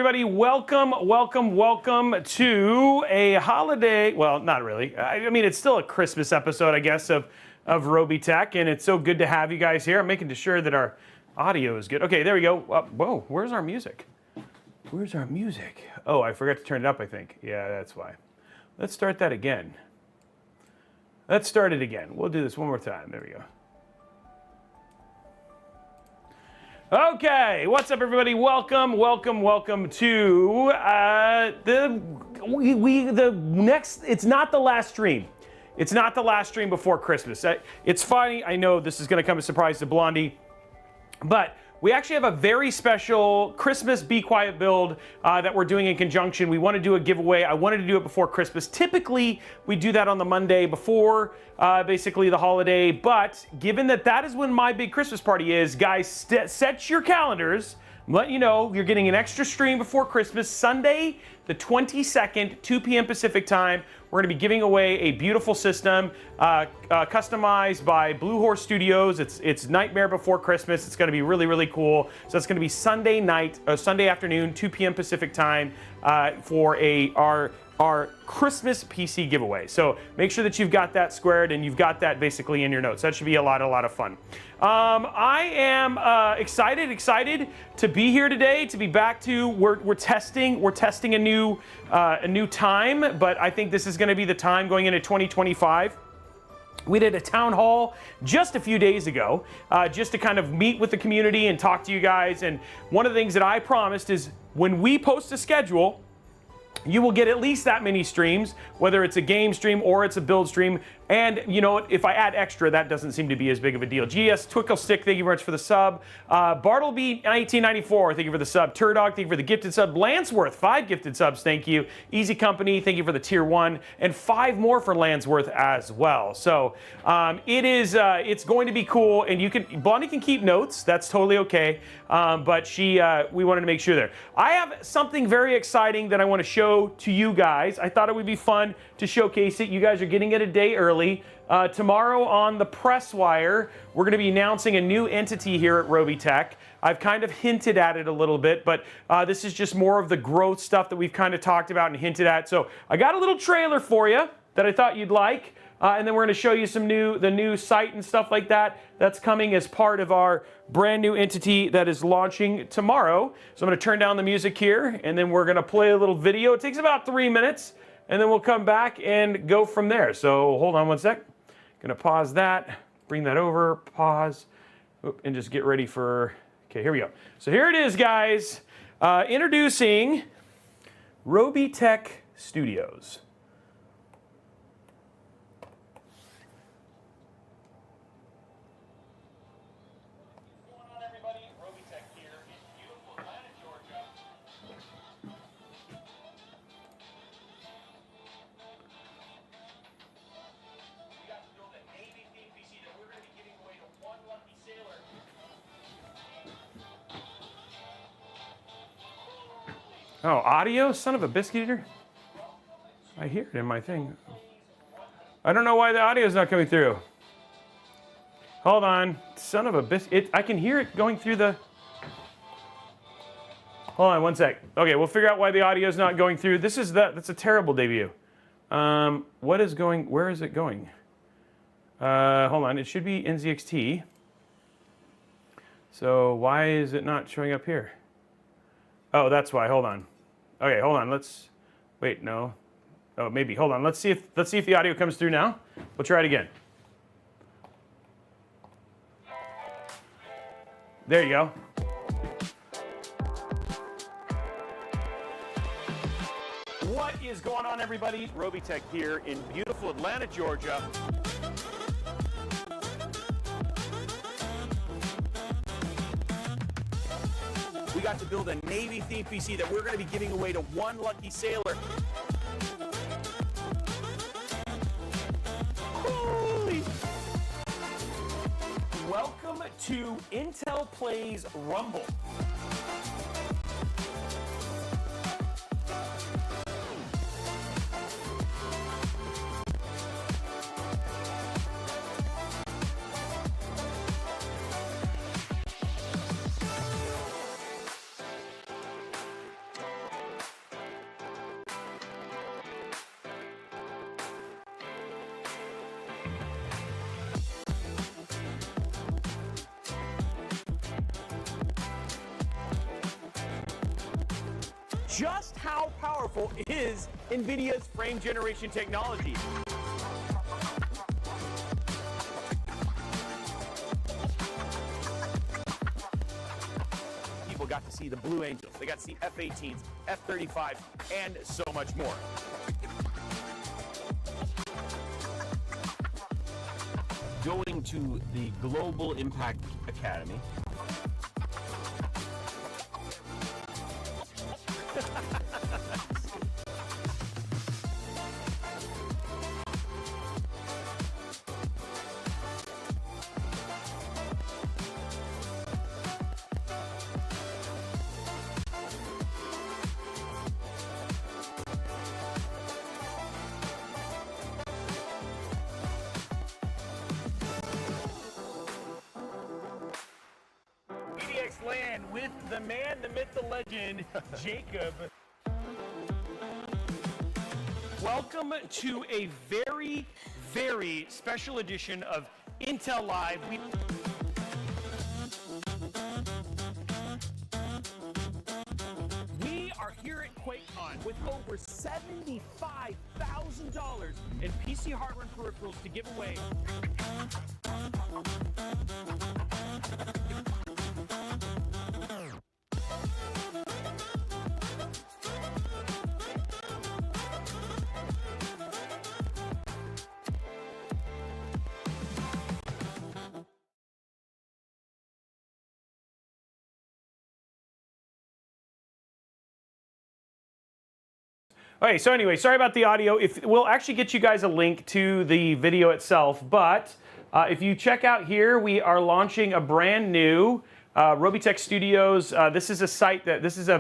Everybody, welcome to a holiday, well, not really. I mean, it's still a Christmas episode, I guess, of Robeytech, and it's so good to have you guys here. I'm making sure that our audio is good. Okay, there we go. Whoa, where's our music? Where's our music? Oh, I forgot to turn it up, I think. Yeah, that's why. Let's start that again. Let's start it again. We'll do this one more time. There we go. Okay, what's up, everybody? Welcome to the next. It's not the last stream. It's not the last stream before Christmas. It's funny. I know this is going to come as a surprise to Blondie, but we actually have a very special Christmas Be Quiet build that we're doing in conjunction. We want to do a giveaway. I wanted to do it before Christmas. Typically, we do that on the Monday before basically the holiday, but given that that is when my big Christmas party is, guys, set your calendars. I'm letting you know you're getting an extra stream before Christmas, Sunday the 22nd, 2 p.m. Pacific time. We're going to be giving away a beautiful system customized by Blue Horse Studios. It's Nightmare Before Christmas. It's going to be really cool. So it's going to be Sunday night, Sunday afternoon, 2 p.m. Pacific time for our Christmas PC giveaway. So make sure that you've got that squared and you've got that basically in your notes. That should be a lot of fun. I am excited to be here today, to be back to, we're testing a new time, but I think this is going to be the time going into 2025. We did a town hall just a few days ago, just to kind of meet with the community and talk to you guys. And one of the things that I promised is when we post a schedule, you will get at least that many streams, whether it's a game stream or it's a build stream. And you know what, if I add extra, that doesn't seem to be as big of a deal. GS Twickle Stick, thank you very much for the sub. Bartleby 1994, thank you for the sub. Turdog, thank you for the gifted sub. Landsworth, 5 gifted subs, thank you. Easy Company, thank you for the tier 1, and 5 more for Landsworth as well. So it's going to be cool, and Blondie can keep notes, that's totally okay. But we wanted to make sure there. I have something very exciting that I want to show to you guys. I thought it would be fun to showcase it. You guys are getting it a day early. Tomorrow on the press wire, we're going to be announcing a new entity here at Robeytech. I've kind of hinted at it a little bit, but this is just more of the growth stuff that we've kind of talked about and hinted at. So I got a little trailer for you that I thought you'd like, and then we're going to show you the new site and stuff like that. That's coming as part of our brand new entity that is launching tomorrow. So I'm going to turn down the music here, and then we're going to play a little video. It takes about 3 minutes. And then we'll come back and go from there. So hold on one sec. Gonna pause that, bring that over, pause, and just get ready for, okay, here we go. So here it is, guys. Introducing Robeytech Studios. What's going on, everybody? Robeytech here in beautiful Atlanta, Georgia. Oh, audio? Son of a biscuit eater? I hear it in my thing. I don't know why the audio is not coming through. Hold on. Son of a biscuit. I can hear it going through the... Hold on one sec. Okay, we'll figure out why the audio is not going through. That's a terrible debut. Where is it going? Hold on. It should be NZXT. So why is it not showing up here? Oh, that's why. Hold on. Okay, hold on. Wait, no. Oh, maybe. Hold on. Let's see if the audio comes through now. We'll try it again. There you go. What is going on, everybody? Robeytech here in beautiful Atlanta, Georgia. We got to build a Navy-themed PC that we're going to be giving away to one lucky sailor. Holy! Welcome to Intel Plays Rumble. just how powerful is NVIDIA's frame generation technology. People got to see the Blue Angels, they got to see F-18s, F-35s, and so much more. Going to the Global Impact Academy. Land with the man, the myth, the legend, Jacob. Welcome to a very, very special edition of Intel Live. We are here at QuakeCon with over $75,000 in PC hardware and peripherals to give away. Okay, so anyway, sorry about the audio. We'll actually get you guys a link to the video itself, but if you check out here, we are launching a brand new Robeytech Studios. This is a site this is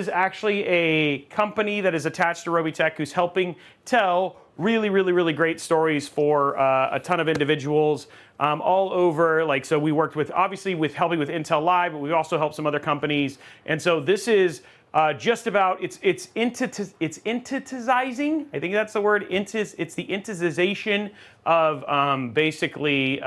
actually a company that is attached to Robeytech who's helping tell really great stories for a ton of individuals all over. Like, so we worked with, obviously, with helping with Intel Live, but we also helped some other companies. And so this is just about, it's entitizing, I think that's the word, it's the entitization of basically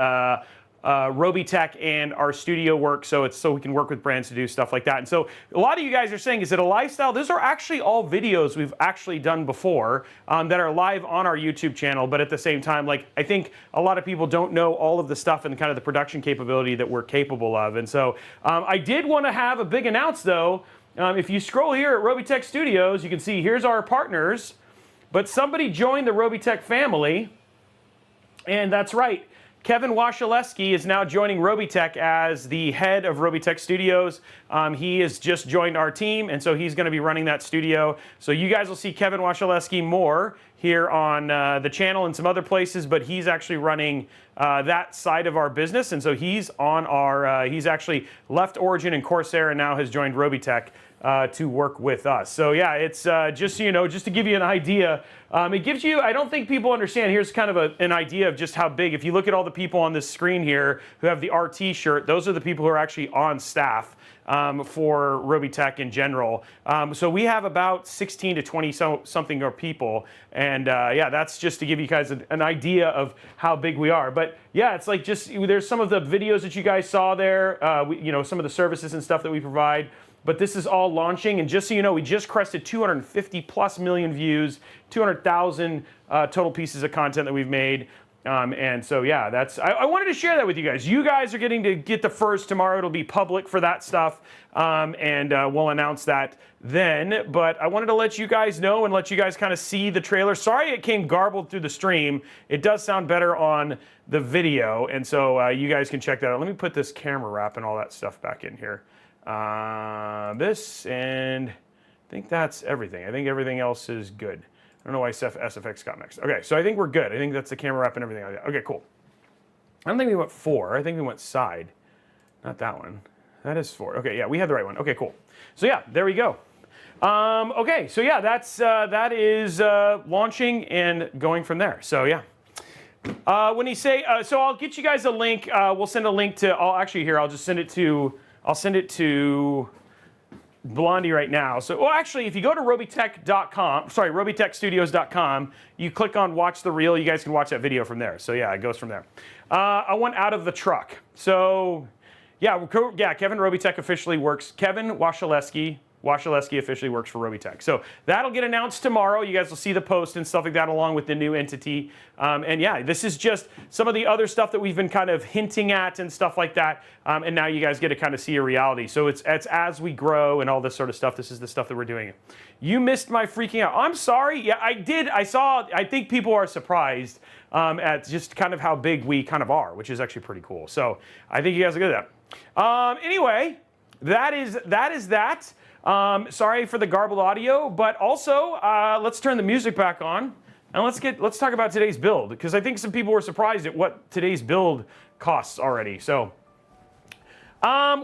Robeytech and our studio work, so we can work with brands to do stuff like that. And so a lot of you guys are saying, is it a lifestyle? Those are actually all videos we've actually done before that are live on our YouTube channel, but at the same time, like, I think a lot of people don't know all of the stuff and kind of the production capability that we're capable of. And so I did want to have a big announce though. If you scroll here at Robeytech Studios, you can see here's our partners, but somebody joined the Robeytech family, and that's right. Kevin Wasilewski is now joining Robeytech as the head of Robeytech Studios. He has just joined our team, and so he's going to be running that studio. So you guys will see Kevin Wasilewski more here on the channel and some other places, but he's actually running that side of our business, and so he's on our, he's actually left Origin and Corsair and now has joined Robeytech to work with us. So yeah, it's just so you know, just to give you an idea, it gives you, I don't think people understand, here's kind of an idea of just how big. If you look at all the people on this screen here who have the RT shirt, those are the people who are actually on staff for Robeytech in general. So we have about 16 to 20 something people, and yeah, that's just to give you guys an idea of how big we are. But yeah, it's like just, there's some of the videos that you guys saw there, you know, some of the services and stuff that we provide. But this is all launching, and just so you know, we just crested 250 plus million views, 200,000 total pieces of content that we've made. And so yeah, that's, I wanted to share that with you guys. You guys are getting to get the first tomorrow. It'll be public for that stuff, and we'll announce that then. But I wanted to let you guys know and let you guys kind of see the trailer. Sorry it came garbled through the stream. It does sound better on the video, and so you guys can check that out. Let me put this camera wrap and all that stuff back in here. This, and I think that's everything. I think everything else is good. I don't know why SFX got mixed. Okay, so I think we're good. I think that's the camera wrap and everything like that. Okay, cool. I don't think we went 4. I think we went side. Not that one. That is 4. Okay, yeah, we had the right one. Okay, cool. So yeah, there we go. Okay, so yeah, that is launching and going from there. So yeah. When you say, so I'll get you guys a link. We'll send a link to, actually here, I'll just send it to, I'll send it to Blondie right now. So, well, actually, if you go to robeytech.com, sorry, robeytechstudios.com, you click on watch the reel, you guys can watch that video from there. So yeah, it goes from there. I went out of the truck. So yeah, Kevin Robeytech officially works. Kevin Wasilewski Wasilewski officially works for Robeytech. So that'll get announced tomorrow. You guys will see the post and stuff like that along with the new entity. And yeah, this is just some of the other stuff that we've been kind of hinting at and stuff like that. And now you guys get to kind of see a reality. So it's as we grow and all this sort of stuff, this is the stuff that we're doing. You missed my freaking out. I'm sorry. Yeah, I did. I think people are surprised at just kind of how big we kind of are, which is actually pretty cool. So I think you guys are good at that. Anyway, that is that. Sorry for the garbled audio, but also let's turn the music back on and let's talk about today's build, because I think some people were surprised at what today's build costs already. So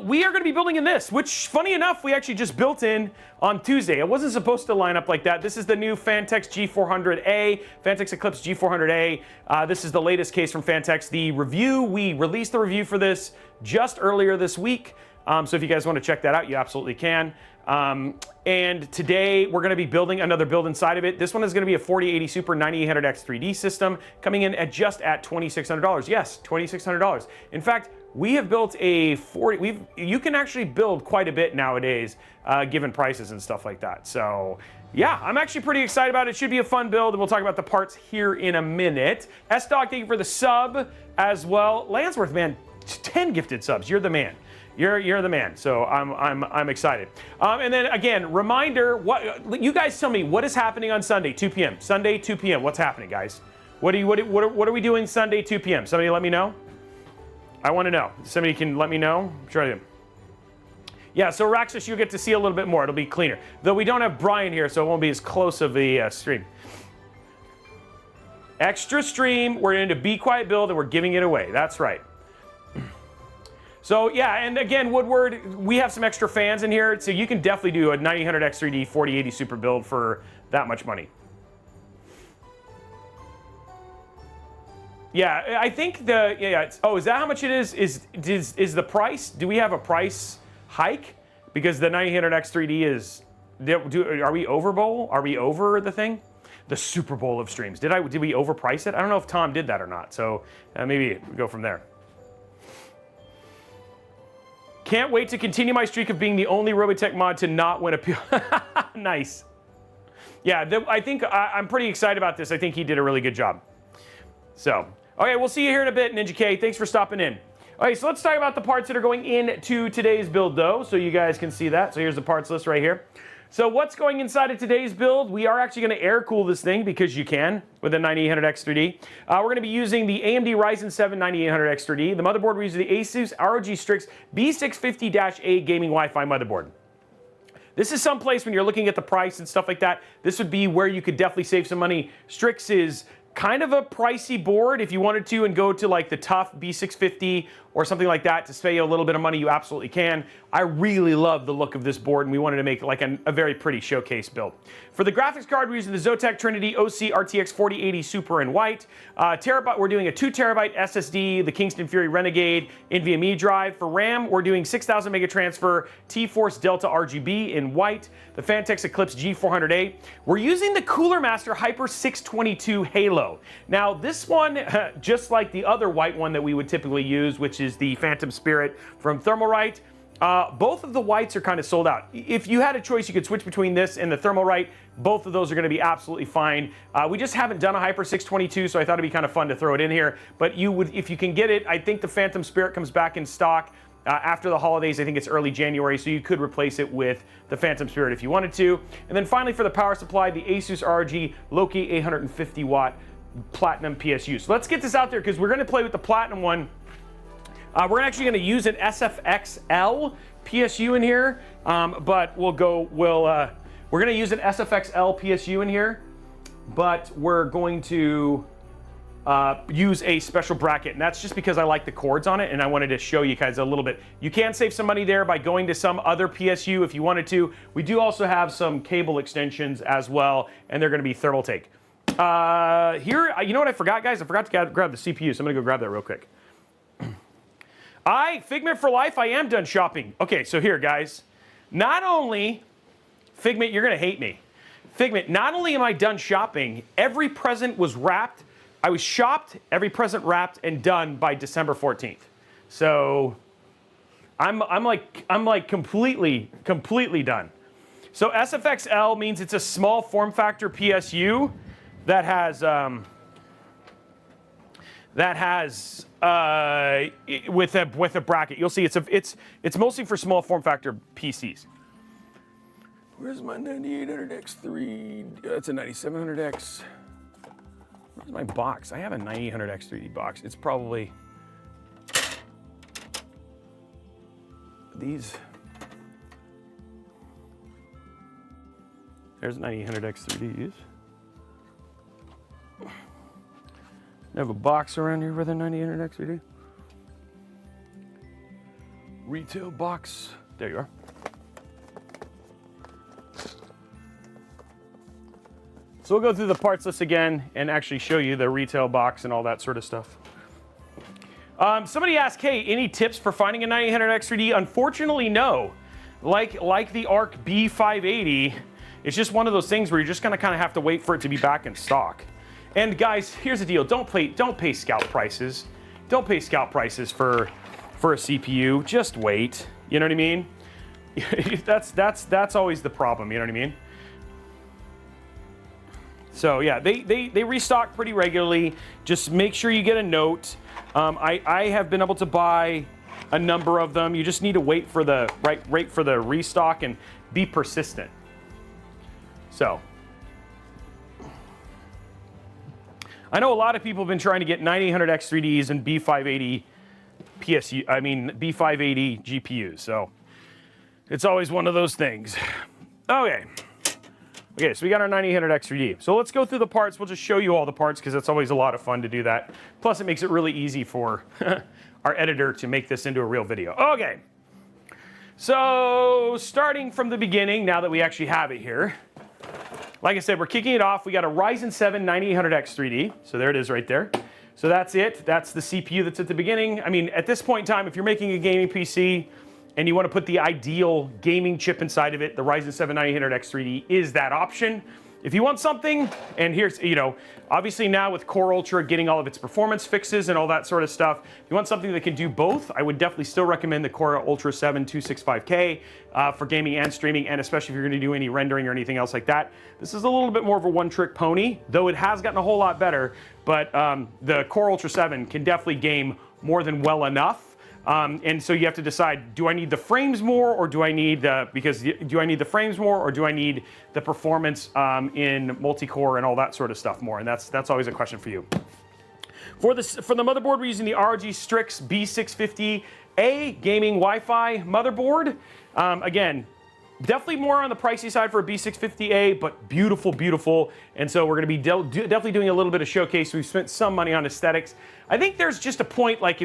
we are going to be building in this, which funny enough, we actually just built in on Tuesday. It wasn't supposed to line up like that. This is the new Phanteks G400a, Phanteks Eclipse G400a. This is the latest case from Phanteks. We released the review for this just earlier this week. So if you guys want to check that out, you absolutely can. And today we're going to be building another build inside of it. This one is going to be a 4080 Super 9800X 3D system, coming in at just at $2,600. Yes, $2,600. In fact, we have built a you can actually build quite a bit nowadays, given prices and stuff like that. So yeah, I'm actually pretty excited about it. It should be a fun build, and we'll talk about the parts here in a minute. S-Dog, thank you for the sub as well. Landsworth, man, 10 gifted subs. You're the man. You're the man. So I'm excited. And then again, reminder: what you guys tell me? What is happening on Sunday, 2 p.m. Sunday, 2 p.m. What's happening, guys? What are we doing Sunday, 2 p.m.? Somebody let me know. I want to know. Somebody can let me know. Try them. Yeah. So Raxus, you'll get to see a little bit more. It'll be cleaner. Though we don't have Brian here, so it won't be as close of a stream. Extra stream. We're into Be Quiet build, and we're giving it away. That's right. So yeah, and again, Woodward, we have some extra fans in here, so you can definitely do a 9800X 3D 4080 Super build for that much money. Yeah, I think oh, is that how much it is? Is the price? Do we have a price hike? Because the 9800X 3D is, are we over bowl? Are we over the thing? The Super Bowl of streams. Did we overprice it? I don't know if Tom did that or not. So maybe go from there. Can't wait to continue my streak of being the only Robeytech mod to not win a Nice. Yeah, I think I'm pretty excited about this. I think he did a really good job. So, okay, we'll see you here in a bit, Ninja K. Thanks for stopping in. Okay, so let's talk about the parts that are going into today's build, though, so you guys can see that. So here's the parts list right here. So what's going inside of today's build? We are actually going to air cool this thing because you can with a 9800X 3D. We're going to be using the AMD Ryzen 7 9800X 3D. The motherboard, we use the ASUS ROG Strix B650-A gaming Wi-Fi motherboard. This is someplace when you're looking at the price and stuff like that, this would be where you could definitely save some money. Strix is kind of a pricey board. If you wanted to and go to like the tough B650 or something like that to save you a little bit of money, you absolutely can. I really love the look of this board, and we wanted to make like a very pretty showcase build. For the graphics card, we're using the Zotac Trinity OC RTX 4080 Super in white. Terabyte, we're doing a 2 terabyte SSD, the Kingston Fury Renegade NVMe drive. For RAM, we're doing 6000 mega transfer T-Force Delta RGB in white. The Phanteks Eclipse G400a. We're using the Cooler Master Hyper 622 Halo. Now, this one, just like the other white one that we would typically use, which is the Phantom Spirit from Thermalright, both of the whites are kind of sold out. If you had a choice, you could switch between this and the Thermalright. Both of those are going to be absolutely fine. We just haven't done a Hyper 622, so I thought it'd be kind of fun to throw it in here. But you would, if you can get it, I think the Phantom Spirit comes back in stock after the holidays. I think it's early January, so you could replace it with the Phantom Spirit if you wanted to. And then finally, for the power supply, the ASUS ROG Loki 850 watt Platinum PSU. So let's get this out there because we're going to play with the Platinum one. We're actually going to use an SFXL PSU in here, but we're going to use an SFXL PSU in here, but we're going to use a special bracket, and that's just because I like the cords on it, and I wanted to show you guys a little bit. You can save some money there by going to some other PSU if you wanted to. We do also have some cable extensions as well, and they're going to be Thermaltake. Here, you know what I forgot, guys? I forgot to grab the CPU, so I'm going to go grab that real quick. Figment for life, I am done shopping. Okay, so here, guys. Not only, Figment, you're going to hate me. Figment, not only am I done shopping, every present was wrapped. I was shopped, every present wrapped, and done by December 14th. So I'm like completely done. So SFXL means it's a small form factor PSU that has with a bracket. You'll see it's mostly for small form factor PCs. Where's my 9800X3? That's a 9700X. Where's my box? I have a 9800X 3D box. It's probably these. There's 9800X 3Ds. I have a box around here with a 9800X 3D. Retail box. There you are. So we'll go through the parts list again and actually show you the retail box and all that sort of stuff. Somebody asked, hey, any tips for finding a 9800X 3D? Unfortunately, no. Like the ARC B580, it's just one of those things where you're just gonna kind of have to wait for it to be back in stock. And guys, here's the deal: don't pay scalp prices. Don't pay scalp prices for a CPU. Just wait. You know what I mean? that's always the problem. You know what I mean? So yeah, they restock pretty regularly. Just make sure you get a note. I have been able to buy a number of them. You just need to wait for the right for the restock and be persistent. So I know a lot of people have been trying to get 9800X 3Ds and B580 B580 GPUs. So it's always one of those things. Okay, so we got our 9800X 3D. So let's go through the parts. We'll just show you all the parts because it's always a lot of fun to do that. Plus, it makes it really easy for our editor to make this into a real video. Okay, so starting from the beginning, now that we actually have it here, like I said, we're kicking it off. We got a Ryzen 7 9800X 3D. So there it is right there. So that's it. That's the CPU that's at the beginning. I mean, at this point in time, if you're making a gaming PC, and you want to put the ideal gaming chip inside of it, the Ryzen 7 9800X 3D is that option. If you want something, and here's, obviously now with Core Ultra getting all of its performance fixes and all that sort of stuff, if you want something that can do both, I would definitely still recommend the Core Ultra 7 265K for gaming and streaming, and especially if you're going to do any rendering or anything else like that. This is a little bit more of a one-trick pony, though it has gotten a whole lot better, but the Core Ultra 7 can definitely game more than well enough. And so you have to decide, do I need the frames more, or do I need the frames more, or do I need the performance in multi-core and all that sort of stuff more? And that's always a question for you. For the motherboard, we're using the ROG Strix B650A gaming Wi-Fi motherboard. Again, definitely more on the pricey side for a B650A, but beautiful, beautiful. And so we're going to be definitely doing a little bit of showcase. We've spent some money on aesthetics. I think there's just a point, like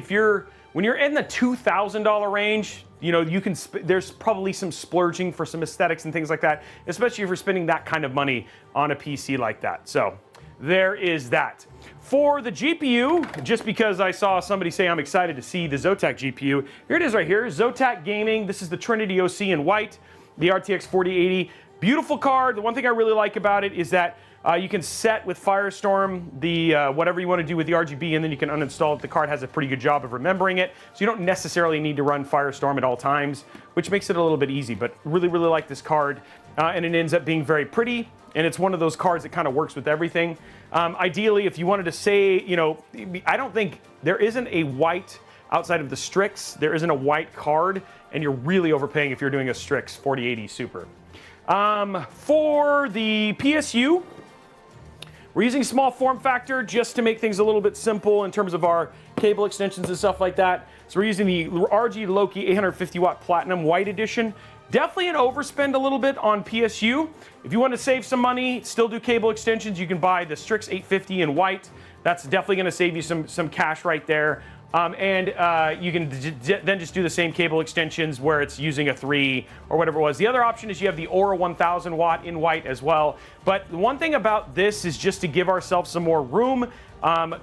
when you're in the $2,000 range, there's probably some splurging for some aesthetics and things like that, especially if you're spending that kind of money on a PC like that. So there is that. For the GPU, just because I saw somebody say I'm excited to see the Zotac GPU, here it is right here, Zotac Gaming. This is the Trinity OC in white, the RTX 4080. Beautiful card. The one thing I really like about it is that you can set with Firestorm the whatever you want to do with the RGB, and then you can uninstall it. The card has a pretty good job of remembering it, so you don't necessarily need to run Firestorm at all times, which makes it a little bit easy. But really, really like this card, and it ends up being very pretty, and it's one of those cards that kind of works with everything. Ideally, if you wanted to say, I don't think there isn't a white outside of the Strix. There isn't a white card, and you're really overpaying if you're doing a Strix 4080 Super. For the PSU, we're using small form factor just to make things a little bit simple in terms of our cable extensions and stuff like that. So we're using the RG Loki 850 watt Platinum White Edition. Definitely an overspend a little bit on PSU. If you want to save some money, still do cable extensions, you can buy the Strix 850 in white. That's definitely going to save you some cash right there. You can then just do the same cable extensions where it's using a 3 or whatever it was. The other option is you have the Aura 1000 watt in white as well. But the one thing about this is just to give ourselves some more room.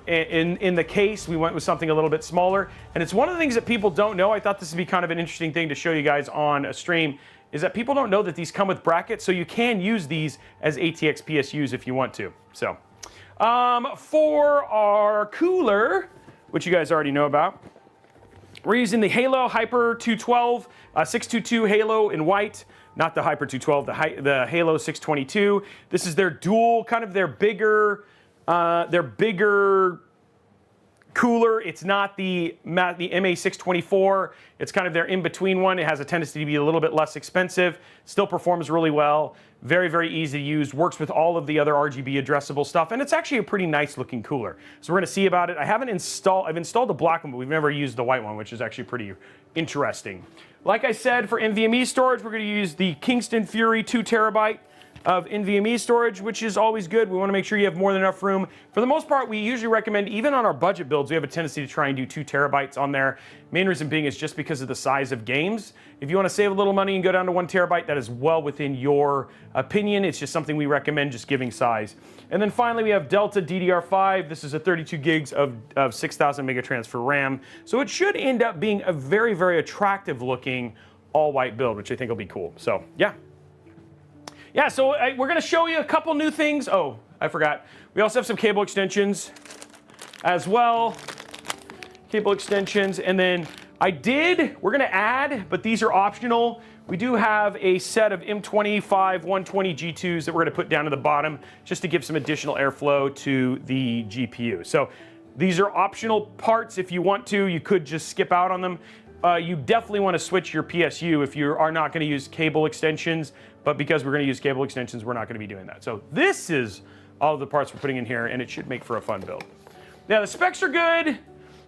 In the case, we went with something a little bit smaller. And it's one of the things that people don't know. I thought this would be kind of an interesting thing to show you guys on a stream, is that people don't know that these come with brackets. So you can use these as ATX PSUs if you want to. So for our cooler, which you guys already know about, we're using the Halo Hyper 212 622 Halo in white. not the Hyper 212, the Halo 622. This is their dual, kind of their bigger cooler. It's not the MA624. It's kind of their in-between one. It has a tendency to be a little bit less expensive. Still performs really well. Very, very easy to use. Works with all of the other RGB addressable stuff. And it's actually a pretty nice looking cooler. So we're going to see about it. I've installed the black one, but we've never used the white one, which is actually pretty interesting. Like I said, for NVMe storage, we're going to use the Kingston Fury 2 terabyte of NVMe storage, which is always good. We want to make sure you have more than enough room. For the most part, we usually recommend, even on our budget builds, we have a tendency to try and do 2 terabytes on there. Main reason being is just because of the size of games. If you want to save a little money and go down to 1 terabyte, that is well within your opinion. It's just something we recommend, just giving size. And then finally, we have Delta DDR5. This is a 32 gigs of 6,000 megatransfer RAM. So it should end up being a very, very attractive looking all-white build, which I think will be cool. So, yeah. Yeah, so we're going to show you a couple new things. Oh, I forgot. We also have some cable extensions as well. Cable extensions. And then we're going to add, but these are optional. We do have a set of M25 120 G2s that we're going to put down to the bottom just to give some additional airflow to the GPU. So these are optional parts. If you want to, you could just skip out on them. You definitely want to switch your PSU if you are not going to use cable extensions, but because we're going to use cable extensions, we're not going to be doing that. So this is all of the parts we're putting in here, and it should make for a fun build. Now, the specs are good.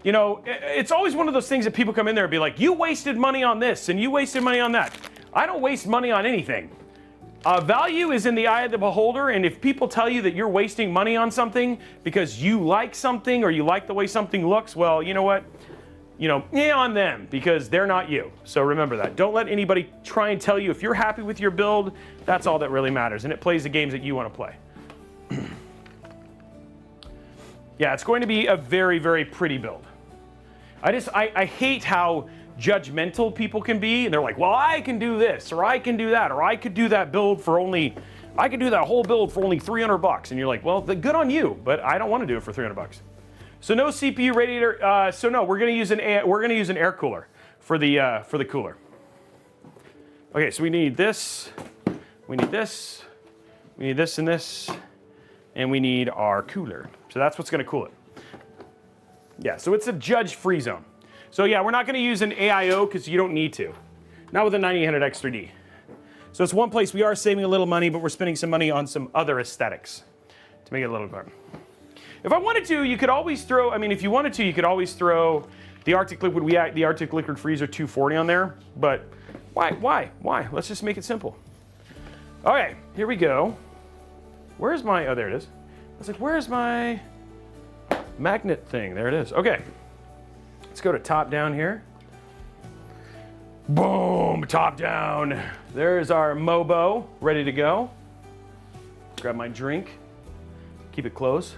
You know, it's always one of those things that people come in there and be like, you wasted money on this, and you wasted money on that. I don't waste money on anything. Value is in the eye of the beholder, and if people tell you that you're wasting money on something because you like something or you like the way something looks, well, you know what? You know, on them, because they're not you. So remember that. Don't let anybody try and tell you if you're happy with your build, that's all that really matters. And it plays the games that you want to play. Yeah, it's going to be a very, very pretty build. I hate how judgmental people can be. And they're like, well, I can do this, or I can do that, or I could do that build for only, I could do that whole build for only $300. And you're like, well, good on you, but I don't want to do it for $300. So no CPU radiator. So no, we're going to use an air cooler for the cooler. Okay, so we need this, we need this, we need this and this, and we need our cooler. So that's what's going to cool it. Yeah, so it's a judge-free zone. So yeah, we're not going to use an AIO because you don't need to. Not with a 9800X3D. So it's one place we are saving a little money, but we're spending some money on some other aesthetics to make it a little better. If I wanted to, you could always throw, if you wanted to, you could always throw the Arctic Liquid, the Arctic Liquid Freezer 240 on there, but why? Let's just make it simple. Okay, here we go. Where's my, oh, there it is. I was like, where's my magnet thing? There it is. Okay, let's go to top down here. Boom, top down. There's our Mobo, ready to go. Grab my drink, keep it closed.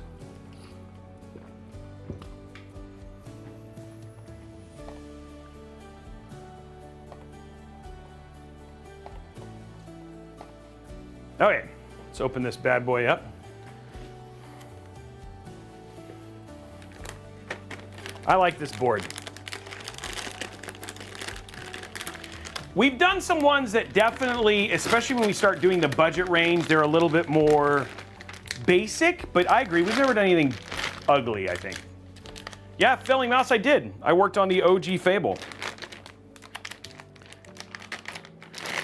Okay, let's open this bad boy up. I like this board. We've done some ones that definitely, especially when we start doing the budget range, they're a little bit more basic, but I agree, we've never done anything ugly, I think. Yeah, filling mouse I did. I worked on the OG Fable.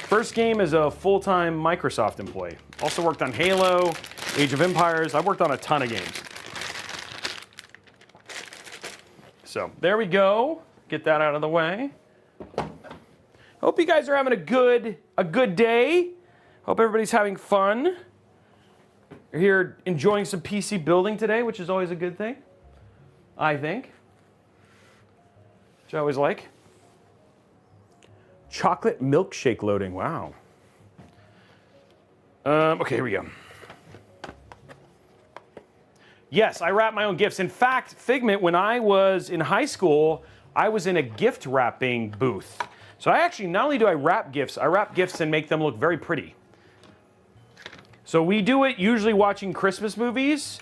First game as a full-time Microsoft employee. Also worked on Halo, Age of Empires. I've worked on a ton of games. So there we go. Get that out of the way. Hope you guys are having a good day. Hope everybody's having fun. You're here enjoying some PC building today, which is always a good thing, I think. Which I always like. Chocolate milkshake loading, wow. Okay, here we go. Yes, I wrap my own gifts. In fact, Figment, when I was in high school, I was in a gift wrapping booth. So I actually, not only do I wrap gifts and make them look very pretty. So we do it usually watching Christmas movies.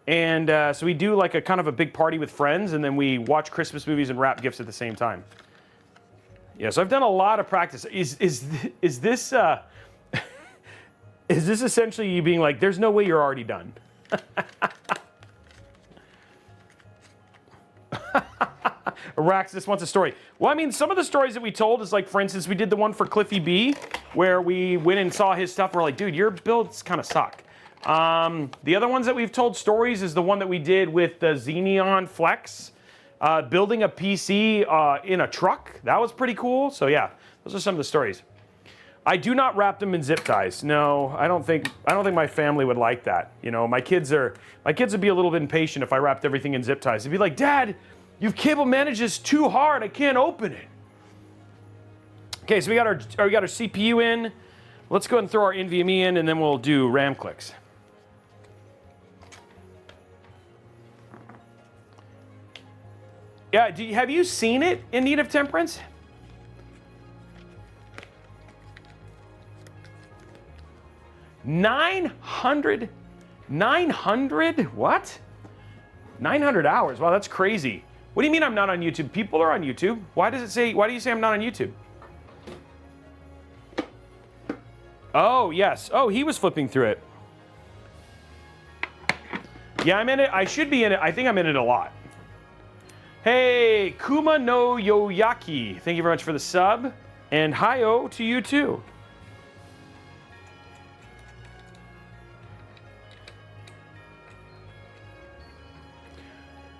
And so we do like a kind of a big party with friends, and then we watch Christmas movies and wrap gifts at the same time. Yeah, so I've done a lot of practice. Is this is this essentially you being like, there's no way you're already done? Araxis wants a story. Well, I mean, some of the stories that we told is like, for instance, we did the one for Cliffy B, where we went and saw his stuff. We're like, dude, your builds kind of suck. The other ones that we've told stories is the one that we did with the Xeneon Flex, building a PC in a truck. That was pretty cool. So yeah, those are some of the stories. I do not wrap them in zip ties. No, I don't think my family would like that. You know, my kids would be a little bit impatient if I wrapped everything in zip ties. They'd be like, Dad, you've cable managed this too hard. I can't open it. Okay, so we got our CPU in. Let's go ahead and throw our NVMe in, and then we'll do RAM clicks. Yeah, have you seen it in Need of Temperance? $900? What? 900 hours. Wow, that's crazy. What do you mean I'm not on YouTube? People are on YouTube. Why do you say I'm not on YouTube? Oh, yes. Oh, he was flipping through it. Yeah, I'm in it. I should be in it. I think I'm in it a lot. Hey, Kuma no Yoyaki. Thank you very much for the sub. And hi-oh to you too.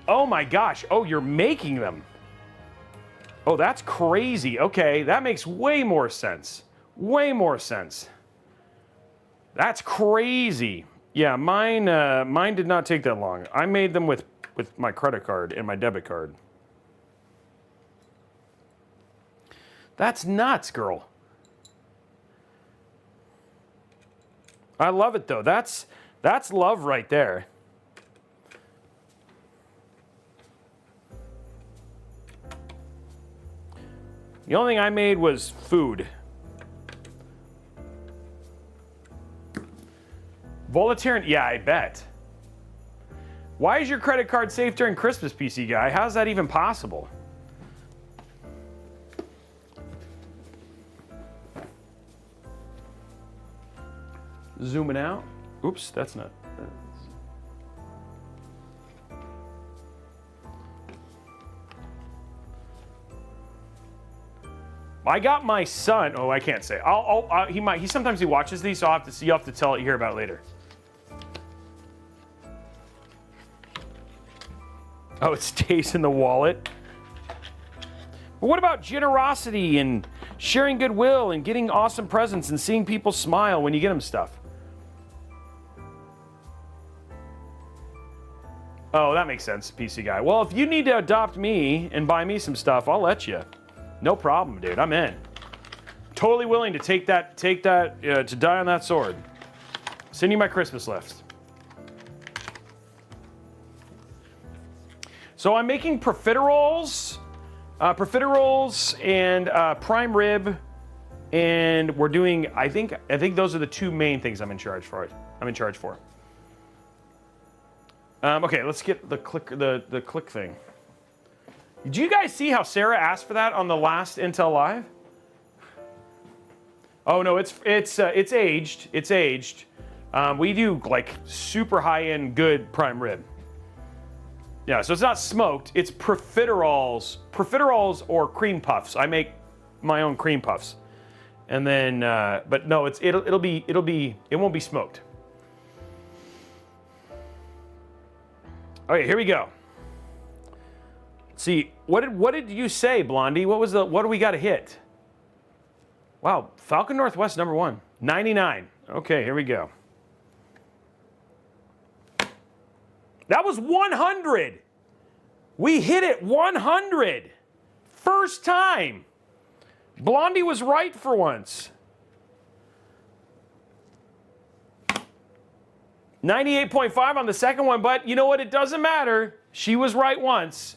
Oh my gosh. Oh, you're making them. Oh, that's crazy. Okay, that makes way more sense. Way more sense. That's crazy. Yeah, mine did not take that long. I made them with my credit card and my debit card. That's nuts, girl. I love it though. That's love right there. The only thing I made was food. Volatarian, yeah, I bet. Why is your credit card safe during Christmas, PC guy? How's that even possible? Zooming out. Oops, that's not. I got my son. Oh, I can't say. He might. Sometimes he watches these, so I'll have to see. You'll have to tell it. Hear about it later. Oh, it stays in the wallet. But what about generosity and sharing goodwill and getting awesome presents and seeing people smile when you get them stuff? Oh, that makes sense, PC guy. Well, if you need to adopt me and buy me some stuff, I'll let you. No problem, dude. I'm in. Totally willing to take that, to die on that sword. Send you my Christmas list. So I'm making profiteroles and prime rib, and we're doing. I think those are the two main things I'm in charge for. Okay, let's get the click thing. Did you guys see how Sarah asked for that on the last Intel Live? Oh no, it's aged. It's aged. We do like super high-end good prime rib. Yeah, so it's not smoked. It's profiteroles or cream puffs. I make my own cream puffs, and then but no, it won't be smoked. Okay, here we go. See, what did you say, Blondie? What do we got to hit? Wow, Falcon Northwest #1, 99. Okay, here we go. That was 100. We hit it 100. First time. Blondie was right for once. 98.5 on the second one, but you know what? It doesn't matter. She was right once.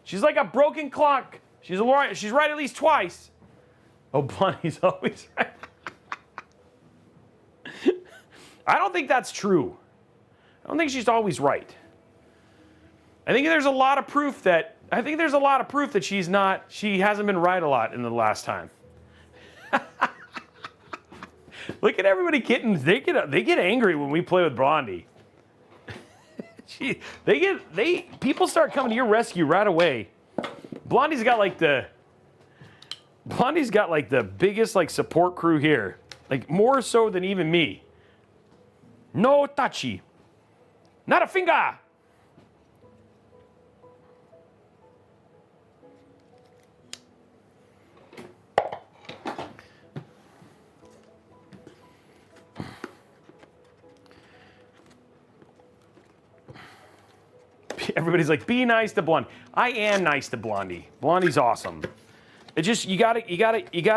She's like a broken clock. She's right at least twice. Oh, Blondie's always right. I don't think that's true. I don't think she's always right. I think there's a lot of proof that she hasn't been right a lot in the last time. Look at everybody they get angry when we play with Blondie. People start coming to your rescue right away. Blondie's got like the biggest like support crew here. Like more so than even me. No touchy. Not a finger. Everybody's like, be nice to Blondie. I am nice to Blondie. Blondie's awesome. It just you gotta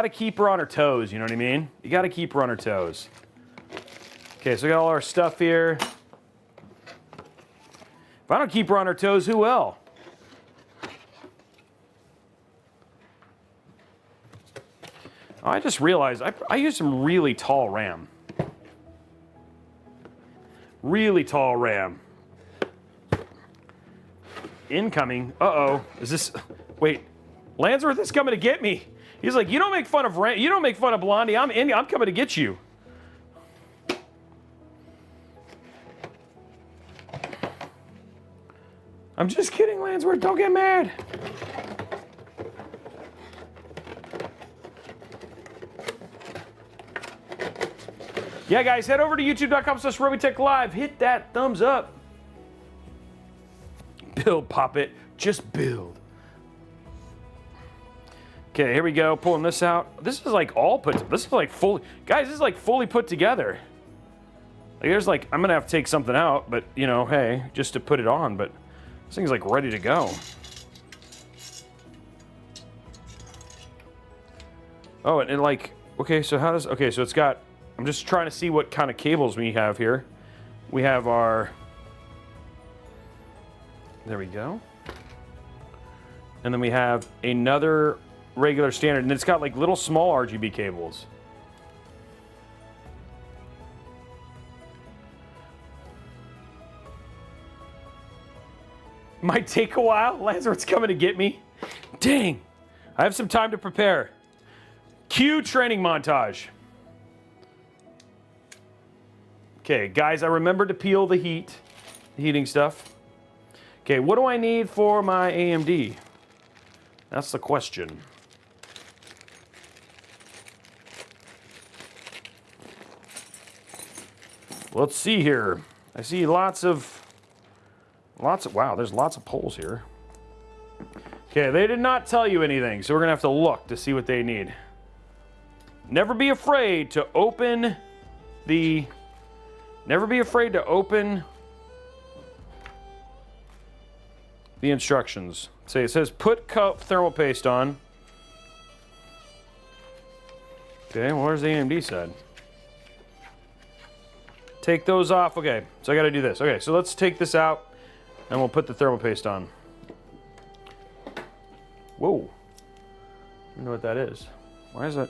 keep her on her toes. You know what I mean? You gotta keep her on her toes. Okay, so we got all our stuff here. If I don't keep her on her toes, who will? Oh, I just realized I used some really tall RAM. Really tall RAM. Incoming. Uh-oh. Is this... Wait. Landsworth is coming to get me. He's like, you don't make fun of Blondie. I'm coming to get you. I'm just kidding, Landsworth. Don't get mad. Yeah, guys, head over to youtube.com/Robeytech Live. Hit that thumbs up. Build, pop it. Just build. Okay, here we go. Pulling this out. This is like this is like fully, guys, this is like fully put together. Like there's like, I'm gonna have to take something out, but you know, hey, just to put it on, but this thing's like ready to go. Oh, and like, okay, so so it's got, I'm just trying to see what kind of cables we have here. We have our, there we go. And then we have another regular standard, and it's got like little small RGB cables. Might take a while. Landsworth's coming to get me. Dang. I have some time to prepare. Cue training montage. Okay, guys, I remembered to peel the heating stuff. Okay, what do I need for my AMD? That's the question. Let's see here. I see lots of, wow, there's lots of poles here. Okay, they did not tell you anything, so we're gonna have to look to see what they need. Never be afraid to open the, the instructions. See, it says put thermal paste on. Okay, well, where's the AMD said? Take those off. Okay, so I got to do this. Okay, so let's take this out, and we'll put the thermal paste on. Whoa. I don't know what that is. Why is that?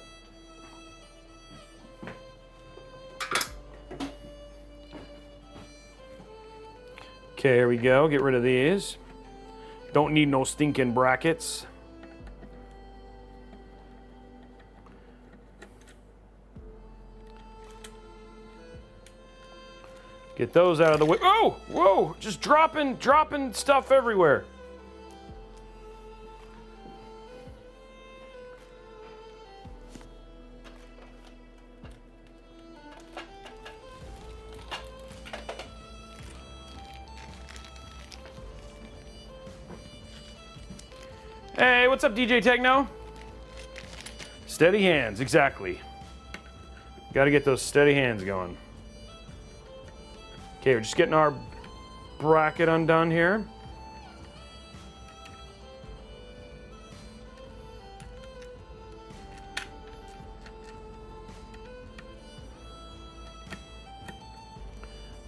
Okay, here we go. Get rid of these. Don't need no stinking brackets. Get those out of the way. Oh, whoa, just dropping stuff everywhere. Hey, what's up, DJ Techno? Steady hands, exactly. Got to get those steady hands going. Okay, we're just getting our bracket undone here.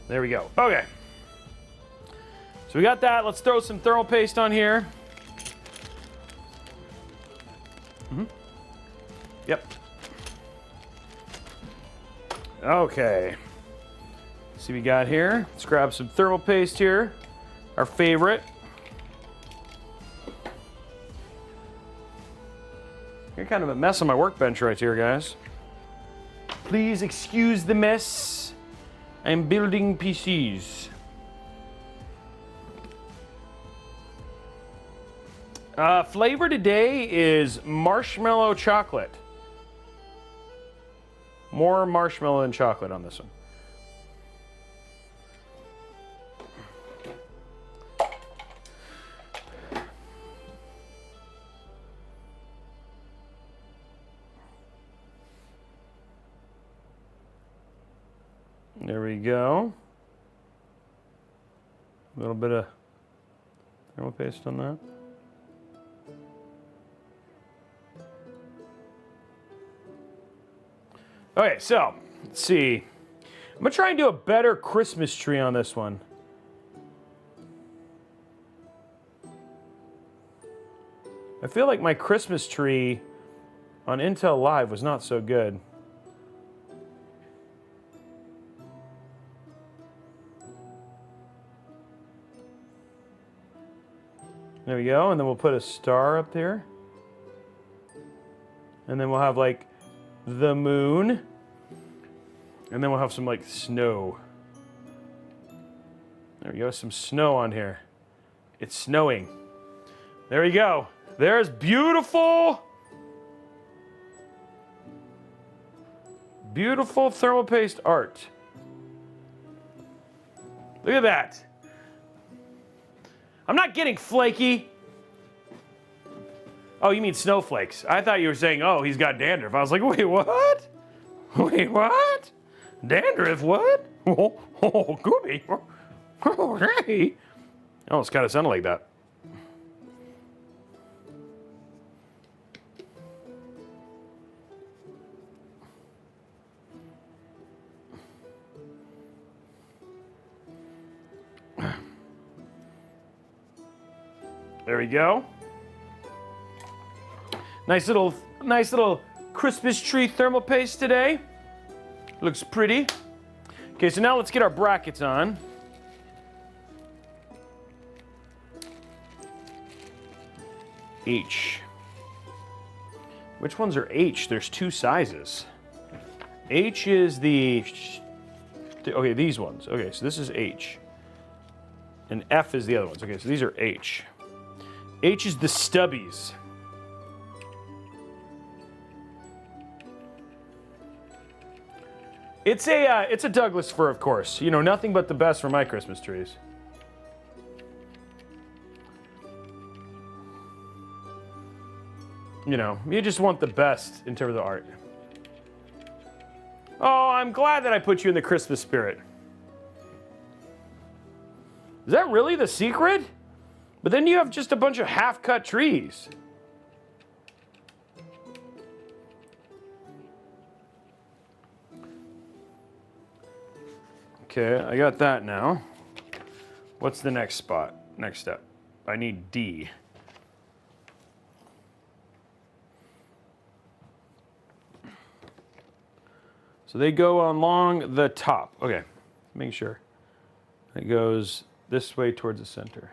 There we go. Okay. So we got that. Let's throw some thermal paste on here. Yep. Okay. See what we got here. Let's grab some thermal paste here. Our favorite. You're kind of a mess on my workbench right here, guys. Please excuse the mess. I'm building PCs. Flavor today is marshmallow chocolate. More marshmallow than chocolate on this one. There we go. A little bit of thermal paste on that. Okay, so let's see. I'm gonna try and do a better Christmas tree on this one. I feel like my Christmas tree on Intel Live was not so good. There we go, and then we'll put a star up there. And then we'll have like the moon. And then we'll have some like snow. There we go, some snow on here. It's snowing. There we go. There's beautiful, beautiful thermal paste art. Look at that. I'm not getting flaky. Oh, you mean snowflakes. I thought you were saying, oh, he's got dandruff. I was like, wait, what? Wait, what? Dandruff, what? Oh, Gooby. Oh, hey. Oh, it's kind of sounded like that. There we go. Nice little Christmas tree thermal paste today. Looks pretty. Okay, so now let's get our brackets on. H. Which ones are H? There's two sizes. H is the... Okay, these ones. Okay, so this is H. And F is the other ones. Okay, so these are H. H is the stubbies. It's a Douglas fir, of course. You know, nothing but the best for my Christmas trees. You know, you just want the best in terms of the art. Oh, I'm glad that I put you in the Christmas spirit. Is that really the secret? But then you have just a bunch of half-cut trees. Okay, I got that now. What's the next spot? Next step. I need D. So they go along the top. Okay, make sure. It goes this way towards the center.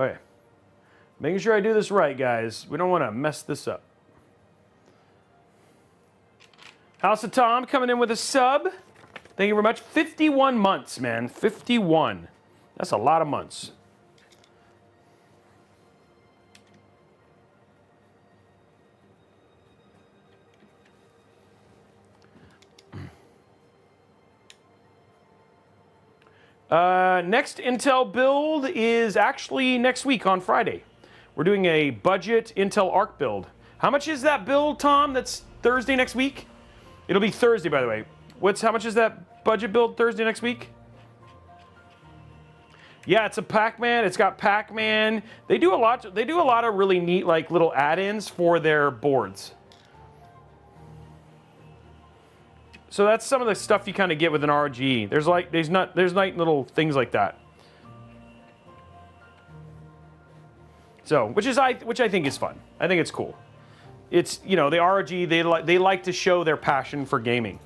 Okay, making sure I do this right, guys. We don't want to mess this up. House of Tom coming in with a sub. Thank you very much. 51 months, man. 51. That's a lot of months. Next Intel build is actually next week on Friday. We're doing a budget Intel Arc build. How much is that build, Tom? That's Thursday next week? It'll be Thursday, by the way. How much is that budget build Thursday next week? Yeah, it's a Pac-Man. It's got Pac-Man. They do a lot of really neat like little add-ins for their boards. So that's some of the stuff you kind of get with an ROG. There's nice little things like that. So, which I think is fun. I think it's cool. It's, you know, the ROG, they like to show their passion for gaming.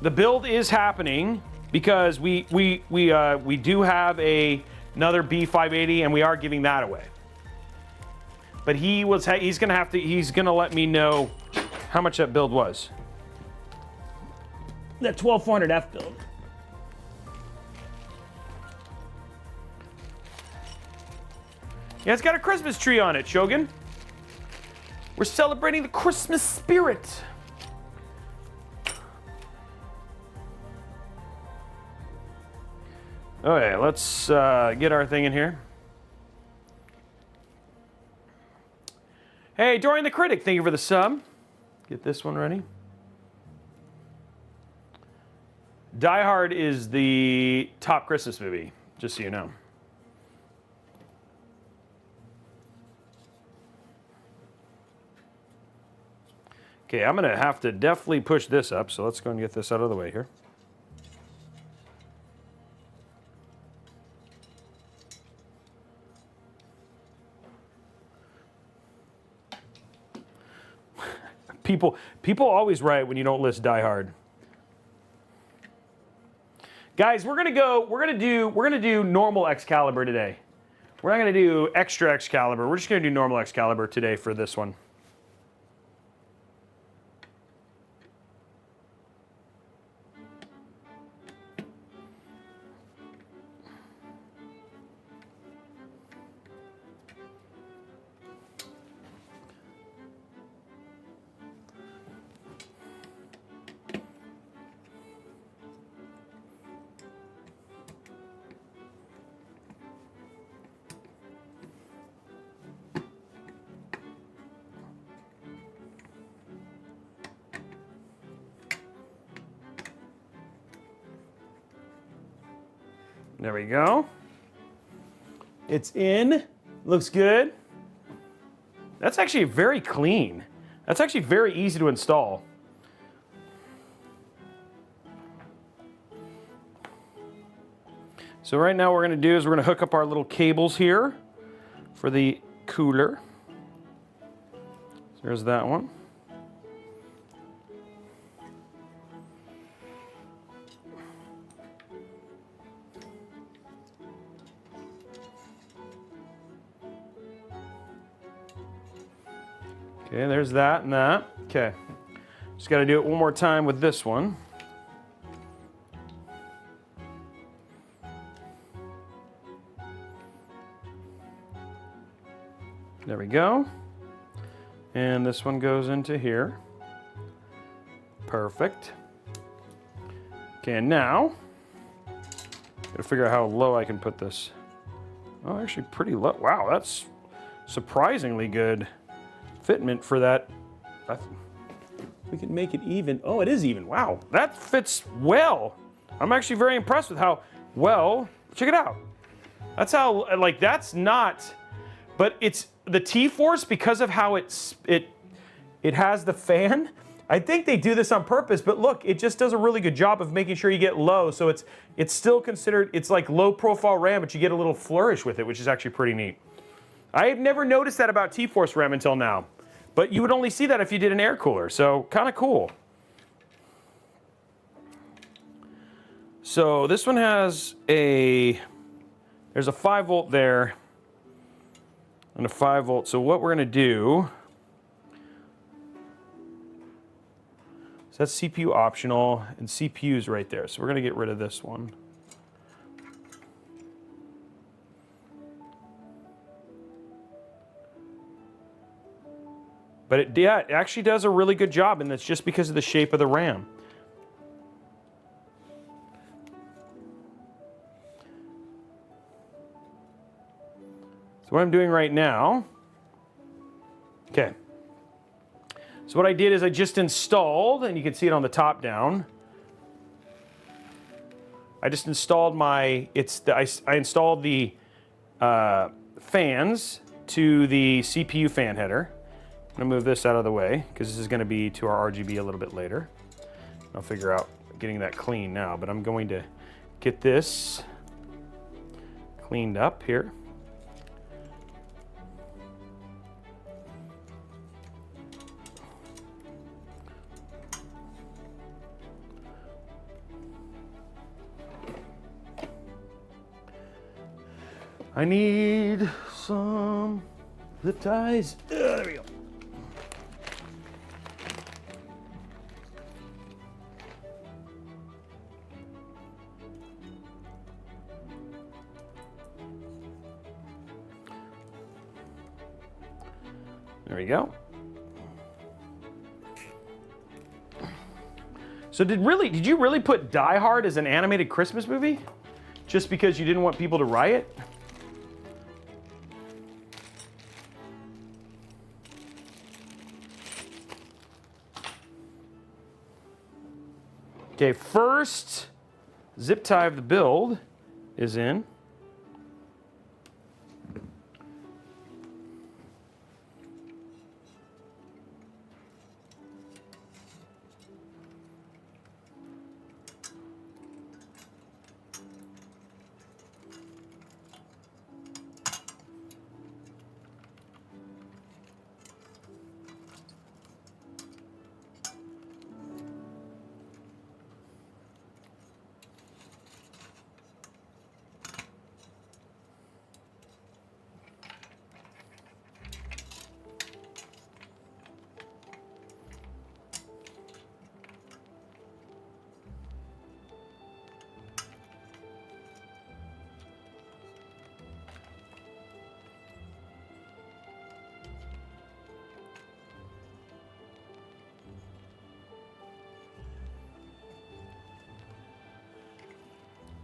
The build is happening because we do have another B580 and we are giving that away. but he's gonna let me know how much that build was. That 12400F build. Yeah, it's got a Christmas tree on it, Shogun. We're celebrating the Christmas spirit. Okay, let's get our thing in here. Hey, Dorian the Critic, thank you for the sub. Get this one ready. Die Hard is the top Christmas movie, just so you know. Okay, I'm gonna have to definitely push this up, so let's go and get this out of the way here. People always write when you don't list Die Hard. Guys, we're gonna do normal Excalibur today. We're not gonna do extra Excalibur. We're just gonna do normal Excalibur today for this one. There we go. It's in. Looks good. That's actually very clean. That's actually very easy to install. So right now what we're going to do is we're going to hook up our little cables here for the cooler. So there's that one. Okay, there's that and that. Okay, just got to do it one more time with this one. There we go. And this one goes into here. Perfect. Okay, and now, gotta figure out how low I can put this. Oh, actually pretty low. Wow, that's surprisingly good fitment for that. We can make it even. Oh, it is even. Wow, that fits well. I'm actually very impressed with how well. Check it out. That's how, like, that's not, but it's the T-Force, because of how it has the fan. I think they do this on purpose, but look, it just does a really good job of making sure you get low, so it's still considered, it's like low profile RAM, but you get a little flourish with it, which is actually pretty neat. I have never noticed that about T-Force RAM until now, but you would only see that if you did an air cooler, so kind of cool. So this one has there's a 5 volt there and a 5 volt. So what we're going to do, so that's CPU optional and CPU's right there. So we're going to get rid of this one. But it actually does a really good job, and that's just because of the shape of the RAM. So what I'm doing right now, okay. So what I did is I just installed, and you can see it on the top down. I just installed I installed the fans to the CPU fan header. I'm gonna move this out of the way because this is gonna be to our RGB a little bit later. I'll figure out getting that clean now, but I'm going to get this cleaned up here. I need some Zip ties. There we go. There we go. So did you really put Die Hard as an animated Christmas movie? Just because you didn't want people to riot? Okay, first zip tie of the build is in.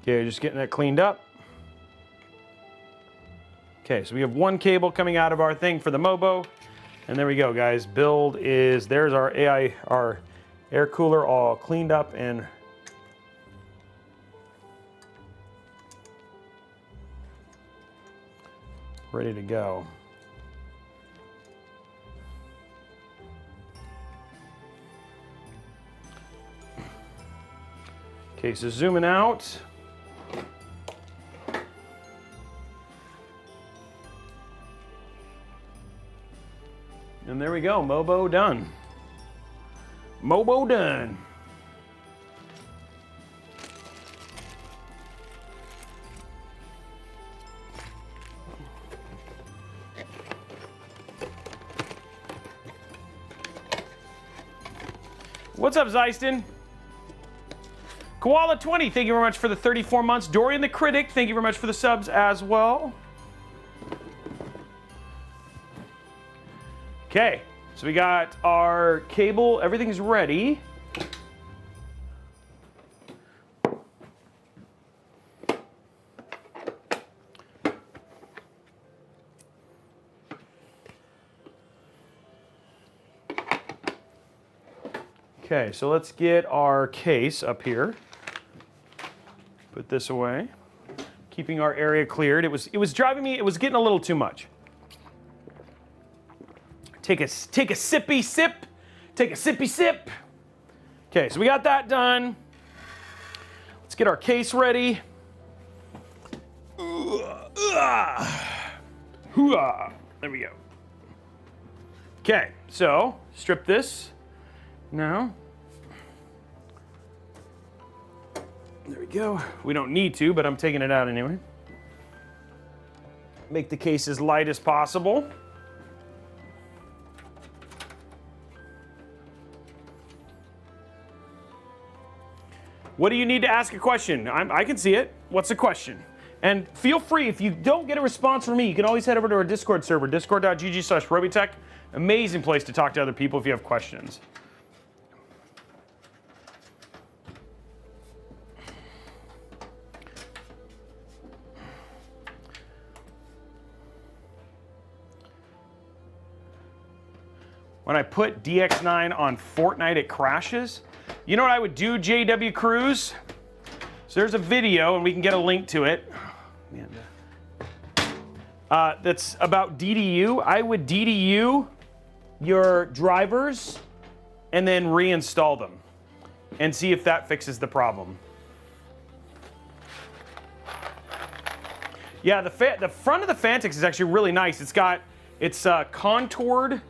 Okay, just getting that cleaned up. Okay, so we have one cable coming out of our thing for the Mobo. And there we go, guys. Build is, there's our our air cooler all cleaned up and ready to go. Okay, so zooming out. And there we go, Mobo done. Mobo done. What's up, Zeiston? Koala 20, thank you very much for the 34 months. Dorian the Critic, thank you very much for the subs as well. Okay, so we got our cable, everything's ready. Okay, so let's get our case up here. Put this away. Keeping our area cleared. It was driving me, it was getting a little too much. Take a sippy sip. Take a sippy sip. Okay, so we got that done. Let's get our case ready. There we go. Okay, so strip this now. There we go. We don't need to, but I'm taking it out anyway. Make the case as light as possible. What do you need to ask a question? I can see it. What's the question? And feel free, if you don't get a response from me, you can always head over to our Discord server, discord.gg/Robeytech. Amazing place to talk to other people if you have questions. When I put DX9 on Fortnite, it crashes. You know what I would do, JW Cruz? So there's a video, and we can get a link to it. That's about DDU. I would DDU your drivers and then reinstall them and see if that fixes the problem. Yeah, the front of the Phanteks is actually really nice. It's contoured.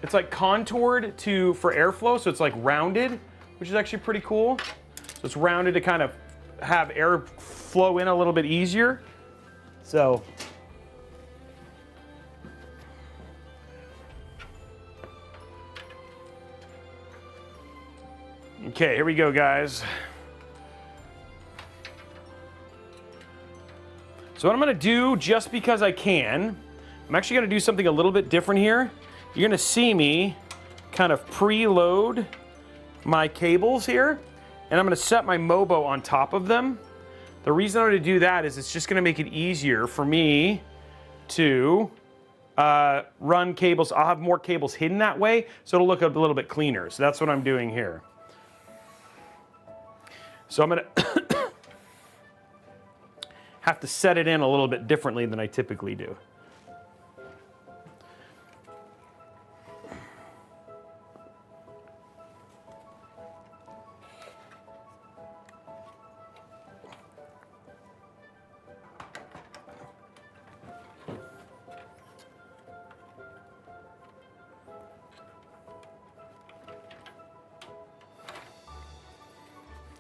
It's like contoured for airflow, so it's like rounded, which is actually pretty cool. So it's rounded to kind of have air flow in a little bit easier. So Okay, here we go, guys. So what I'm gonna do, just because I can, I'm actually gonna do something a little bit different here. You're gonna see me kind of preload my cables here, and I'm gonna set my Mobo on top of them. The reason I'm gonna do that is it's just gonna make it easier for me to run cables. I'll have more cables hidden that way, so it'll look a little bit cleaner. So that's what I'm doing here. So I'm gonna have to set it in a little bit differently than I typically do.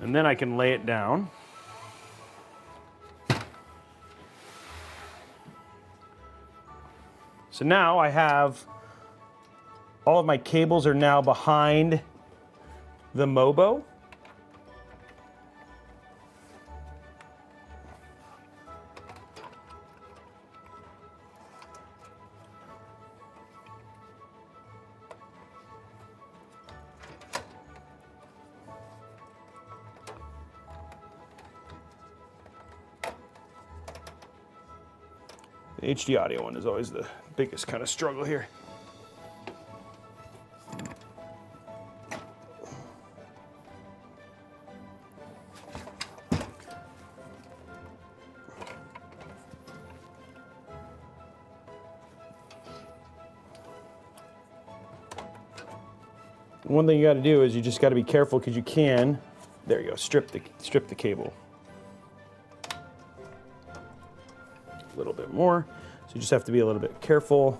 And then I can lay it down. So now I have, all of my cables are now behind the Mobo. The HD audio one is always the biggest kind of struggle here. One thing you got to do is you just got to be careful, because you can, there you go, strip the cable. A little bit more. So you just have to be a little bit careful.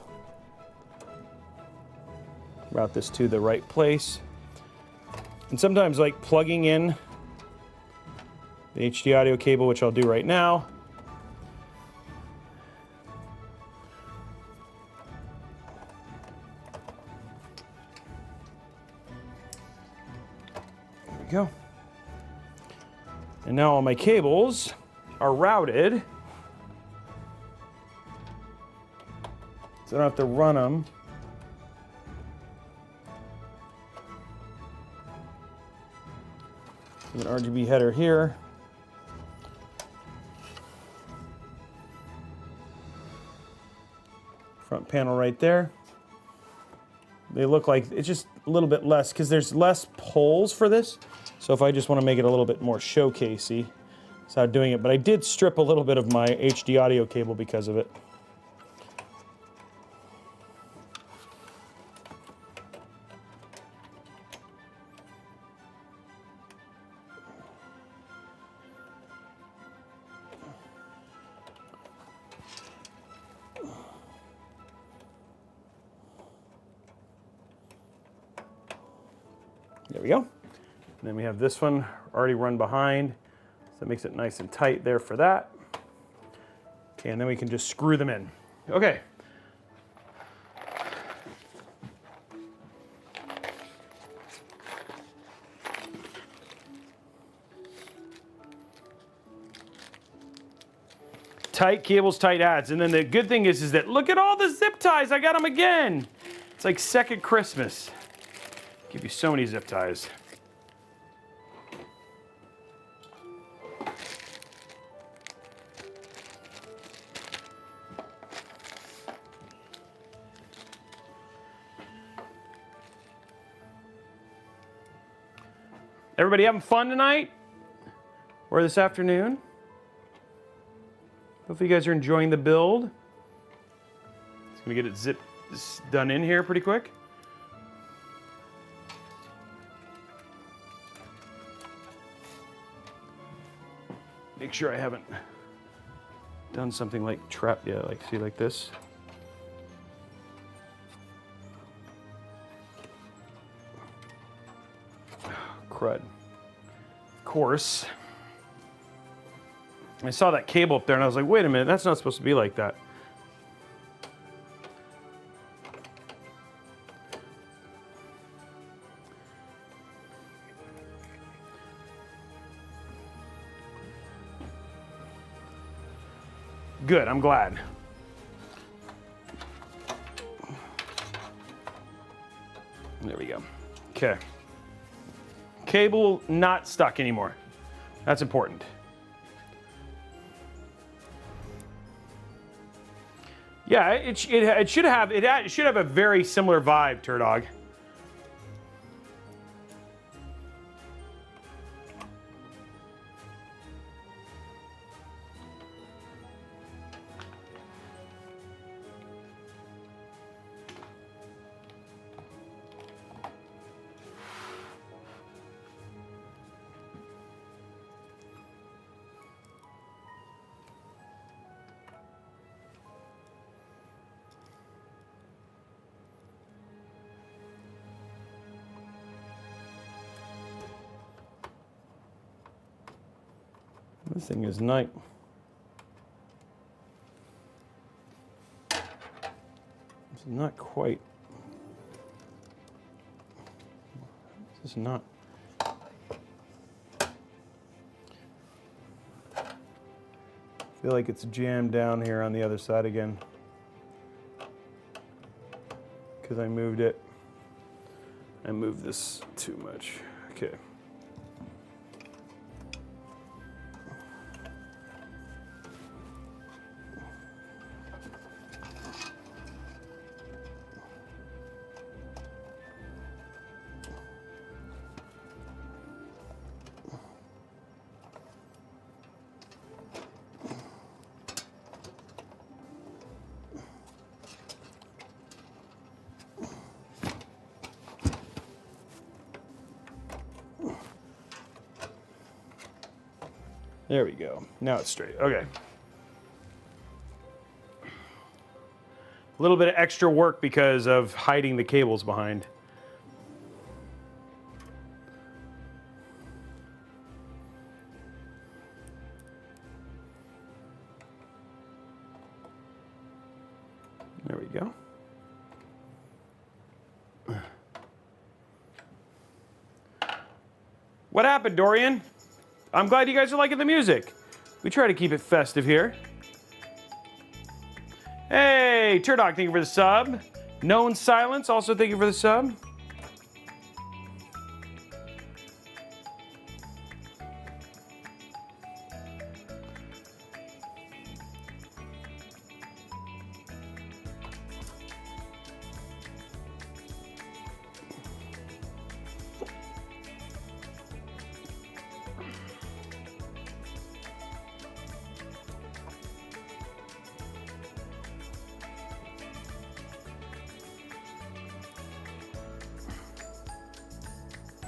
Route this to the right place. And sometimes, like plugging in the HD audio cable, which I'll do right now. There we go. And now all my cables are routed. So I don't have to run them. An RGB header here. Front panel right there. They look like it's just a little bit less, because there's less poles for this. So if I just want to make it a little bit more showcasey, that's how I'm doing it. But I did strip a little bit of my HD audio cable because of it. There we go. And then we have this one already run behind, so that makes it nice and tight there for that. Okay, and then we can just screw them in. Okay. Tight cables, tight ads. And then the good thing is that look at all the zip ties. I got them again. It's like second Christmas. Give you so many zip ties. Everybody having fun tonight? Or this afternoon? Hopefully you guys are enjoying the build. Just gonna get it done in here pretty quick. Make sure I haven't done something like see like this. Crud. Of course. I saw that cable up there and I was like, wait a minute, that's not supposed to be like that. Good, I'm glad. There we go. Okay. Cable not stuck anymore. That's important. Yeah, it should have a very similar vibe, Turdog. This thing is not. This is not quite. This is not. I feel like it's jammed down here on the other side again because I moved it. I moved this too much. Okay. There we go. Now it's straight. Okay. A little bit of extra work because of hiding the cables behind. There we go. What happened, Dorian? I'm glad you guys are liking the music. We try to keep it festive here. Hey, Turdog, thank you for the sub. Known Silence, also thank you for the sub.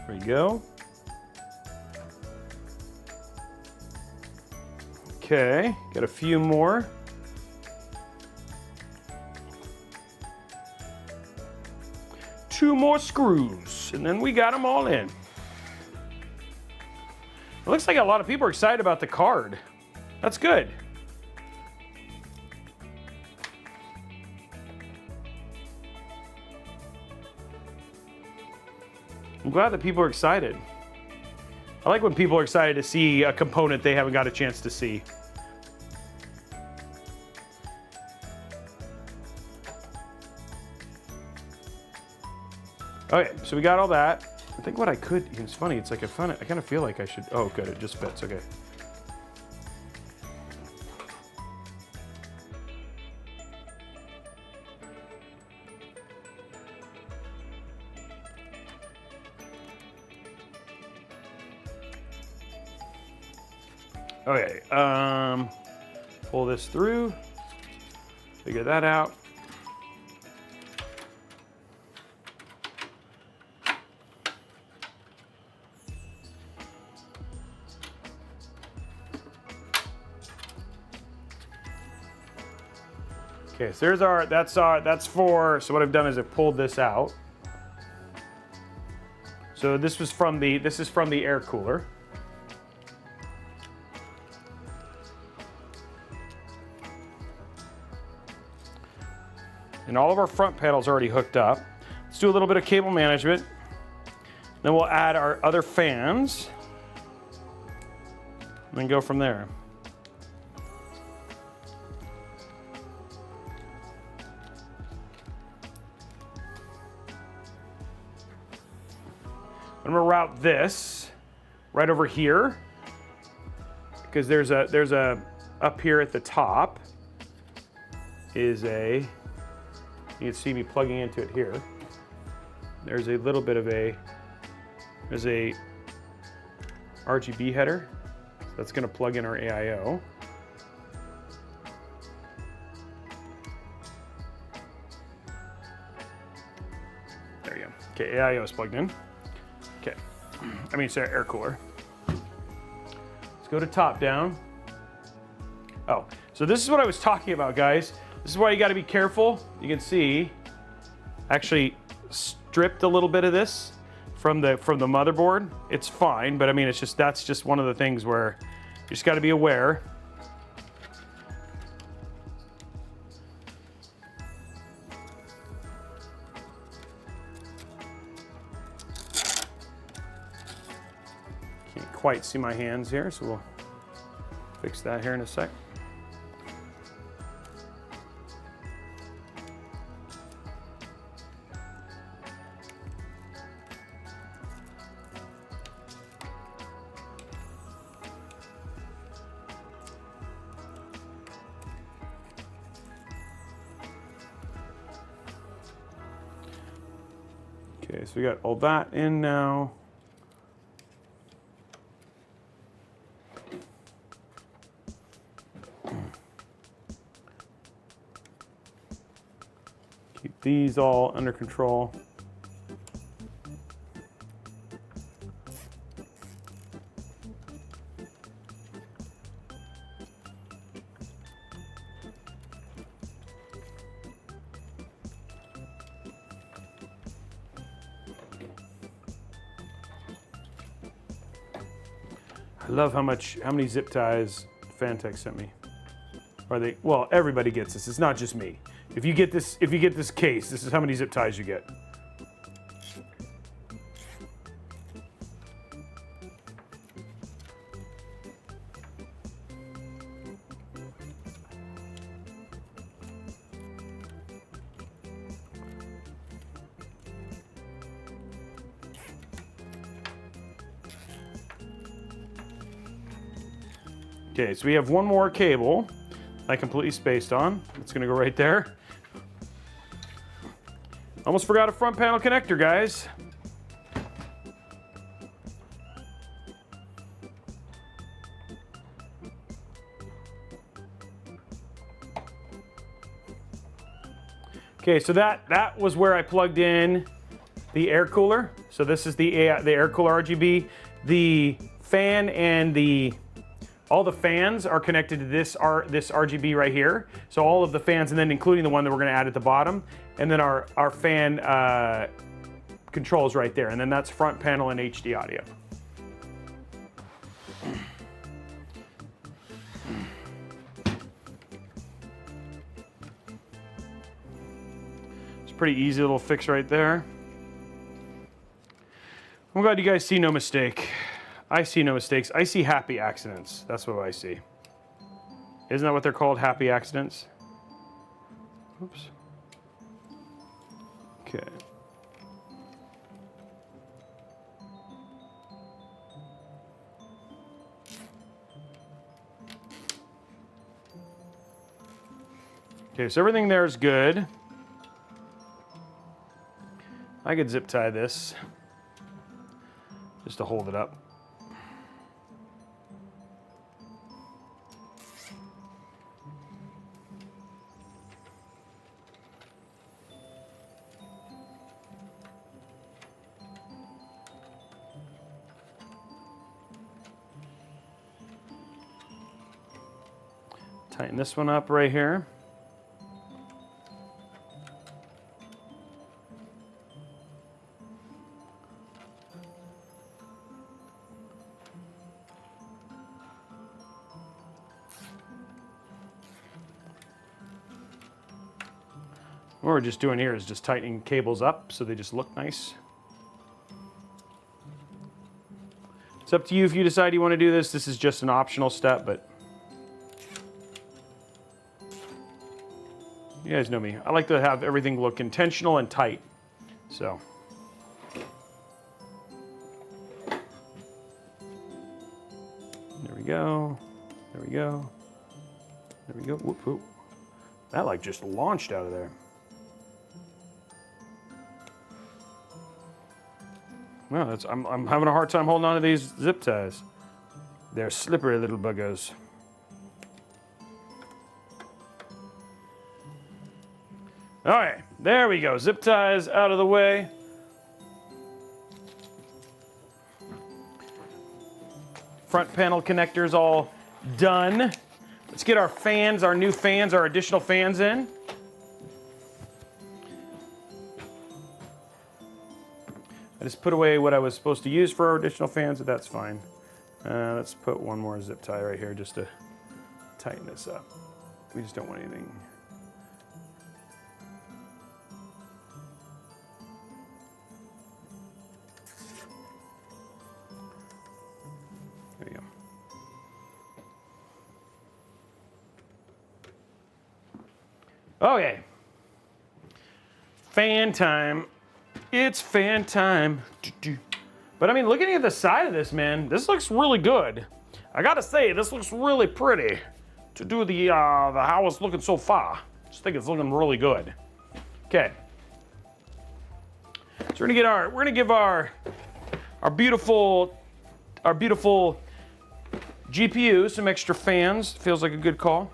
There we go. Okay, got a few more. Two more screws, and then we got them all in. It looks like a lot of people are excited about the card. That's good. I'm glad that people are excited. I like when people are excited to see a component they haven't got a chance to see. Okay, so we got all that. I think what I could, it's funny, it's like I kind of feel like I should, oh good, it just fits, okay. Okay, pull this through, figure that out. Okay, so there's that's for, so what I've done is I've pulled this out. So this is from the air cooler. And all of our front panels are already hooked up. Let's do a little bit of cable management. Then we'll add our other fans. And then go from there. I'm gonna route this right over here because there's a up here at the top is a, you can see me plugging into it here. There's a little bit of there's a RGB header. That's gonna plug in our AIO. There you go. Okay, AIO is plugged in. Okay, I mean, sorry, air cooler. Let's go to top down. Oh, so this is what I was talking about, guys. This is why you gotta be careful. You can see, actually stripped a little bit of this from the motherboard. It's fine, but I mean, that's just one of the things where you just gotta be aware. Can't quite see my hands here, so we'll fix that here in a sec. Okay, so we got all that in now. Keep these all under control. I love how many zip ties Phanteks sent me. Well, everybody gets this. It's not just me. If you get this case, this is how many zip ties you get. Okay, so we have one more cable I completely spaced on. It's gonna go right there. Almost forgot a front panel connector, guys. Okay, so that was where I plugged in the air cooler. So this is the air cooler RGB. The fan and all the fans are connected to this RGB right here. So all of the fans, and then including the one that we're gonna add at the bottom. And then our fan controls right there. And then that's front panel and HD audio. It's a pretty easy little fix right there. I'm glad you guys see no mistake. I see no mistakes. I see happy accidents. That's what I see. Isn't that what they're called? Happy accidents? Oops. Okay. Okay, so everything there is good. I could zip tie this just to hold it up. Tighten this one up right here. What we're just doing here is just tightening cables up so they just look nice. It's up to you if you decide you want to do this. This is just an optional step, but you guys know me. I like to have everything look intentional and tight. So There we go. There we go. There we go. Whoop, whoop. That like just launched out of there. Well, that's, I'm having a hard time holding on to these zip ties. They're slippery little buggers. All right, there we go. Zip ties out of the way. Front panel connectors all done. Let's get our fans, our new fans, our additional fans in. I just put away what I was supposed to use for our additional fans, but that's fine. Let's put one more zip tie right here just to tighten this up. We just don't want anything. There you go. Okay. Fan time. It's fan time. But I mean, looking at the side of this, man, this looks really good. I gotta say, this looks really pretty to do the how it's looking so far. Just think it's looking really good. Okay. So we're gonna give our beautiful GPU some extra fans. Feels like a good call.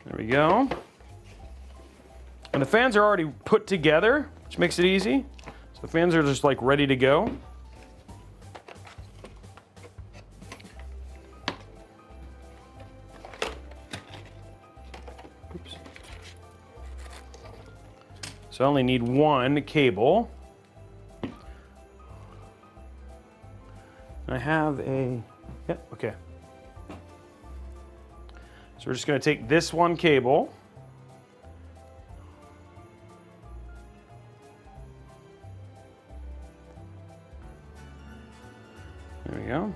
There we go. And the fans are already put together, which makes it easy. So the fans are just like ready to go. Oops. So I only need one cable. I have a, yep, okay. So we're just going to take this one cable. There we go.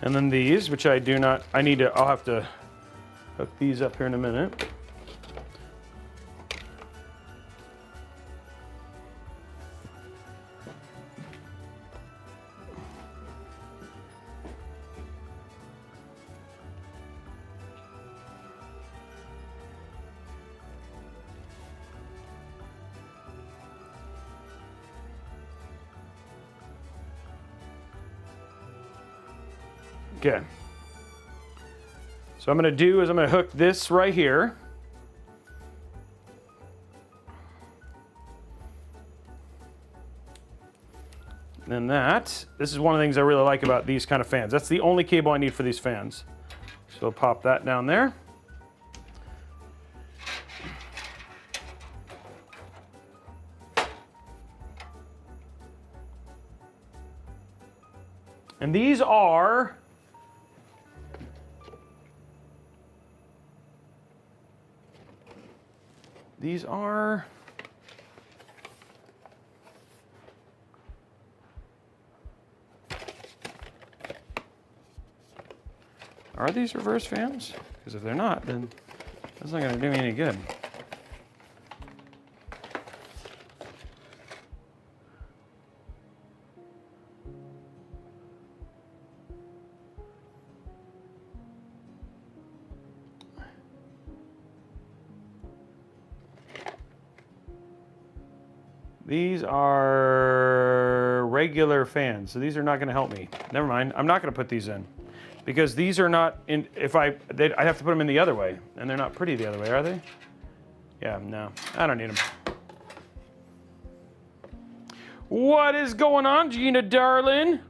And then these, which I'll have to hook these up here in a minute. Okay. So what I'm going to do is I'm going to hook this right here. And this is one of the things I really like about these kind of fans. That's the only cable I need for these fans. So I'll pop that down there. And these are these reverse fans? Because if they're not, then that's not going to do me any good. These are regular fans, so these are not going to help me. Never mind, I'm not going to put these in. Because these are not in, I have to put them in the other way, and they're not pretty the other way, are they? Yeah, no, I don't need them. What is going on, Gina darling?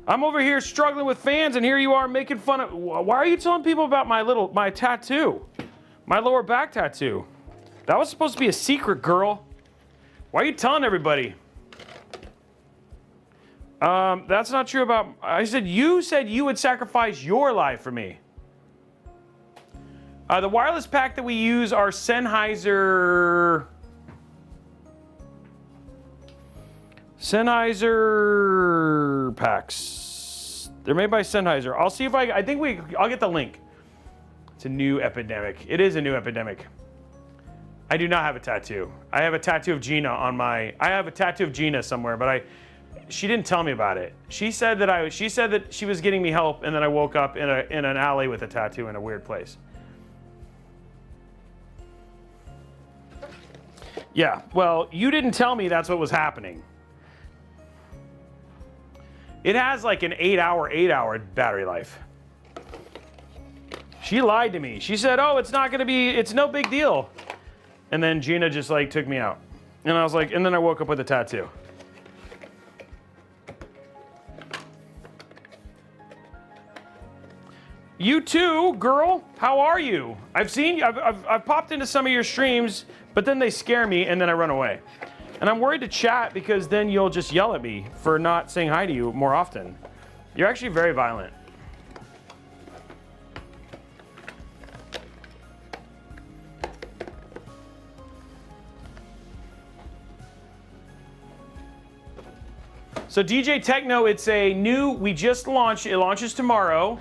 I'm over here struggling with fans, and here you are making fun of, why are you telling people about my tattoo? My lower back tattoo. That was supposed to be a secret, girl. Why are you telling everybody? That's not true about, you said you would sacrifice your life for me. The wireless pack that we use are Sennheiser packs. They're made by Sennheiser. I'll see if I'll get the link. It's a new epidemic. It is a new epidemic. I do not have a tattoo. I have a tattoo of Gina on my. I have a tattoo of Gina somewhere, but she didn't tell me about it. She said that she was getting me help, and then I woke up in an alley with a tattoo in a weird place. Yeah, well, you didn't tell me that's what was happening. It has like an 8-hour battery life. She lied to me. She said, "Oh, it's no big deal." And then Gina just like took me out. And I was like, and then I woke up with a tattoo. You too, girl. How are you? I've popped into some of your streams, but then they scare me and then I run away. And I'm worried to chat because then you'll just yell at me for not saying hi to you more often. You're actually very violent. So DJ Techno, it's a new, we just launched, it launches tomorrow,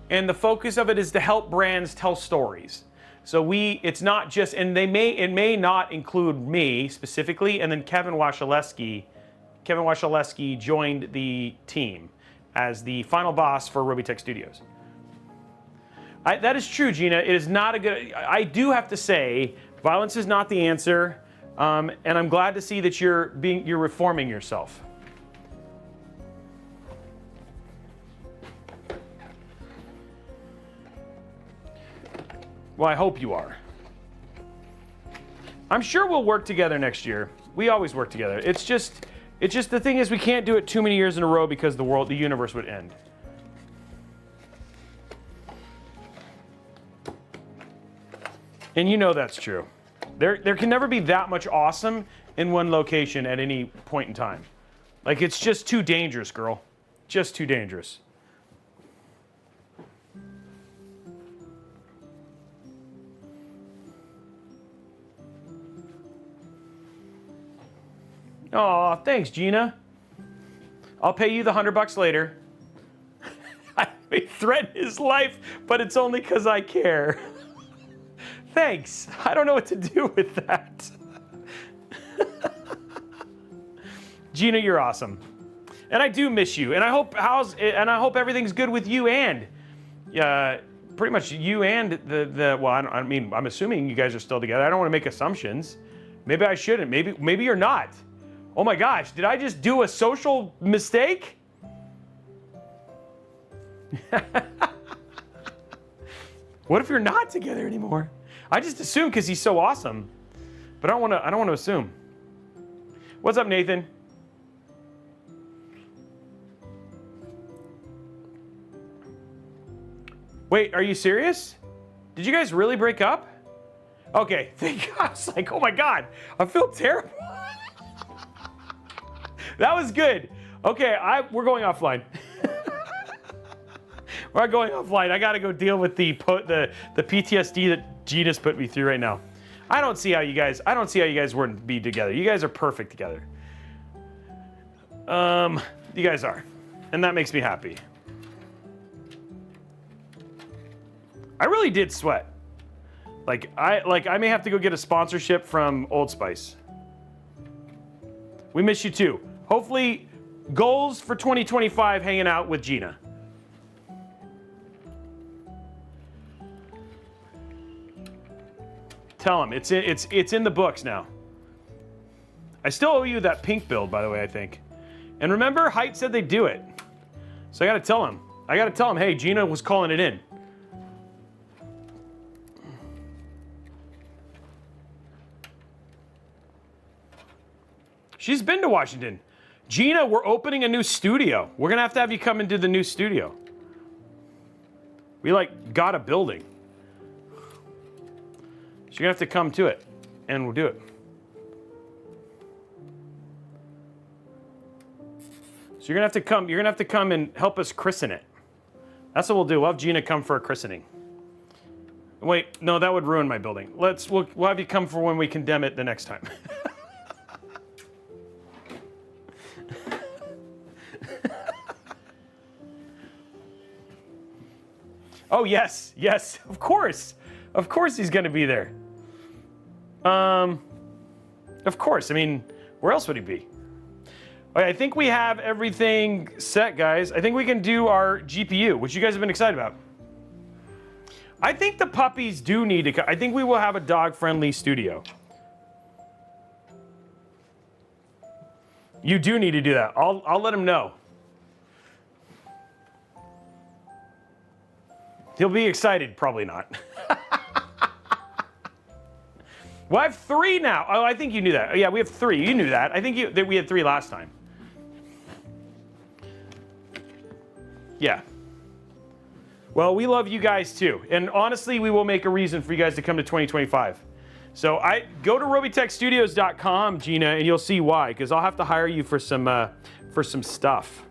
and the focus of it is to help brands tell stories. So it's not just, and it may not include me specifically, and then Kevin Washaleski joined the team as the final boss for Robeytech Studios. That is true, Gina. It is not a good, I do have to say, violence is not the answer, and I'm glad to see that you're reforming yourself. Well, I hope you are. I'm sure we'll work together next year. We always work together. It's just the thing is we can't do it too many years in a row because the universe would end. And you know that's true. There can never be that much awesome in one location at any point in time. Like, it's just too dangerous, girl. Just too dangerous. Aw, thanks, Gina. I'll pay you the $100 later. I may threaten his life, but it's only because I care. Thanks. I don't know what to do with that. Gina, you're awesome. And I do miss you. And I hope everything's good with you and pretty much you and well, I'm assuming you guys are still together. I don't want to make assumptions. Maybe I shouldn't. Maybe you're not. Oh my gosh, did I just do a social mistake? What if you're not together anymore? I just assumed because he's so awesome. But I don't want to assume. What's up, Nathan? Wait, are you serious? Did you guys really break up? Okay, thank God. I was like, oh my God, I feel terrible. That was good. Okay, we're going offline. We're going offline. I gotta go deal with the PTSD that Gina's put me through right now. I don't see how you guys wouldn't be together. You guys are perfect together. You guys are, and that makes me happy. I really did sweat. I may have to go get a sponsorship from Old Spice. We miss you too. Hopefully, goals for 2025, hanging out with Gina. Tell him, it's in the books now. I still owe you that pink build, by the way, I think. And remember, Height said they'd do it. So I gotta tell him, hey, Gina was calling it in. She's been to Washington. Gina, we're opening a new studio. We're gonna have you come into the new studio. We got a building. So you're gonna have to come to it, and we'll do it. So you're gonna have to come and help us christen it. That's what we'll do. We'll have Gina come for a christening. Wait, no, that would ruin my building. We'll have you come for when we condemn it the next time. Oh, yes, of course. Of course he's gonna be there. Of course. I mean, where else would he be? Okay, I think we have everything set, guys. I think we can do our GPU, which you guys have been excited about. I think the puppies do need to. I think we will have a dog-friendly studio. You do need to do that. I'll let him know. He'll be excited. Probably not. Well, I have 3 now. Oh, I think you knew that. Oh, yeah, we have 3. You knew that. I think that we had 3 last time. Yeah. Well, we love you guys too. And honestly, we will make a reason for you guys to come to 2025. So go to robeytechstudios.com, Gina, and you'll see why, because I'll have to hire you for some stuff.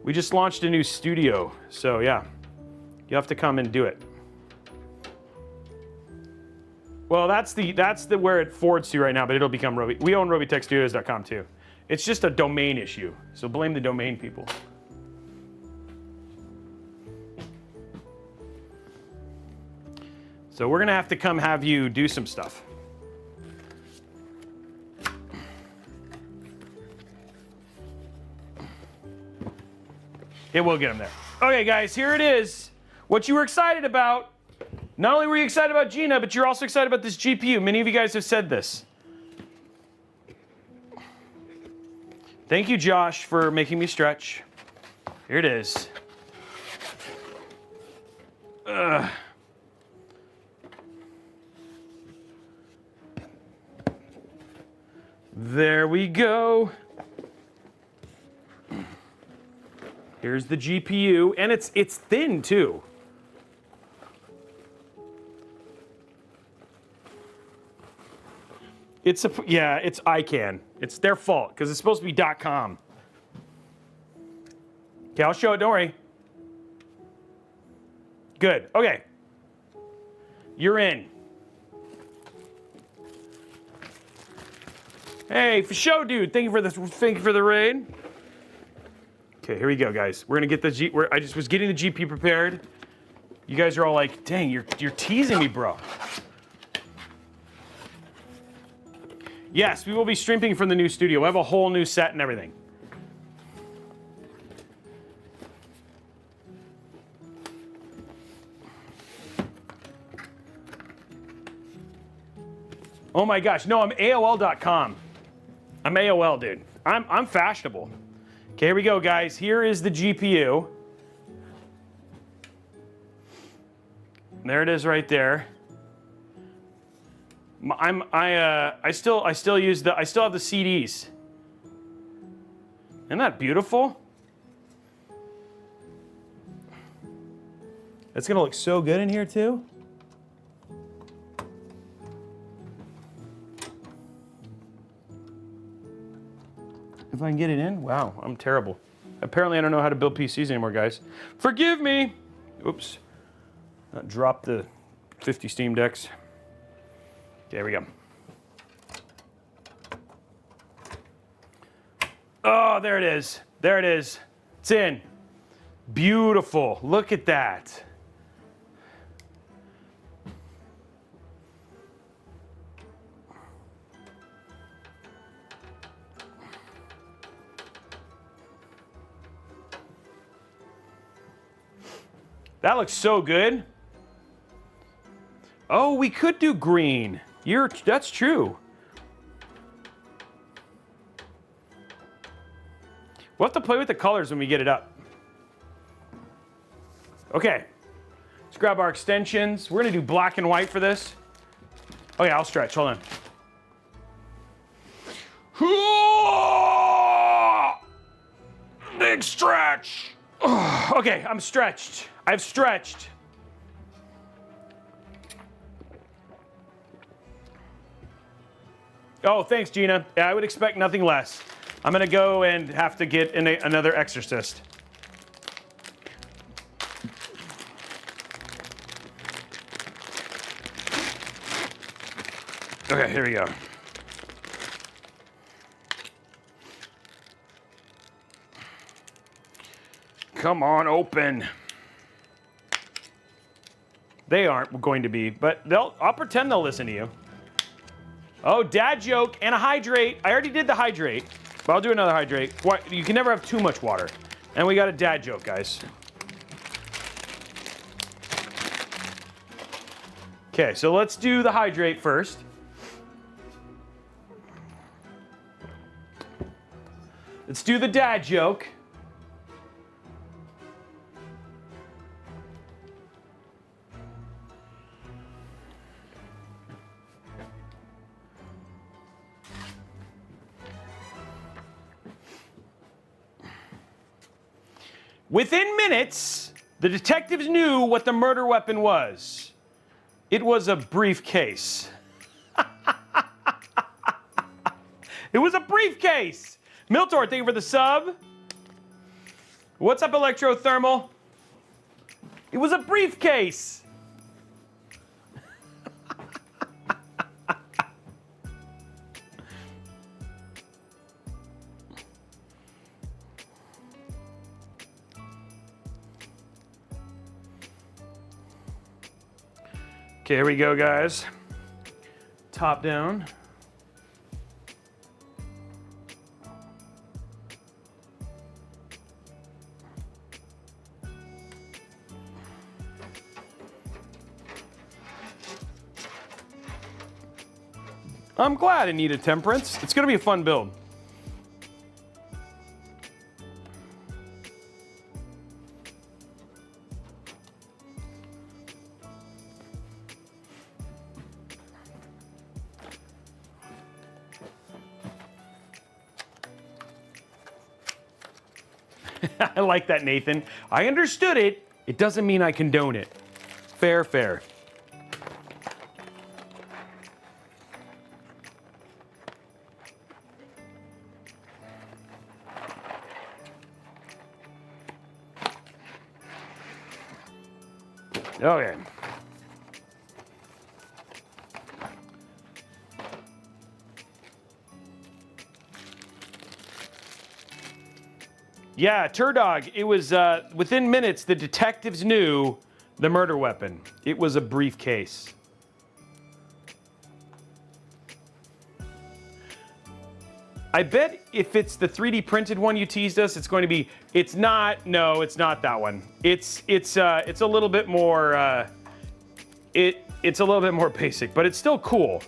We just launched a new studio, so yeah. You have to come and do it. Well, that's the where it forwards to right now, but it'll become Robey. We own robeytechstudios.com too. It's just a domain issue, so blame the domain people. So we're gonna have to come have you do some stuff. It will get them there. Okay, guys, here it is. What you were excited about. Not only were you excited about Gina, but you're also excited about this GPU. Many of you guys have said this. Thank you, Josh, for making me stretch. Here it is. There we go. Here's the GPU, and it's thin too. It's ICANN. It's their fault because it's supposed to be .com. Okay, I'll show it. Don't worry. Good. Okay. You're in. Hey, for show, dude. Thank you for the raid. Okay, here we go, guys. We're gonna get the I just was getting the GP prepared. You guys are all like, "Dang, you're teasing me, bro." Yes, we will be streaming from the new studio. We have a whole new set and everything. Oh my gosh, no, I'm AOL.com. I'm AOL, dude. I'm fashionable. Okay, here we go, guys. Here is the GPU. There it is right there. I still have the CDs. Isn't that beautiful? It's gonna look so good in here too. If I can get it in, wow, I'm terrible. Apparently I don't know how to build PCs anymore, guys. Forgive me. Oops. Drop the 50 Steam Decks. There we go. Oh, there it is. There it is. It's in. Beautiful. Look at that. That looks so good. Oh, we could do green. That's true. We'll have to play with the colors when we get it up. Okay. Let's grab our extensions. We're gonna do black and white for this. Oh yeah, I'll stretch. Hold on. Big stretch. Okay, I'm stretched. I've stretched. Oh, thanks, Gina. Yeah, I would expect nothing less. I'm gonna go and have to get another exorcist. Okay, here we go. Come on, open. They aren't going to be, but I'll pretend they'll listen to you. Oh, dad joke and a hydrate. I already did the hydrate, but I'll do another hydrate. You can never have too much water. And we got a dad joke, guys. Okay, so let's do the hydrate first. Let's do the dad joke. Within minutes, the detectives knew what the murder weapon was. It was a briefcase. It was a briefcase. Miltor, thank you for the sub. What's up, Electrothermal? It was a briefcase. Okay, here we go, guys. Top down. I'm glad it needed temperance. It's gonna be a fun build. I like that, Nathan. I understood it. It doesn't mean I condone it. Fair, fair. Okay. Yeah, Turdog, it was within minutes the detectives knew the murder weapon. It was a briefcase. I bet if it's the 3D printed one you teased us, it's going to be. It's not. No, it's not that one. It's a little bit more. It's a little bit more basic, but it's still cool.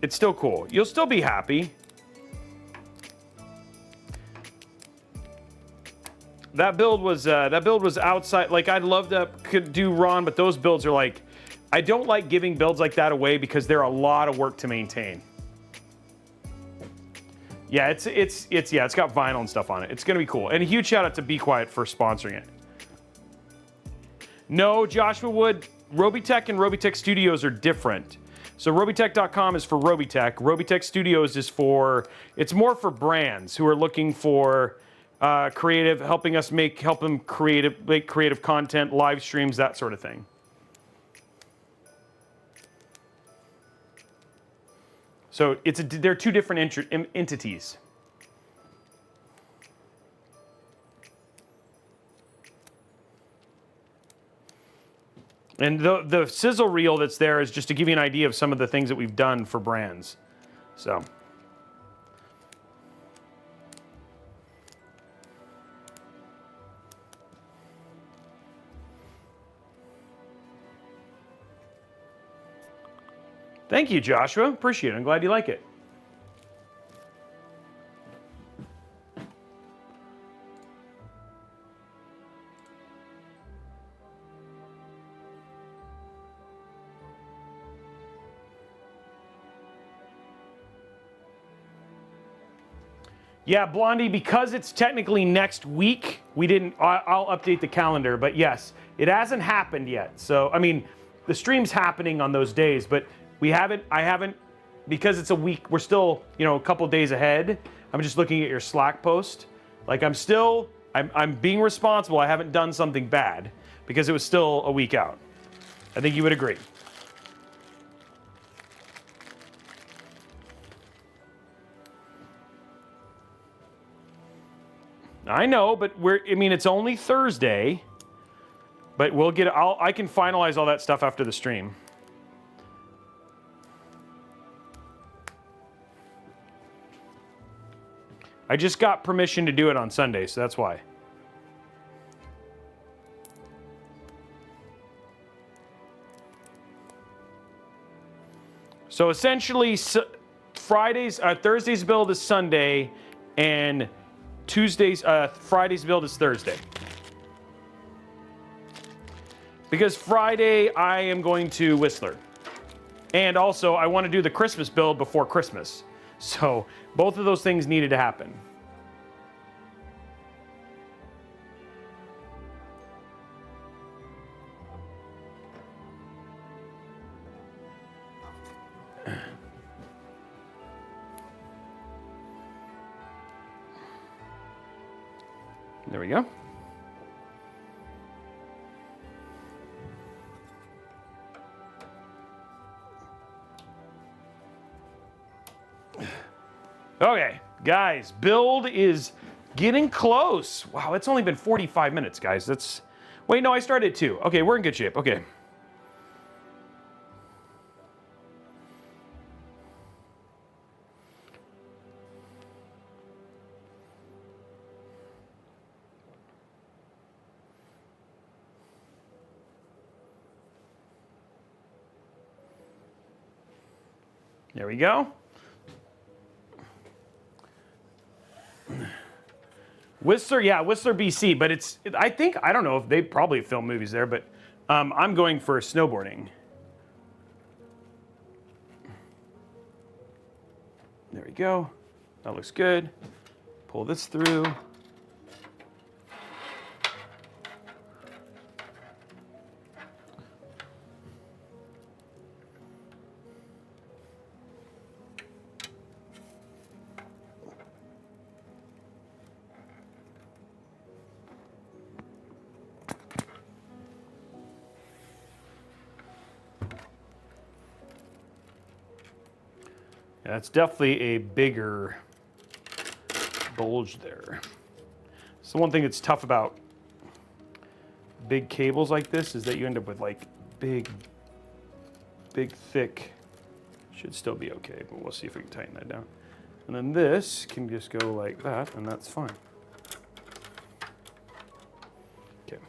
It's still cool. You'll still be happy. That build was outside. Like, I'd love to could do Ron, but those builds are like, I don't like giving builds like that away because they're a lot of work to maintain. Yeah, it's got vinyl and stuff on it. It's gonna be cool. And a huge shout out to Be Quiet for sponsoring it. No, Joshua Wood, Robeytech and Robeytech Studios are different. So Robeytech.com is for Robeytech. Robeytech Studios is it's more for brands who are looking for creative, helping us make creative content, live streams, that sort of thing. So they're two different entities. And the sizzle reel that's there is just to give you an idea of some of the things that we've done for brands. So. Thank you, Joshua. Appreciate it. I'm glad you like it. Yeah, Blondie, because it's technically next week, I'll update the calendar, but yes, it hasn't happened yet. So, I mean, the stream's happening on those days, but I haven't, because it's a week, we're still, a couple days ahead. I'm just looking at your Slack post. Like, I'm being responsible. I haven't done something bad because it was still a week out. I think you would agree. I know, but it's only Thursday. But we'll get. I can finalize all that stuff after the stream. I just got permission to do it on Sunday, so that's why. So essentially, Thursday's build is Sunday, and Friday's build is Thursday. Because Friday I am going to Whistler, and also I want to do the Christmas build before Christmas. So both of those things needed to happen. There we go. Okay, guys, build is getting close. Wow, it's only been 45 minutes, guys. That's... Wait, no, I started at 2. Okay, we're in good shape. Okay. There we go. Whistler, yeah, Whistler, BC, but I don't know if they probably film movies there, but I'm going for snowboarding. There we go. That looks good. Pull this through. That's definitely a bigger bulge there. So one thing that's tough about big cables like this is that you end up with like big, thick, should still be okay, but we'll see if we can tighten that down. And then this can just go like that, and that's fine. Okay.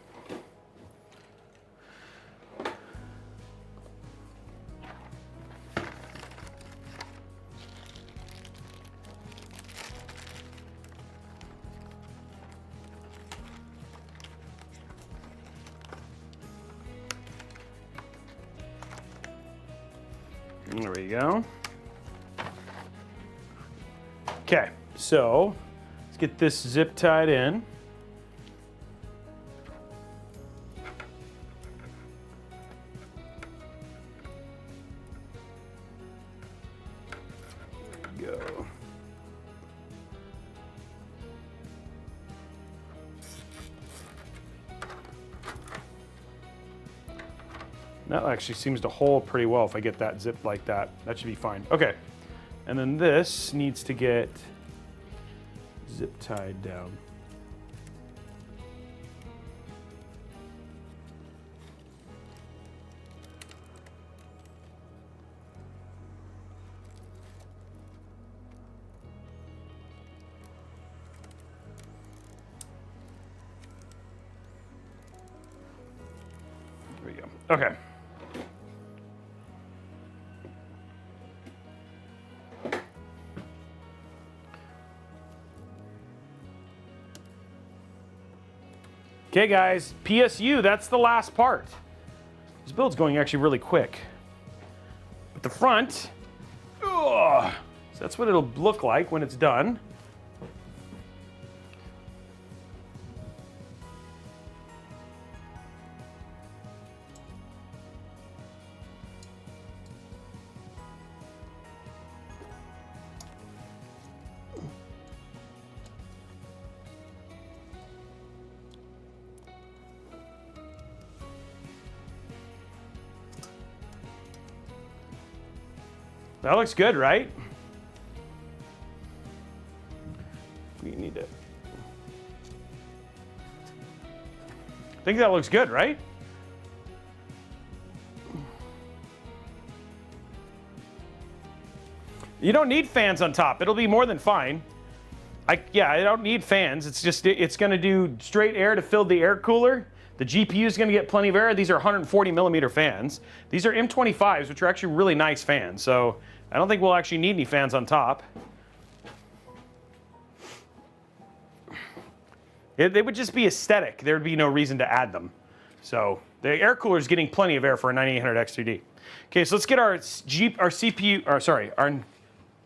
There we go. Okay, so let's get this zip tied in. There we go. That actually seems to hold pretty well if I get that zipped like that. That should be fine. Okay, and then this needs to get zip tied down. There we go. Okay. Okay guys, PSU, that's the last part. This build's going actually really quick. But the front, so that's what it'll look like when it's done. That looks good, right? We need to... I think that looks good, right? You don't need fans on top. It'll be more than fine. Yeah, I don't need fans. It's just, it's gonna do straight air to fill the air cooler. The GPU is gonna get plenty of air. These are 140 millimeter fans. These are M25s, which are actually really nice fans. So I don't think we'll actually need any fans on top. They would just be aesthetic. There would be no reason to add them. So the air cooler is getting plenty of air for a 9800 X3D. Okay, so let's get our CPU, or sorry, our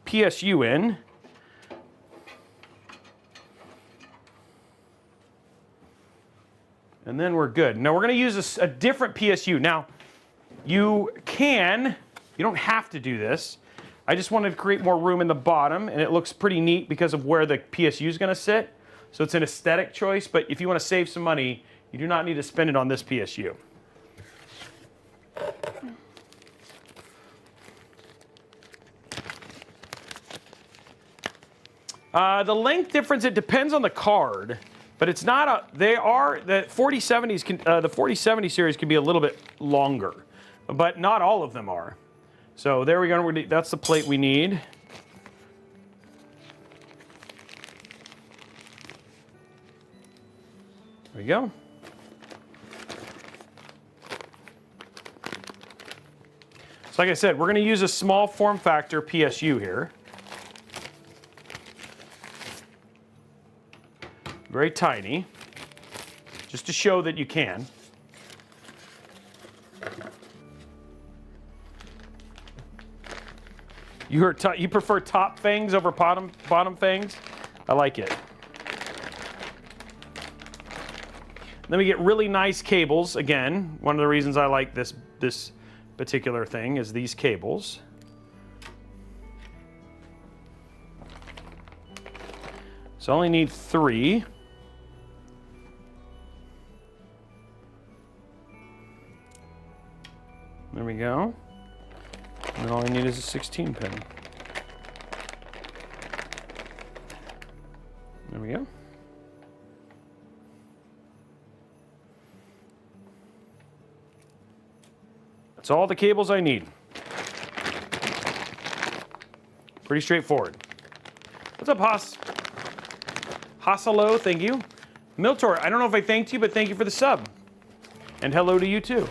PSU in. And then we're good. Now we're going to use a different PSU. Now, you don't have to do this. I just wanted to create more room in the bottom, and it looks pretty neat because of where the PSU is going to sit. So it's an aesthetic choice, but if you want to save some money, you do not need to spend it on this PSU. The length difference, it depends on the card. But it's not the 4070s the 4070 series can be a little bit longer, but not all of them are. So there we go. That's the plate we need. There we go. So like I said, we're going to use a small form factor PSU here. Very tiny, just to show that you can. You prefer top fangs over bottom fangs? I like it. Then we get really nice cables. Again, one of the reasons I like this particular thing is these cables. So I only need 3. There we go. And then all I need is a 16 pin. There we go. That's all the cables I need. Pretty straightforward. What's up, Haas? Haas, hello, thank you. Miltor, I don't know if I thanked you, but thank you for the sub. And hello to you too.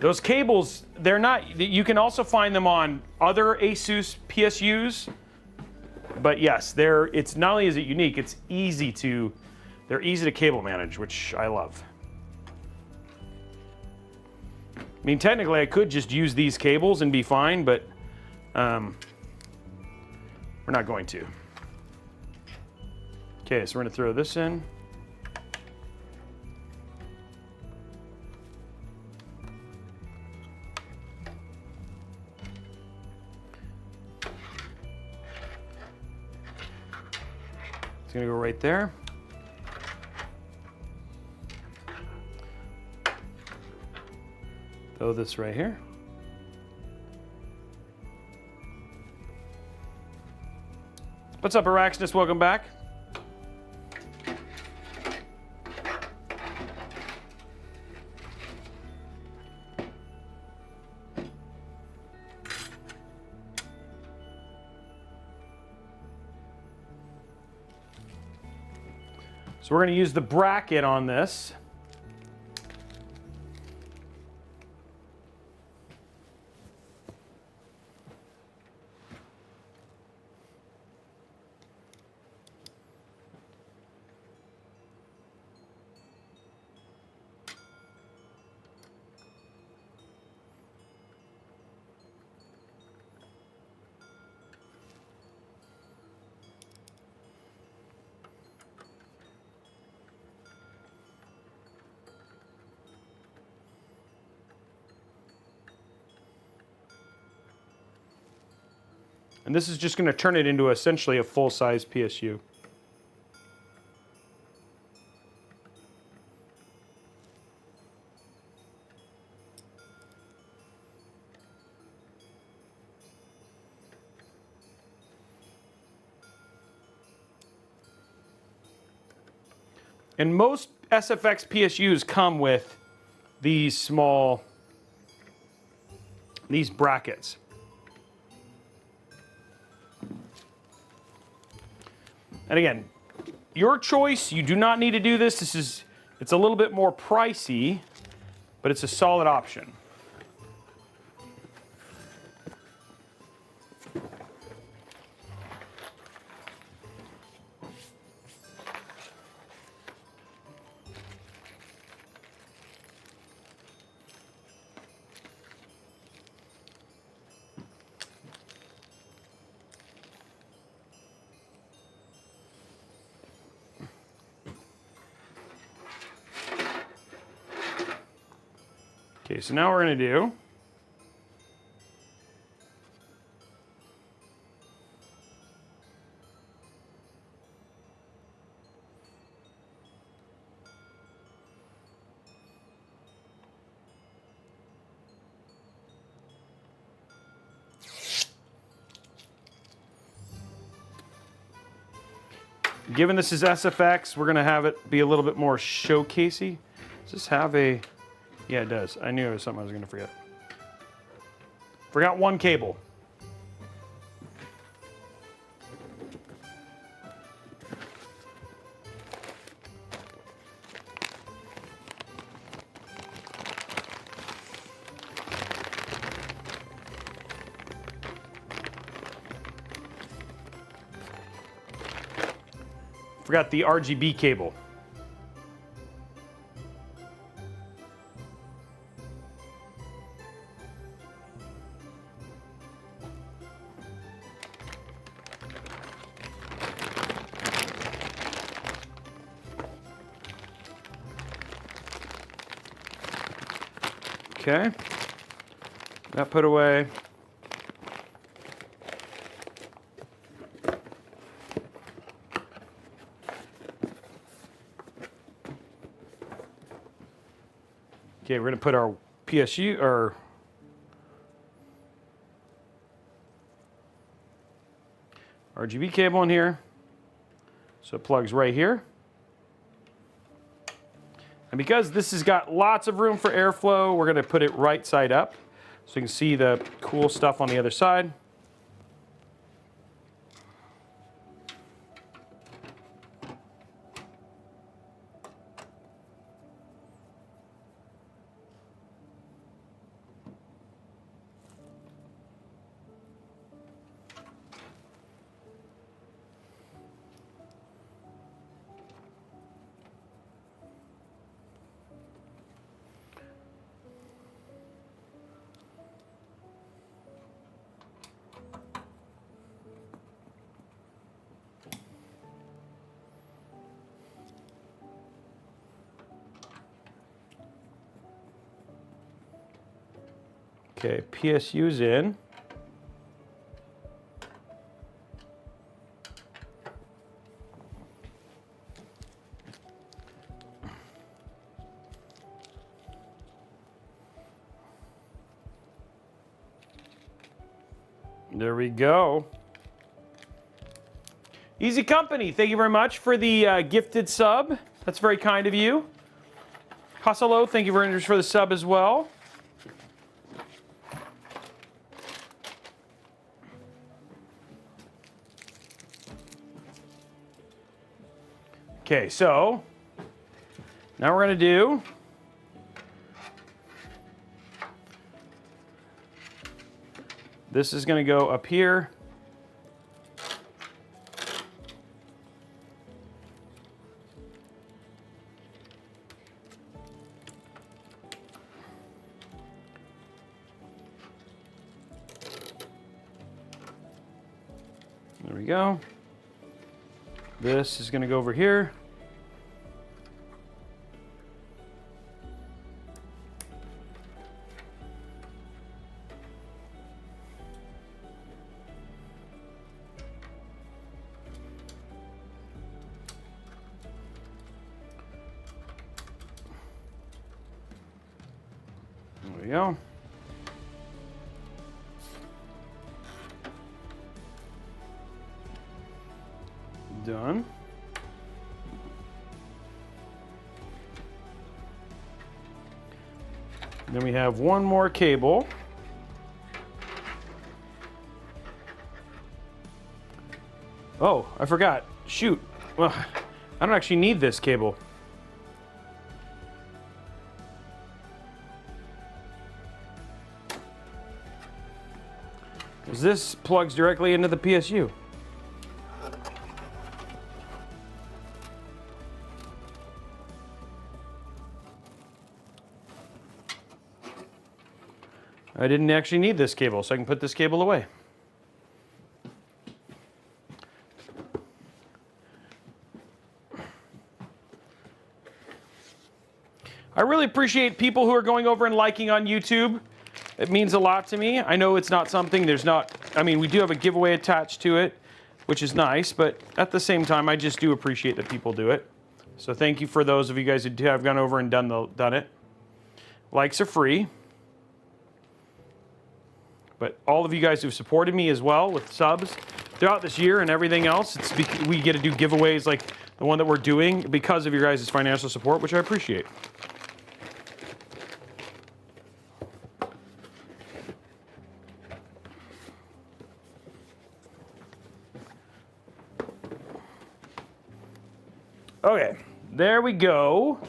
Those cables, they're not, you can also find them on other ASUS PSUs, but yes, it's not only is it unique, it's they're easy to cable manage, which I love. I mean, technically I could just use these cables and be fine, but we're not going to. Okay, so we're gonna throw this in. Gonna go right there. Throw this right here. What's up, Araxnus? Welcome back. So we're going to use the bracket on this. And this is just going to turn it into essentially a full-size PSU. And most SFX PSUs come with these brackets. And again, your choice. You do not need to do this. It's a little bit more pricey, but it's a solid option. Okay, so now we're going to do given this is SFX, we're going to have it be a little bit more showcasey. Does this have a... Yeah, it does. I knew it was something I was going to forget. Forgot one cable. Forgot the RGB cable. Okay, that put away. Okay, we're gonna put our PSU or RGB cable in here. So it plugs right here. And because this has got lots of room for airflow, we're going to put it right side up so you can see the cool stuff on the other side. Okay, PSU's in. There we go. Easy Company, thank you very much for the gifted sub. That's very kind of you. Hasalo, thank you very much for the sub as well. Okay, so now we're going to do this is going to go up here. There we go. This is going to go over here. There we go. Done. Then we have one more cable. Oh, I forgot. Shoot. Well, I don't actually need this cable. Because this plugs directly into the PSU. I didn't actually need this cable, so I can put this cable away. I really appreciate people who are going over and liking on YouTube. It means a lot to me. I know it's not something, I mean, we do have a giveaway attached to it, which is nice, but at the same time, I just do appreciate that people do it. So thank you for those of you guys who have gone over and done it. Likes are free. But all of you guys who've supported me as well with subs throughout this year and everything else, we get to do giveaways like the one that we're doing because of your guys' financial support, which I appreciate. Okay, there we go.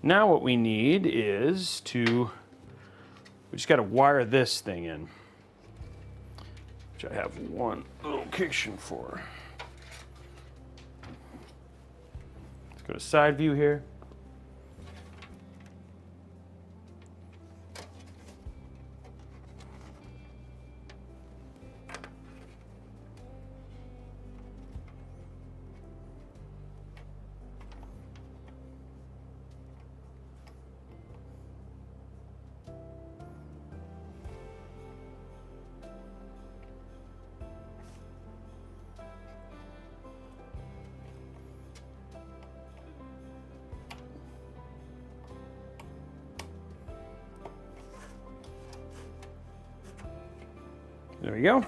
Now what we need is we just got to wire this thing in, which I have one location for. Let's go to side view here. There we go.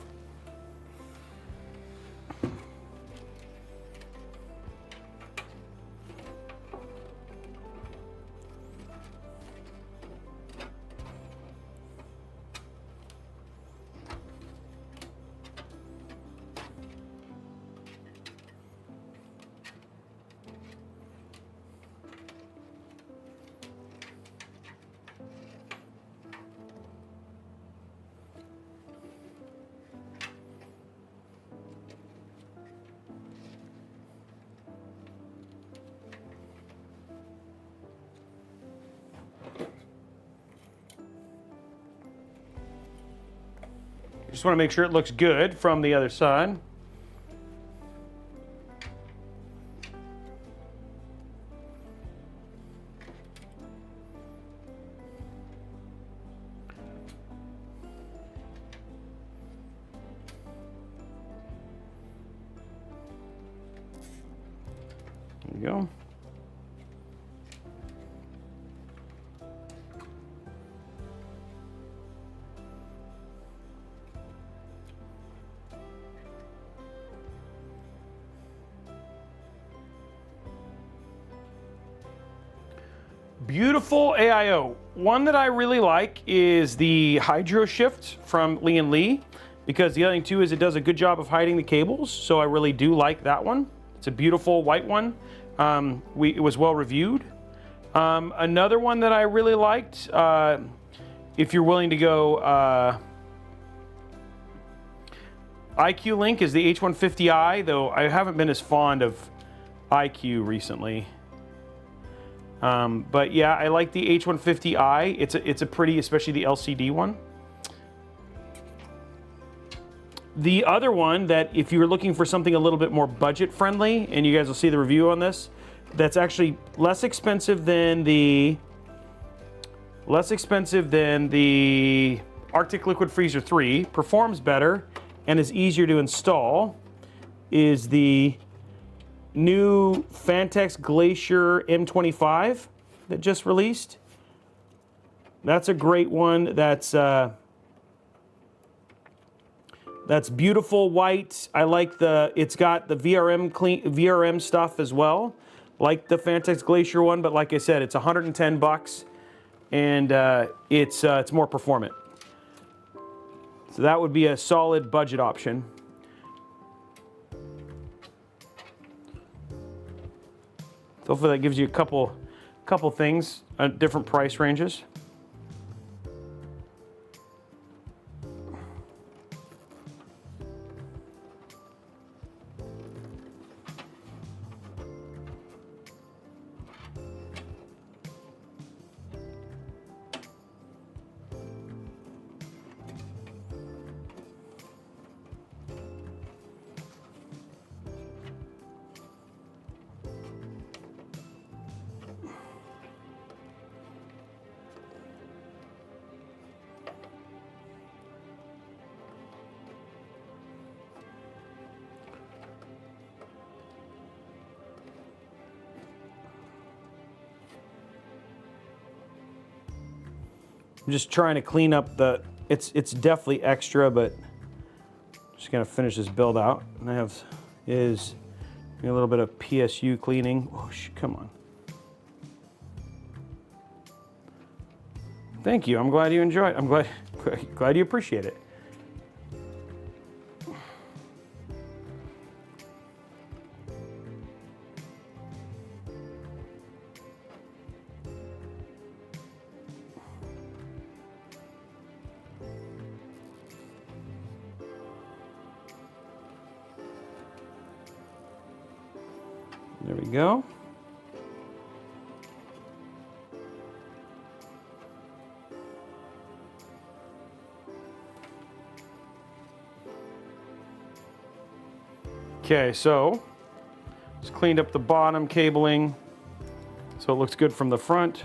Just want to make sure it looks good from the other side. There we go. Beautiful AIO. One that I really like is the Hydro Shift from Lee & Lee, because the other thing too is it does a good job of hiding the cables, so I really do like that one. It's a beautiful white one. It was well reviewed. Another one that I really liked, if you're willing to go, IQ Link is the H150i, though I haven't been as fond of IQ recently. But yeah, I like the H150i. It's a pretty, especially the LCD one. The other one that if you're looking for something a little bit more budget friendly, and you guys will see the review on this, that's actually less expensive than the Arctic Liquid Freezer 3, performs better, and is easier to install, is the new Phanteks Glacier M25 that just released. That's a great one. That's beautiful white. I like it's got the VRM stuff as well, like the Phanteks Glacier one, but like I said, it's 110 bucks, and it's more performant. So that would be a solid budget option. So hopefully that gives you a couple things at different price ranges. I'm just trying to clean up the, it's definitely extra, but just gonna finish this build out. And I have is a little bit of PSU cleaning. Whoosh, come on. Thank you, I'm glad you enjoy it. I'm glad you appreciate it. There we go. Okay, so just cleaned up the bottom cabling so it looks good from the front.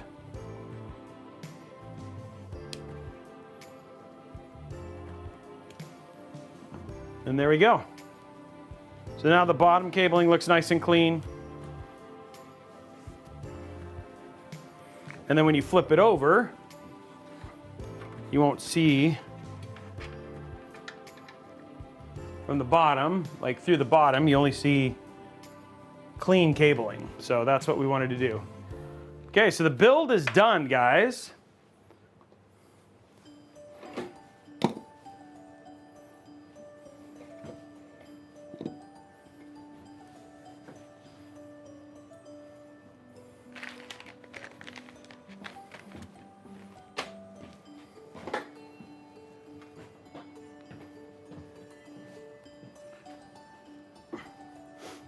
And there we go. So now the bottom cabling looks nice and clean. And then when you flip it over, you won't see from the bottom, like through the bottom, you only see clean cabling. So that's what we wanted to do. Okay, so the build is done, guys.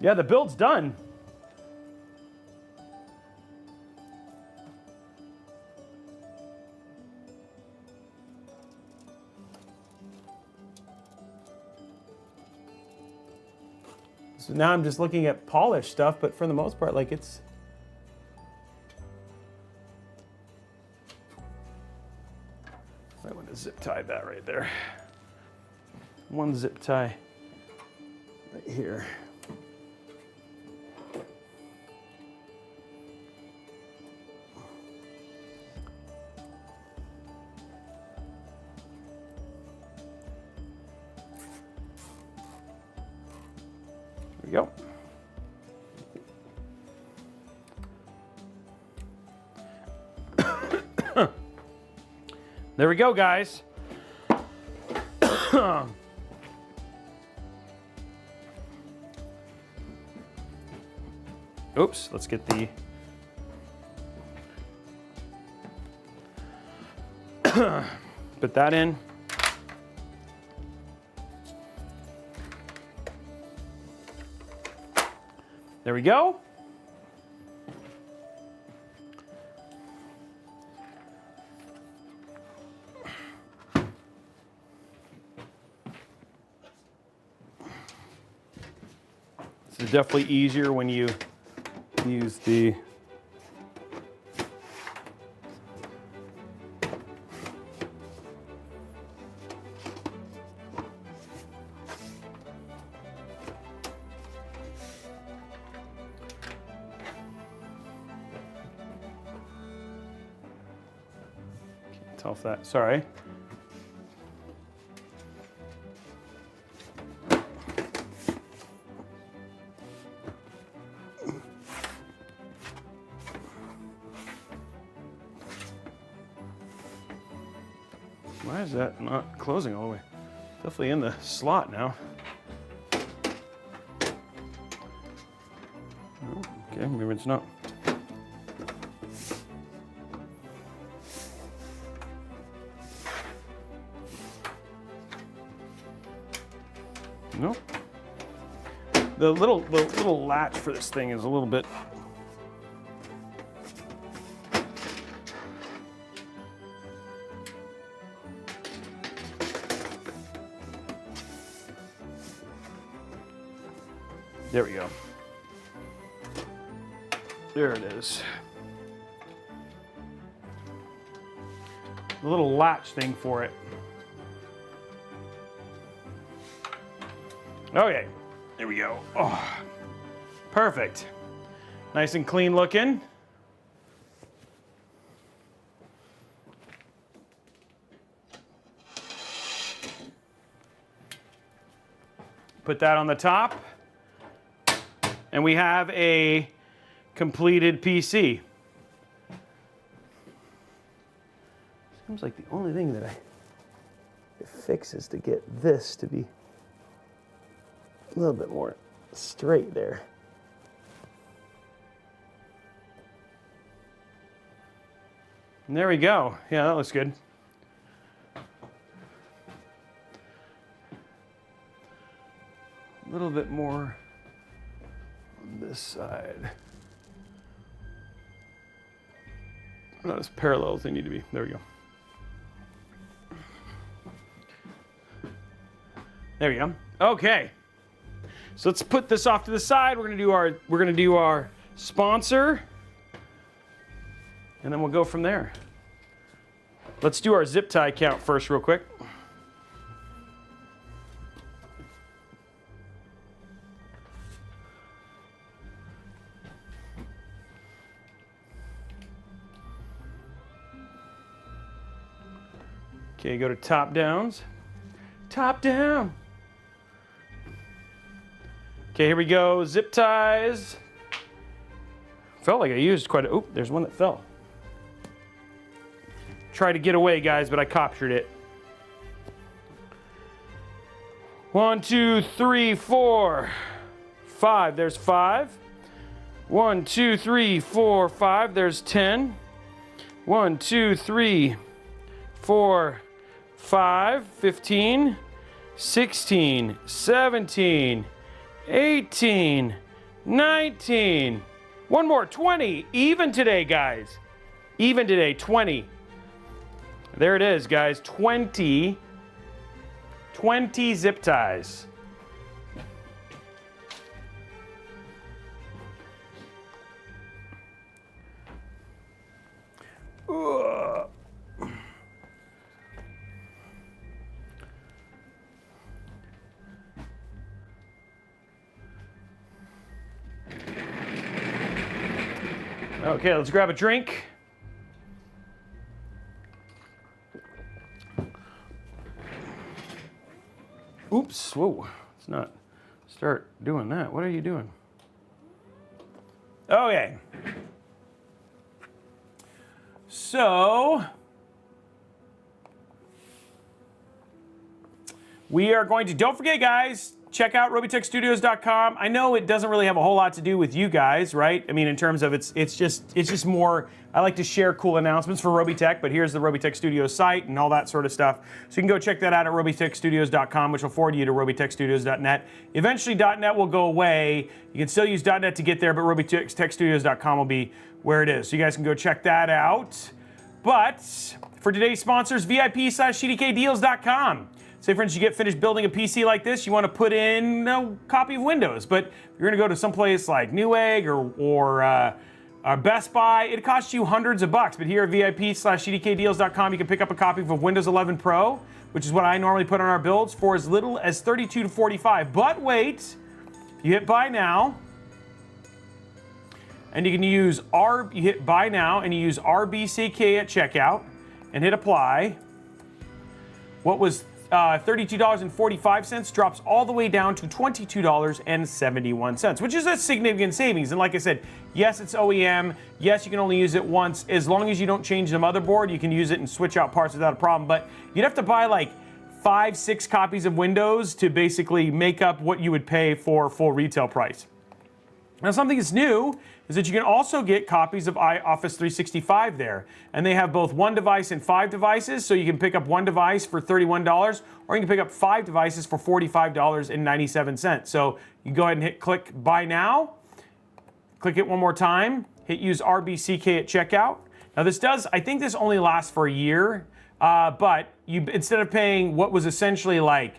Yeah, the build's done. So now I'm just looking at polished stuff, but for the most part, like it's... I want to zip tie that right there. One zip tie right here. There we go. There we go, guys. Oops, let's get the... Put that in. There we go. This is definitely easier when you use the tell if that, sorry. Why is that not closing all the way? Definitely in the slot now. Oh, okay, maybe it's not. Nope. The little latch for this thing is a little bit. There we go. There it is. The little latch thing for it. Okay, there we go. Oh, perfect. Nice and clean looking. Put that on the top. And we have a completed PC. Seems like the only thing that I fix is to get this to be a little bit more straight there. And there we go. Yeah, that looks good. A little bit more on this side. Not as parallel as they need to be. There we go. There we go. Okay. So let's put this off to the side. We're gonna do our sponsor, and then we'll go from there. Let's do our zip tie count first, real quick. Okay, go to top downs. Top down. Okay, here we go. Zip ties. Felt like I used quite a. Oh, there's one that fell. Tried to get away, guys, but I captured it. 1, 2, 3, 4, 5. There's 5. 1, 2, 3, 4, 5. There's 10. 1, 2, 3, 4, 5. 15. 16. 17. 18, 19, one more, 20. Even today, guys. Even today, 20. There it is, guys. 20 zip ties. Ugh. Okay, let's grab a drink. Oops, whoa, let's not start doing that. What are you doing? Okay. So, we are going to, don't forget, guys, check out robeytechstudios.com. I know it doesn't really have a whole lot to do with you guys, right? I mean, in terms of it's just more, I like to share cool announcements for Robeytech, but here's the Robeytech Studios site and all that sort of stuff. So you can go check that out at robeytechstudios.com, which will forward you to robeytechstudios.net. Eventually, .net will go away. You can still use .net to get there, but robeytechstudios.com will be where it is. So you guys can go check that out. But for today's sponsors, VIP/CDKdeals.com. Say, for instance, you get finished building a PC like this, you want to put in a copy of Windows, but you're going to go to some place like Newegg or Best Buy, it costs you hundreds of bucks. But here at VIP/CDKdeals.com, you can pick up a copy of Windows 11 Pro, which is what I normally put on our builds, for as little as $32 to $45. But wait, you hit Buy Now, and you can use you hit Buy Now, and you use RBCK at checkout, and hit Apply. What was $32.45 drops all the way down to $22.71, which is a significant savings. And like I said, yes, it's OEM. Yes, you can only use it once. As long as you don't change the motherboard, you can use it and switch out parts without a problem. But you'd have to buy like 5-6 copies of Windows to basically make up what you would pay for full retail price. Now, something that's new is that you can also get copies of Office 365 there. And they have both 1 device and 5 devices, so you can pick up 1 device for $31, or you can pick up 5 devices for $45.97. So you go ahead and click Buy Now, click it one more time, hit Use RBCK at checkout. Now this does, I think this only lasts for a year, but you, instead of paying what was essentially like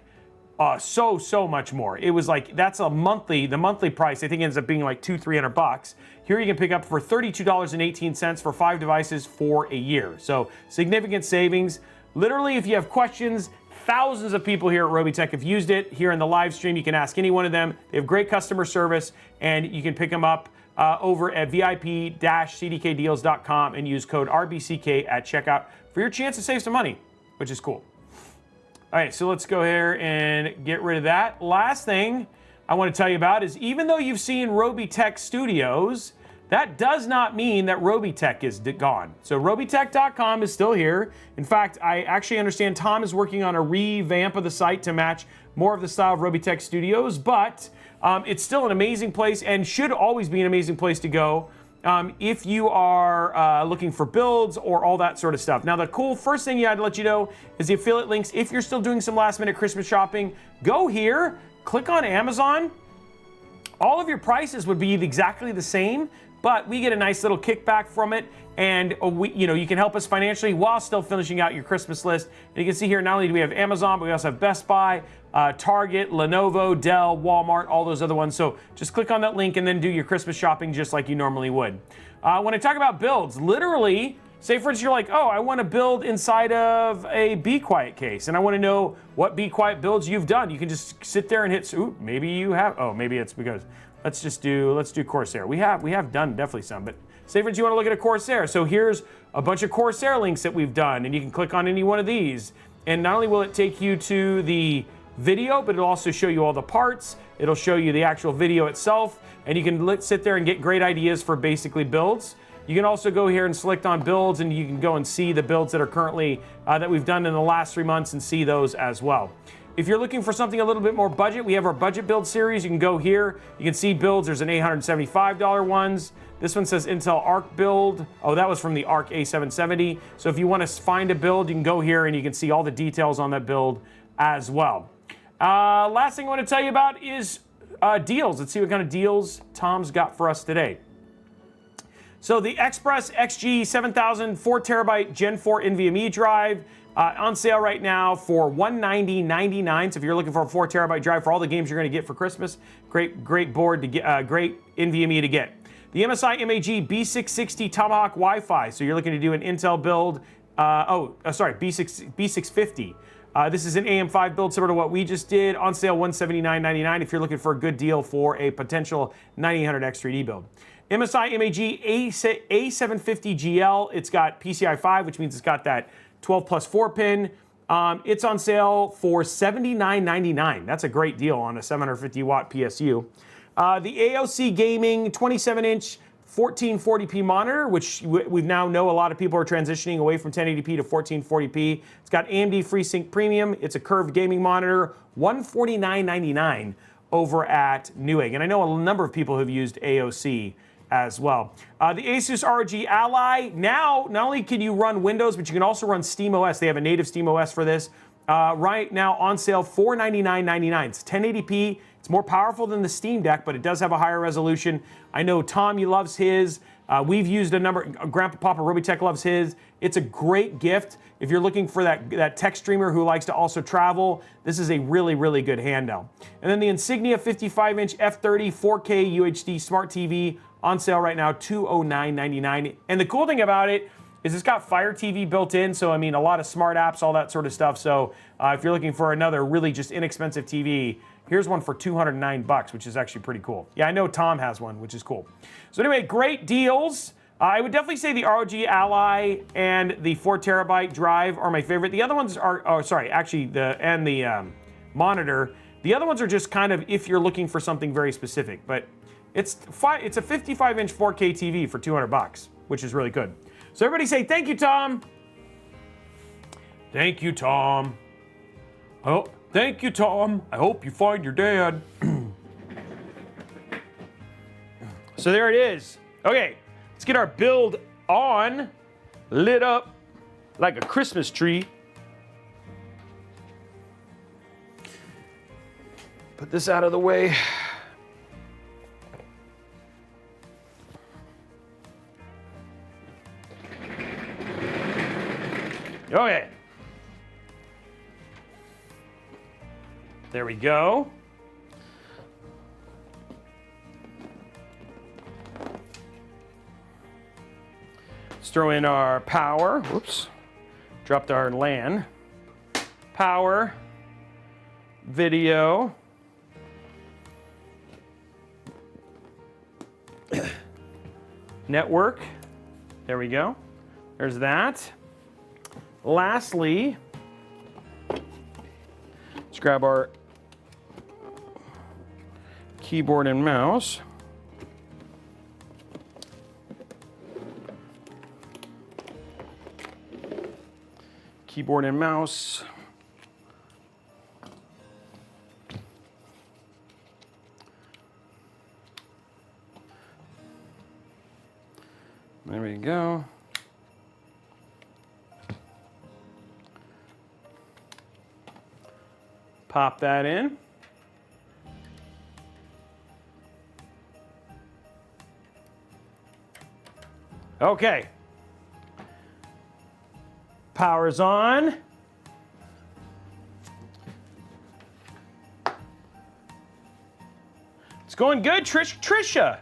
so much more. It was like, that's the monthly price, I think ends up being like $200-300. Here you can pick up for $32.18 for 5 devices for a year. So significant savings. Literally, if you have questions, thousands of people here at Robeytech have used it. Here in the live stream, you can ask any one of them. They have great customer service, and you can pick them up over at VIP-CDKdeals.com and use code RBCK at checkout for your chance to save some money, which is cool. All right, so let's go here and get rid of that. Last thing I want to tell you about is, even though you've seen Robeytech Studios, that does not mean that Robeytech is gone. So Robeytech.com is still here. In fact, I actually understand Tom is working on a revamp of the site to match more of the style of Robeytech Studios, but it's still an amazing place and should always be an amazing place to go if you are looking for builds or all that sort of stuff. Now, the cool first thing I had to let you know is the affiliate links. If you're still doing some last minute Christmas shopping, go here, click on Amazon. All of your prices would be exactly the same, but we get a nice little kickback from it, and you can help us financially while still finishing out your Christmas list. And you can see here, not only do we have Amazon, but we also have Best Buy, Target, Lenovo, Dell, Walmart, all those other ones. So just click on that link and then do your Christmas shopping just like you normally would. When I talk about builds, literally, say for instance, you're like, oh, I want to build inside of a Be Quiet case, and I want to know what Be Quiet builds you've done. You can just sit there and hit, ooh, maybe you have, oh, maybe it's because, let's do Corsair. We have done definitely some, but say for instance, you want to look at a Corsair. So here's a bunch of Corsair links that we've done, and you can click on any one of these. And not only will it take you to the video, but it'll also show you all the parts. It'll show you the actual video itself, and you can sit there and get great ideas for basically builds. You can also go here and select on builds, and you can go and see the builds that are currently, that we've done in the last 3 months, and see those as well. If you're looking for something a little bit more budget, we have our budget build series. You can go here. You can see builds. There's an $875 ones. This one says Intel Arc build. Oh, that was from the Arc A770. So if you want to find a build, you can go here and you can see all the details on that build as well. Last thing I want to tell you about is deals. Let's see what kind of deals Tom's got for us today. So the Express XG 7000 4TB Gen 4 NVMe drive on sale right now for $190.99. So if you're looking for a 4TB drive for all the games you're going to get for Christmas, great board to get, great NVMe to get. The MSI MAG B660 Tomahawk Wi-Fi. So you're looking to do an Intel build. B650. This is an AM5 build similar to what we just did. On sale $179.99 if you're looking for a good deal for a potential 9800X3D build. MSI MAG A750GL. It's got PCI 5, which means it's got that 12 plus 4 pin. It's on sale for $79.99. That's a great deal on a 750 watt PSU. The AOC Gaming 27-inch 1440p monitor, which we now know a lot of people are transitioning away from 1080p to 1440p. It's got AMD FreeSync Premium. It's a curved gaming monitor, $149.99 over at Newegg. And I know a number of people have used AOC as well. The Asus ROG Ally, now not only can you run Windows, but you can also run SteamOS. They have a native SteamOS for this. Right now on sale, $499.99. It's 1080p. It's more powerful than the Steam Deck, but it does have a higher resolution. I know Tom, he loves his. We've used a number, Grandpa Papa Robeytech loves his. It's a great gift. If you're looking for that tech streamer who likes to also travel, this is a really, really good handheld. And then the Insignia 55-inch F30 4K UHD Smart TV on sale right now, $209.99. And the cool thing about it is it's got Fire TV built in, so I mean a lot of smart apps, all that sort of stuff. So if you're looking for another really just inexpensive TV, here's one for $209, which is actually pretty cool. Yeah, I know Tom has one, which is cool. So anyway, great deals. I would definitely say the ROG Ally and the 4TB drive are my favorite. The other ones are, oh, sorry, actually, the monitor. The other ones are just kind of if you're looking for something very specific. But it's a 55-inch 4K TV for $200, which is really good. So everybody say thank you, Tom. Thank you, Tom. Oh, thank you, Tom. I hope you find your dad. So there it is. Okay. Let's get our build on, lit up like a Christmas tree. Put this out of the way. Okay. There we go. Let's throw in our power. Whoops. Dropped our LAN. Power. Video. Network. There we go. There's that. Lastly, let's grab our keyboard and mouse. Keyboard and mouse. There we go. Pop that in. Okay. Power's on. It's going good, Trisha.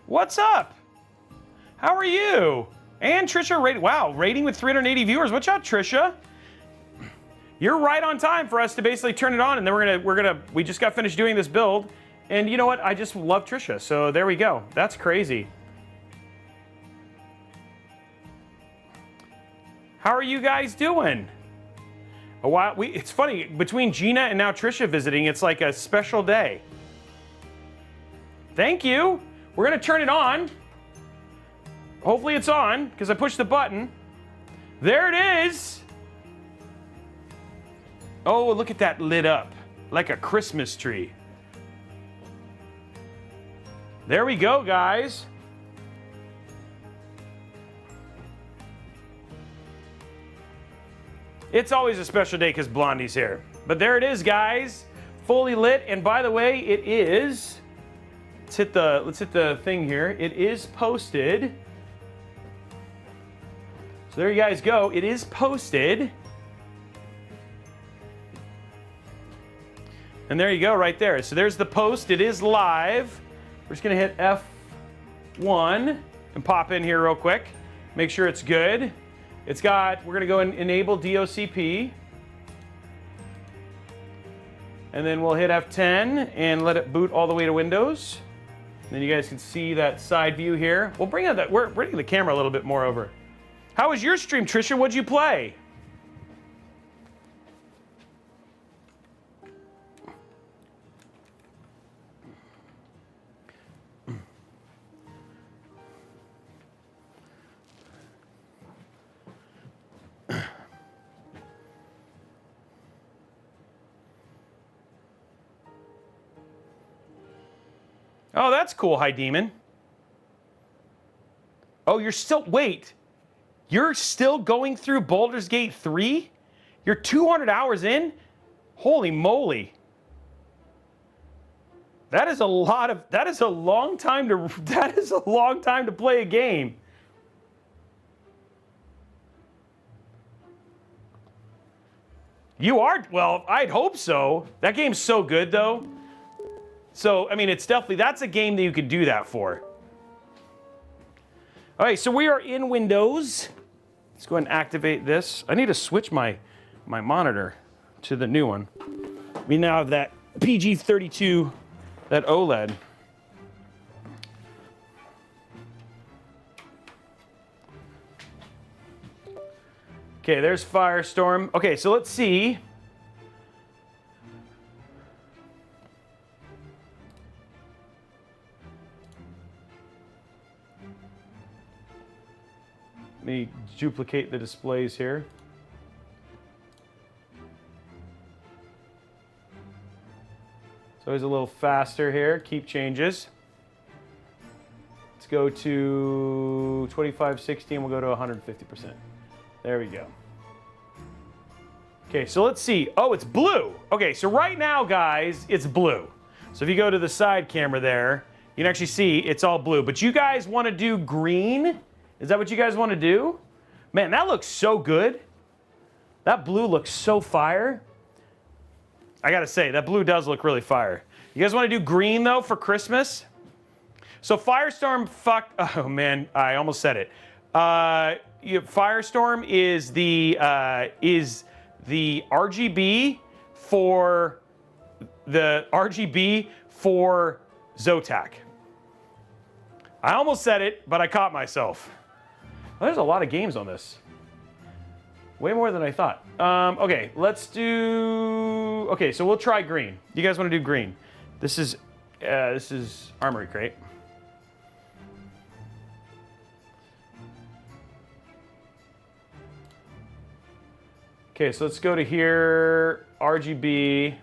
What's up? How are you? And Trisha rating. Wow, rating with 380 viewers. Watch out, Trisha. You're right on time for us to basically turn it on, and then we just got finished doing this build, and you know what? I just love Trisha, so there we go. That's crazy. How are you guys doing? It's funny, between Gina and now Trisha visiting, it's like a special day. Thank you. We're gonna turn it on. Hopefully it's on, because I pushed the button. There it is. Oh, look at that lit up, like a Christmas tree. There we go, guys. It's always a special day because Blondie's here. But there it is, guys. Fully lit, and by the way, it is, let's hit the thing here. It is posted. So there you guys go. It is posted. And there you go, right there. So there's the post. It is live. We're just gonna hit F1 and pop in here real quick. Make sure it's good. It's got, we're gonna go and enable DOCP. And then we'll hit F10 and let it boot all the way to Windows. And then you guys can see that side view here. We'll bring we're bringing the camera a little bit more over. How was your stream, Trisha? What'd you play? Oh, that's cool, Hi Demon. Oh, you're still, wait. You're still going through Baldur's Gate 3? You're 200 hours in? Holy moly. That is a long time to play a game. You are, well, I'd hope so. That game's so good though. So, I mean, it's definitely, that's a game that you could do that for. All right, so we are in Windows. Let's go ahead and activate this. I need to switch my monitor to the new one. We now have that PG32, that OLED. Okay, there's Firestorm. Okay, so let's see. Let me duplicate the displays here. It's always a little faster here. Keep changes. Let's go to 2560 and we'll go to 150%. There we go. Okay, so let's see. Oh, it's blue. Okay, so right now, guys, it's blue. So if you go to the side camera there, you can actually see it's all blue. But you guys want to do green? Is that what you guys want to do? Man, that looks so good. That blue looks so fire. I gotta say, that blue does look really fire. You guys want to do green, though, for Christmas? So Firestorm, oh man, I almost said it. Firestorm is the RGB for Zotac. I almost said it, but I caught myself. Well, there's a lot of games on this. Way more than I thought. Okay, let's do. Okay, so we'll try green. You guys want to do green? This is Armory Crate. Okay, so let's go to here, RGB.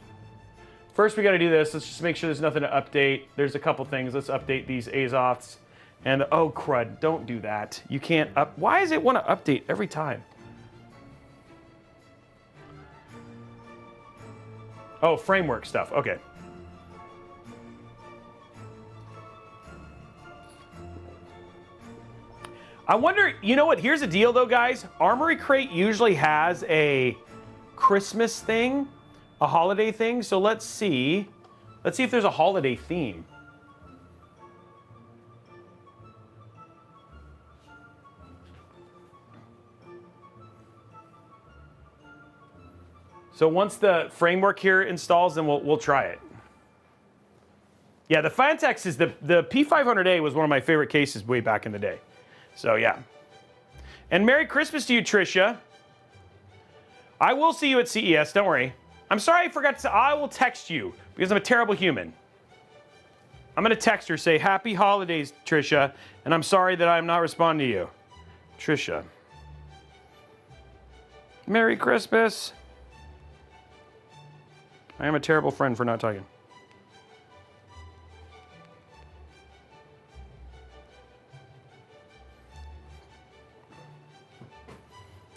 First, we got to do this. Let's just make sure there's nothing to update. There's a couple things. Let's update these Azoths. And oh crud, don't do that. You can't up. Why does it want to update every time? Oh, framework stuff. Okay. I wonder, you know what? Here's the deal, though, guys. Armory Crate usually has a Christmas thing, a holiday thing. So let's see. Let's see if there's a holiday theme. So once the framework here installs, then we'll try it. Yeah, the Phanteks is the P500a was one of my favorite cases way back in the day. So yeah. And Merry Christmas to you, Tricia. I will see you at CES, don't worry. I'm sorry I forgot to, I will text you because I'm a terrible human. I'm gonna text her, say happy holidays, Tricia, and I'm sorry that I'm not responding to you. Tricia. Merry Christmas. I am a terrible friend for not talking.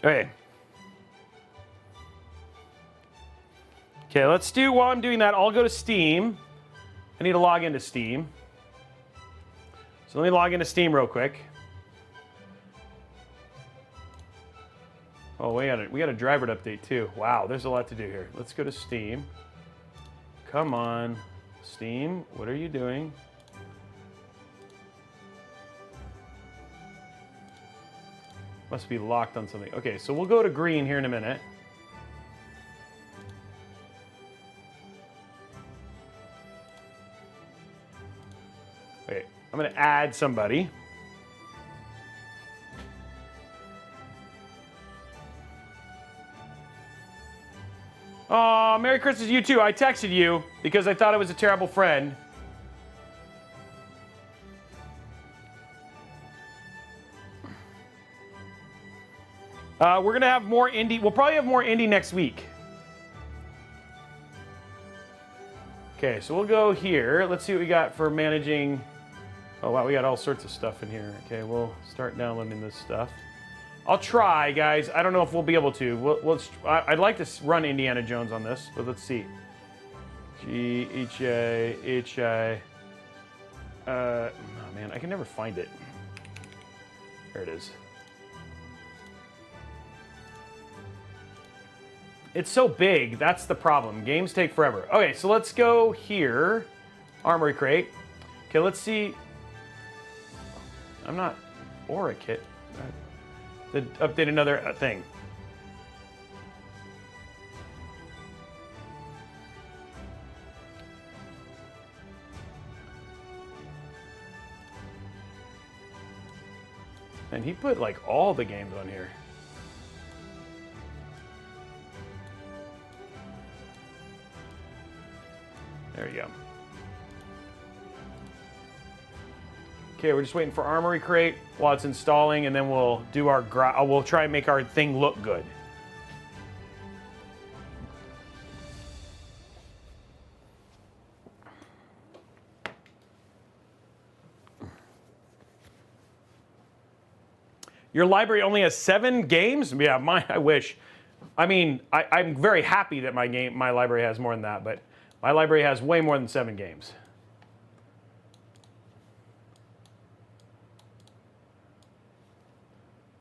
Okay. Okay, let's do, while I'm doing that, I'll go to Steam. I need to log into Steam. So let me log into Steam real quick. Oh, we got a driver to update too. Wow, there's a lot to do here. Let's go to Steam. Come on, Steam, what are you doing? Must be locked on something. Okay, so we'll go to green here in a minute. Okay, I'm gonna add somebody. Oh, Merry Christmas to you too. I texted you because I thought I was a terrible friend. We're gonna have more indie. We'll probably have more indie next week. Okay, so we'll go here. Let's see what we got for managing. Oh wow, we got all sorts of stuff in here. Okay, we'll start downloading this stuff. I'll try, guys. I don't know if we'll be able to. I'd like to run Indiana Jones on this, but let's see. H-I. Oh man, I can never find it. There it is. It's so big, that's the problem. Games take forever. Okay, so let's go here. Armory Crate. Okay, let's see. I'm not Aura Kit. To update another thing. And he put like all the games on here. There you go. Okay, we're just waiting for Armory Crate while it's installing, and then we'll do our we'll try and make our thing look good. Your library only has 7 games? Yeah, mine. I wish. I mean, I'm very happy that my library has more than that, but my library has way more than 7 games.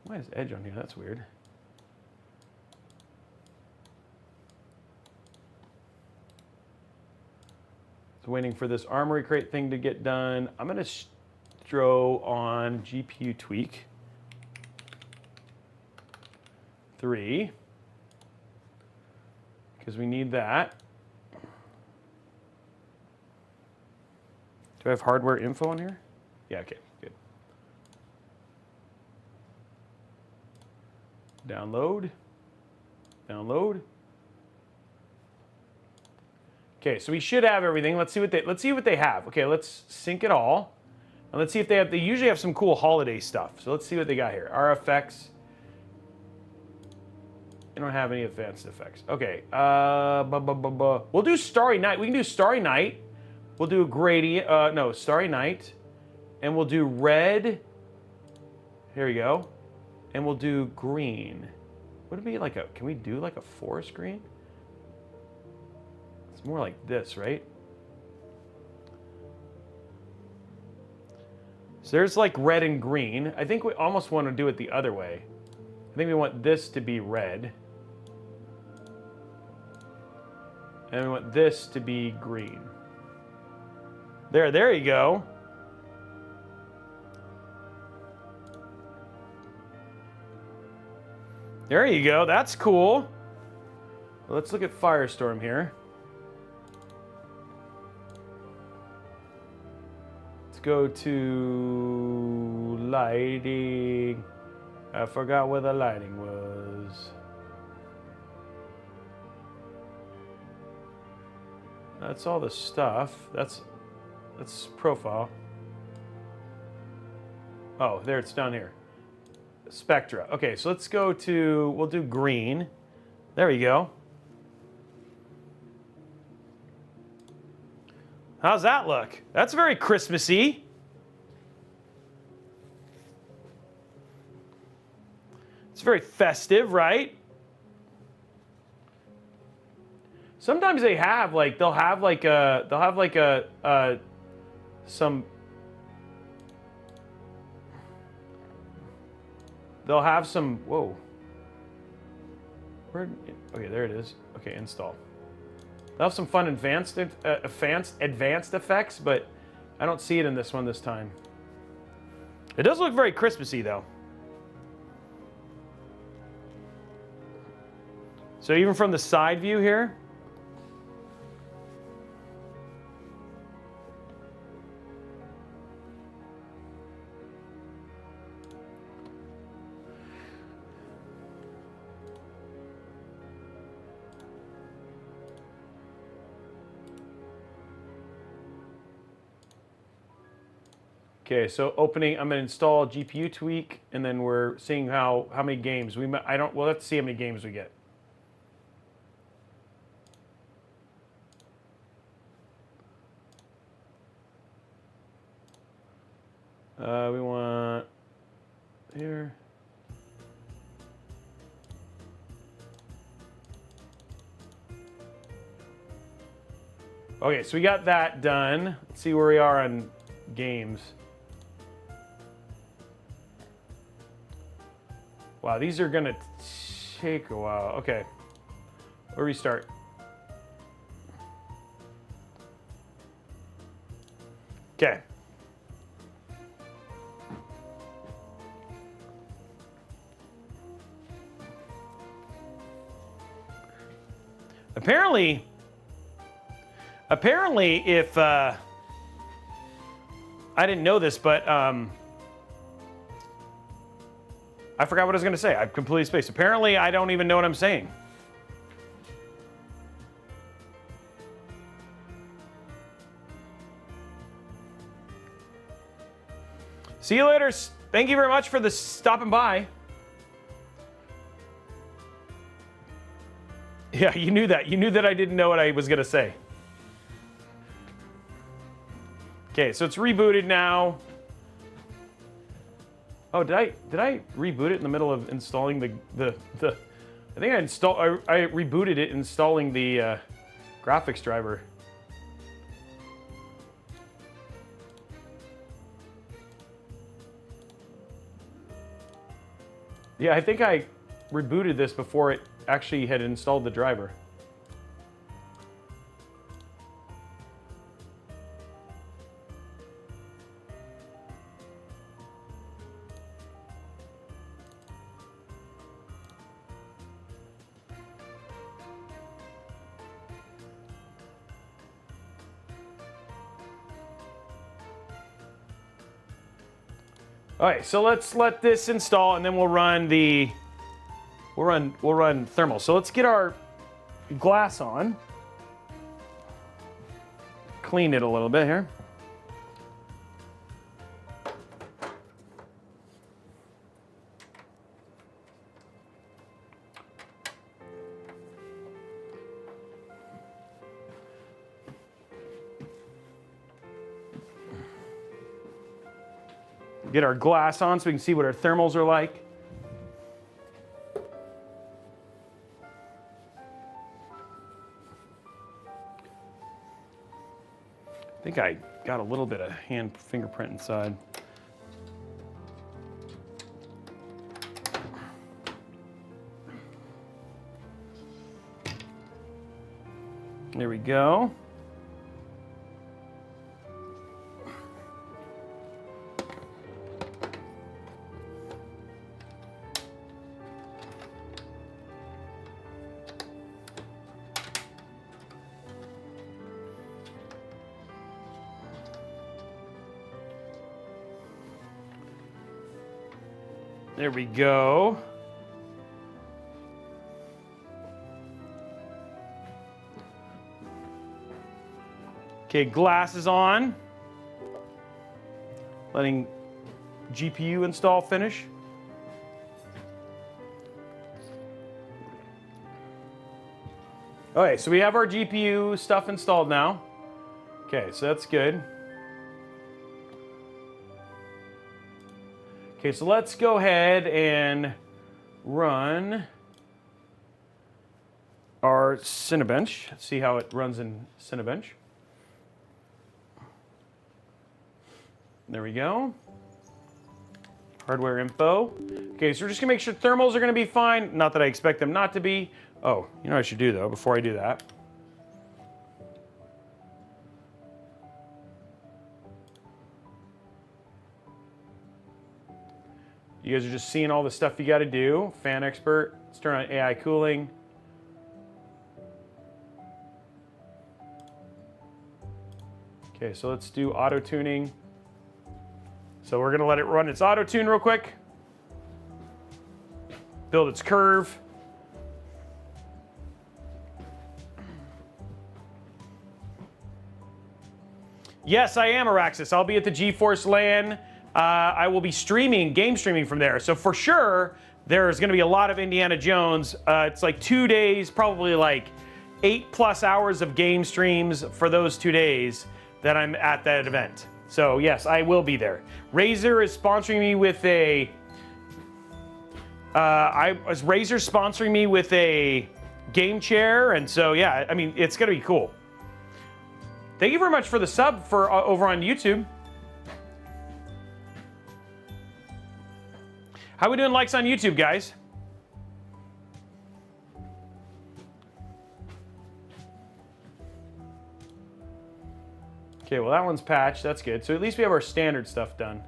Why is Edge on here? That's weird. It's waiting for this Armory Crate thing to get done. I'm going to throw on GPU tweak 3 because we need that. Do I have hardware info on here? Yeah, okay, good. Download. Download. Okay, so we should have everything. Let's see what they have. Okay, let's sync it all. And let's see if they usually have some cool holiday stuff. So let's see what they got here. RFX. They don't have any advanced effects. Okay. We'll do Starry Night. We can do Starry Night. We'll do gradient. No, Starry Night. And we'll do red. Here we go. And we'll do green. Would it be like can we do like a forest green? It's more like this, right? So there's like red and green. I think we almost want to do it the other way. I think we want this to be red. And we want this to be green. There you go. There you go, that's cool. Let's look at Firestorm here. Let's go to lighting. I forgot where the lighting was. That's all the stuff. That's profile. Oh, there, it's down here. Spectra. Okay, so let's go to, we'll do green. There we go. How's that look? That's very Christmassy. It's very festive, right? Sometimes they have like they'll have like some they'll have some whoa. Where, okay, there it is. Okay, install. They'll have some fun advanced effects, but I don't see it in this one this time. It does look very Christmassy though. So even from the side view here. Okay, so opening, I'm gonna install GPU tweak, and then we're seeing how many games we'll have to see how many games we get. We want here. Okay, so we got that done. Let's see where we are on games. Wow, these are gonna take a while. Okay, we'll restart. Okay. Apparently, if I didn't know this, but I forgot what I was going to say. I've completely spaced. Apparently, I don't even know what I'm saying. See you later. Thank you very much for the stopping by. Yeah, you knew that. You knew that I didn't know what I was going to say. Okay, so it's rebooted now. Oh, did I reboot it in the middle of installing the I think I rebooted it installing the graphics driver. Yeah, I think I rebooted this before it actually had installed the driver. All right, so let's let this install, and then we'll run the we'll run thermal. So let's get our glass on. Clean it a little bit here. Get our glass on so we can see what our thermals are like. I think I got a little bit of hand fingerprint inside. There we go. There we go. Okay, glass is on. Letting GPU install finish. Okay, so we have our GPU stuff installed now. Okay, so that's good. Okay, so let's go ahead and run our Cinebench. See how it runs in Cinebench. There we go. Hardware info. Okay, so we're just gonna make sure thermals are gonna be fine. Not that I expect them not to be. Oh, you know what I should do though, before I do that. You guys are just seeing all the stuff you got to do. Fan expert. Let's turn on AI cooling. Okay, so let's do auto tuning. So we're going to let it run its auto tune real quick. Build its curve. Yes, I am Araxis. I'll be at the GeForce LAN. I will be streaming, game streaming from there. So for sure, there's going to be a lot of Indiana Jones. It's like 2 days, probably like 8+ hours of game streams for those 2 days that I'm at that event. So yes, I will be there. Razer is sponsoring me with a. Razer sponsoring me with a game chair, and so yeah, I mean it's going to be cool. Thank you very much for the sub for over on YouTube. How we doing likes on YouTube, guys? Okay, well that one's patched, that's good. So at least we have our standard stuff done.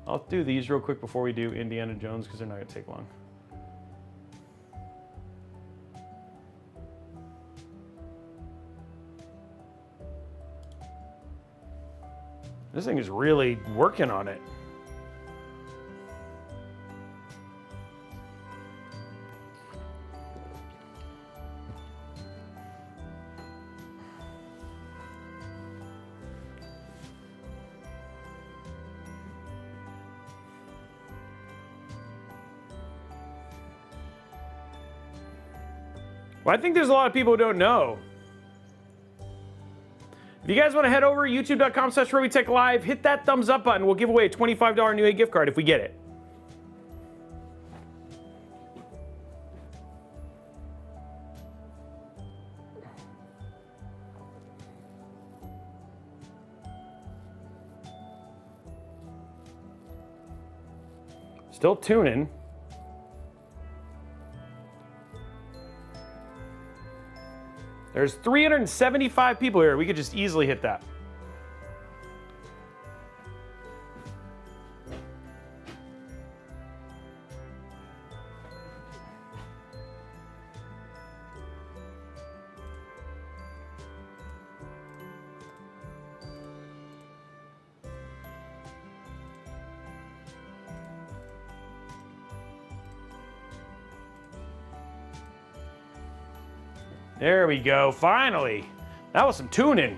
I'll do these real quick before we do Indiana Jones because they're not gonna take long. This thing is really working on it. Well, I think there's a lot of people who don't know. If you guys want to head over youtube.com/Robeytech Live, hit that thumbs up button. We'll give away a $25 New A gift card if we get it. Still tuning. There's 375 people here. We could just easily hit that. There we go, finally. That was some tuning.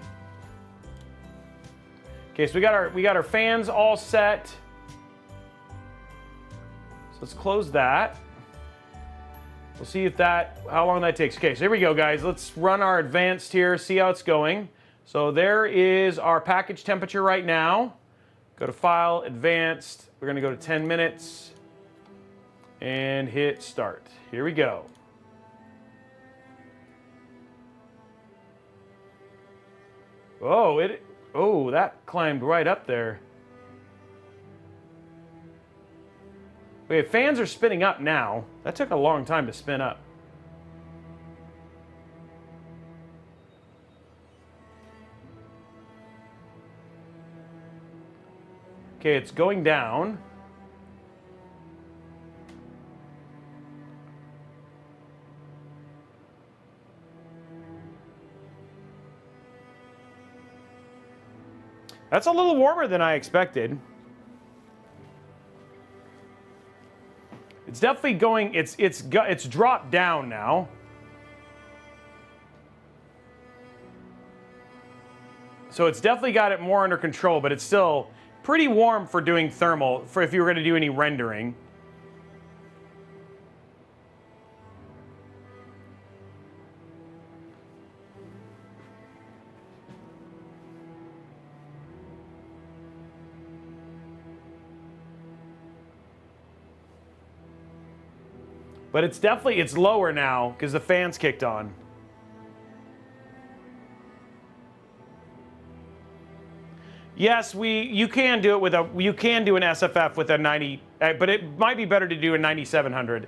Okay, so we got our fans all set. So let's close that. We'll see if how long that takes. Okay, so here we go, guys. Let's run our advanced here, see how it's going. So there is our package temperature right now. Go to File, Advanced. We're gonna go to 10 minutes and hit Start. Here we go. Oh, that climbed right up there. Okay, fans are spinning up now. That took a long time to spin up. Okay, it's going down. That's a little warmer than I expected. It's definitely going, it's dropped down now. So it's definitely got it more under control, but it's still pretty warm for doing thermal, for if you were going to do any rendering. But it's definitely, it's lower now because the fans kicked on. Yes, you can do it with you can do an SFF with a 90, but it might be better to do a 9700.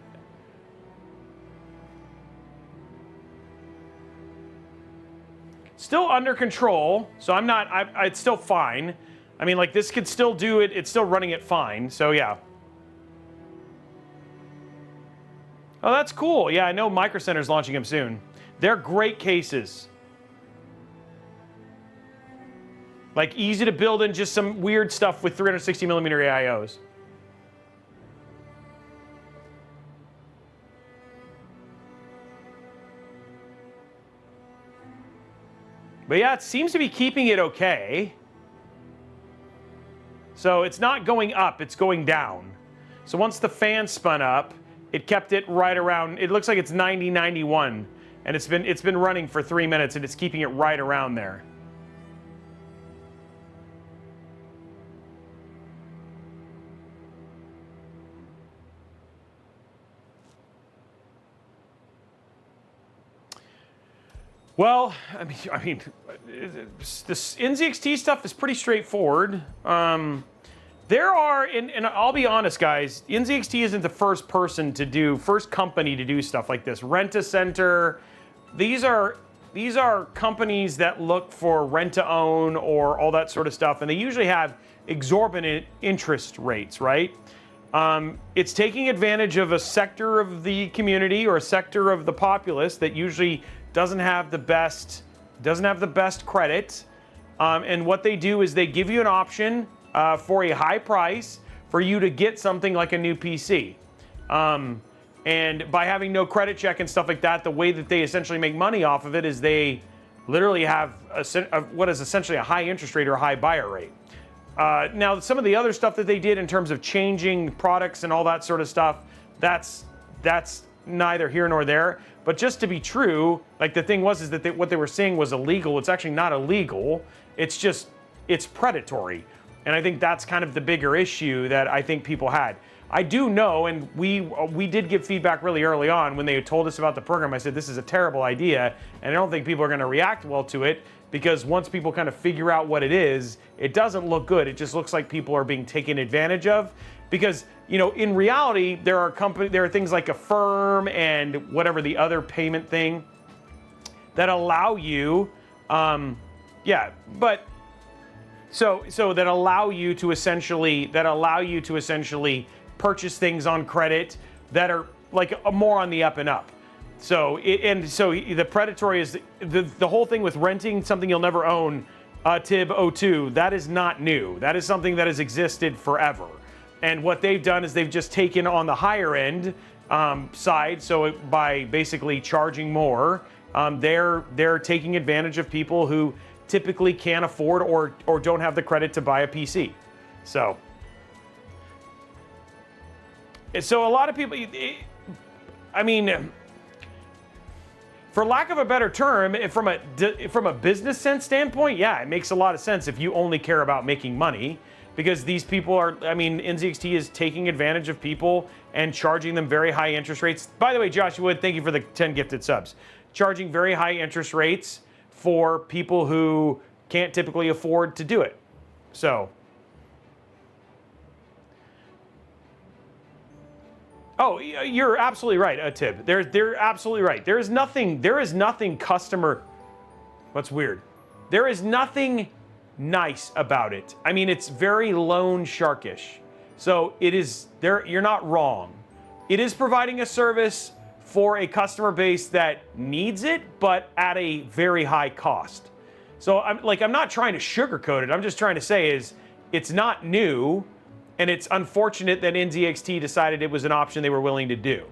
Still under control, so it's still fine. I mean, like, this could still do it, it's still running it fine, so yeah. Oh, that's cool. Yeah, I know Micro Center's launching them soon. They're great cases. Like, easy to build in, just some weird stuff with 360 millimeter AIOs. But yeah, it seems to be keeping it okay. So it's not going up, it's going down. So once the fan spun up, it kept it right around, it looks like it's 90, 91. And it's been running for 3 minutes and it's keeping it right around there. Well, I mean, this NZXT stuff is pretty straightforward. There are, and I'll be honest, guys, NZXT isn't the first company to do stuff like this. Rent-A-Center, these are companies that look for rent-to-own or all that sort of stuff, and they usually have exorbitant interest rates, right? It's taking advantage of a sector of the community or a sector of the populace that usually doesn't have the best credit, and what they do is they give you an option for a high price for you to get something like a new PC. And by having no credit check and stuff like that, the way that they essentially make money off of it is they literally have what is essentially a high interest rate or a high buyer rate. Now, some of the other stuff that they did in terms of changing products and all that sort of stuff, that's neither here nor there. But just to be true, like the thing was is that what they were saying was illegal. It's actually not illegal. It's just, it's predatory. And I think that's kind of the bigger issue that I think people had. I do know, and we did give feedback really early on when they told us about the program. I said, this is a terrible idea, and I don't think people are going to react well to it, because once people kind of figure out what it is, it doesn't look good. It just looks like people are being taken advantage of. Because, you know, in reality, there are things like Affirm and whatever the other payment thing that allow you, so that allow you to essentially purchase things on credit that are like more on the up and up. So the predatory is the whole thing with renting something you'll never own, TIB02. That is not new. That is something that has existed forever. And what they've done is they've just taken on the higher end side. So by basically charging more, they're taking advantage of people who typically can't afford or don't have the credit to buy a PC. So a lot of people, I mean, for lack of a better term, from a business sense standpoint, yeah, it makes a lot of sense if you only care about making money, because these people are, I mean, NZXT is taking advantage of people and charging them very high interest rates. By the way, Josh Wood, thank you for the 10 gifted subs. Charging very high interest rates for people who can't typically afford to do it. So, oh, you're absolutely right, Tib. They're absolutely right. There is nothing customer. What's weird? There is nothing nice about it. I mean, it's very loan sharkish. So it is there. You're not wrong. It is providing a service for a customer base that needs it, but at a very high cost. So I'm not trying to sugarcoat it. I'm just trying to say is it's not new. And it's unfortunate that NZXT decided it was an option they were willing to do.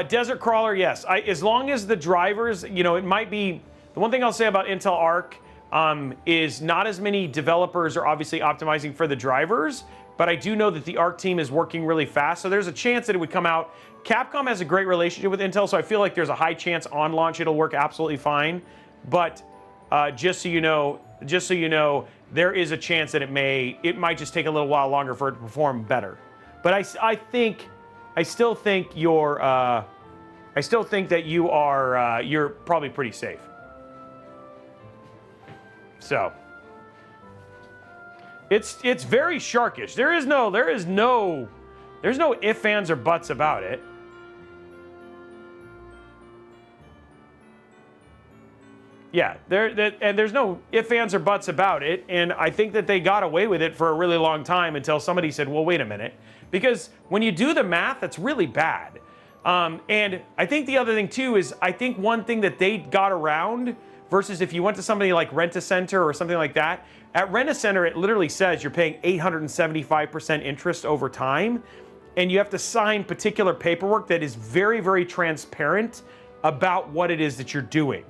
Desert Crawler, yes. As long as the drivers, you know, it might be... The one thing I'll say about Intel Arc is not as many developers are obviously optimizing for the drivers, but I do know that the Arc team is working really fast, so there's a chance that it would come out. Capcom has a great relationship with Intel, so I feel like there's a high chance on launch it'll work absolutely fine. But just so you know, there is a chance that it might just take a little while longer for it to perform better. But I still think that you're probably pretty safe. So it's very sharkish. There's no ifs, ands, or buts about it. Yeah, there's no ifs, ands, or buts about it, and I think that they got away with it for a really long time until somebody said, well, wait a minute. Because when you do the math, that's really bad. And I think the other thing, too, is I think one thing that they got around versus if you went to somebody like Rent-A-Center or something like that, at Rent-A-Center, it literally says you're paying 875% interest over time, and you have to sign particular paperwork that is very, very transparent about what it is that you're doing.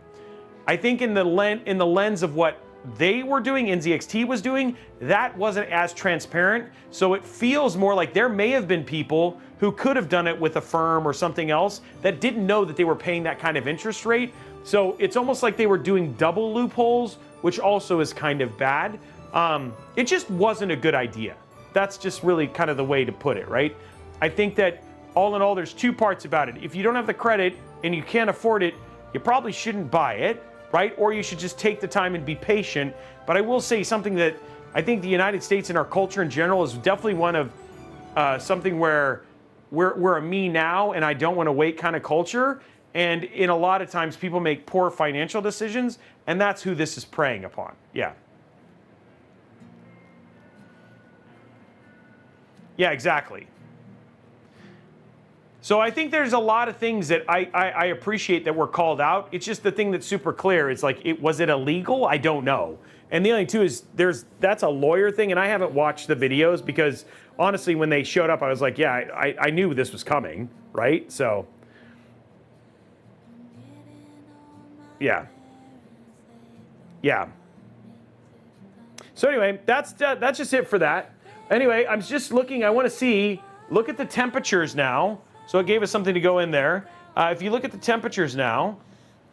I think in the lens of what they were doing, NZXT was doing, that wasn't as transparent. So it feels more like there may have been people who could have done it with Affirm or something else that didn't know that they were paying that kind of interest rate. So it's almost like they were doing double loopholes, which also is kind of bad. It just wasn't a good idea. That's just really kind of the way to put it, right? I think that all in all, there's two parts about it. If you don't have the credit and you can't afford it, you probably shouldn't buy it. Right? Or you should just take the time and be patient. But I will say something that I think the United States and our culture in general is definitely one of something where we're a me now and I don't want to wait kind of culture. And in a lot of times people make poor financial decisions, and that's who this is preying upon. Yeah. Yeah, exactly. So I think there's a lot of things that I appreciate that were called out. It's just the thing that's super clear. It's like, was it illegal? I don't know. And the only two is that's a lawyer thing, and I haven't watched the videos because honestly, when they showed up, I was like, yeah, I knew this was coming, right? So, yeah. Yeah. So anyway, that's just it for that. Anyway, I'm just looking. I want to see. look at the temperatures now. So it gave us something to go in there. If you look at the temperatures now,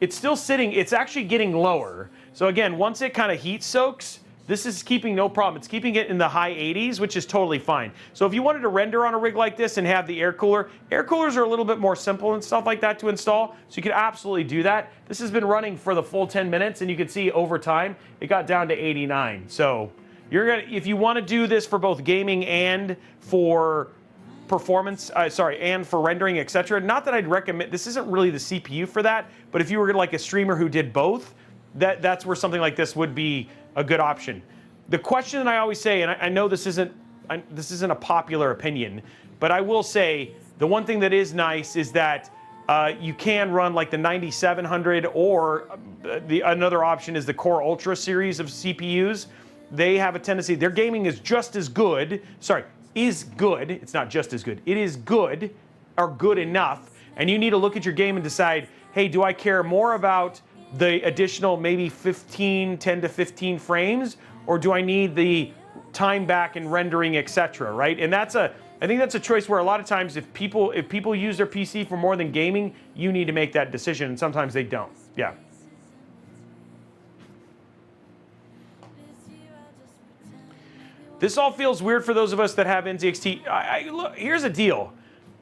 it's still sitting, it's actually getting lower. So again, once it kind of heat soaks, this is keeping no problem. It's keeping it in the high 80s, which is totally fine. So if you wanted to render on a rig like this and have the air coolers are a little bit more simple and stuff like that to install, so you could absolutely do that. This has been running for the full 10 minutes, and you can see over time, it got down to 89. So you're gonna, if you want to do this for both gaming and for performance, and for rendering, etc. Not that I'd recommend, this isn't really the CPU for that, but if you were like a streamer who did both, that's where something like this would be a good option. The question that I always say, and I know this isn't a popular opinion, but I will say the one thing that is nice is that you can run like the 9700, or another option is the Core Ultra series of CPUs. They have a tendency, their gaming is just as good, is good, it's not just as good, it is good, or good enough, and you need to look at your game and decide, hey, do I care more about the additional maybe 10 to 15 frames, or do I need the time back and rendering, etc., right? And I think that's a choice where a lot of times if people use their PC for more than gaming, you need to make that decision, and sometimes they don't. Yeah. This all feels weird for those of us that have NZXT. Look, here's the deal.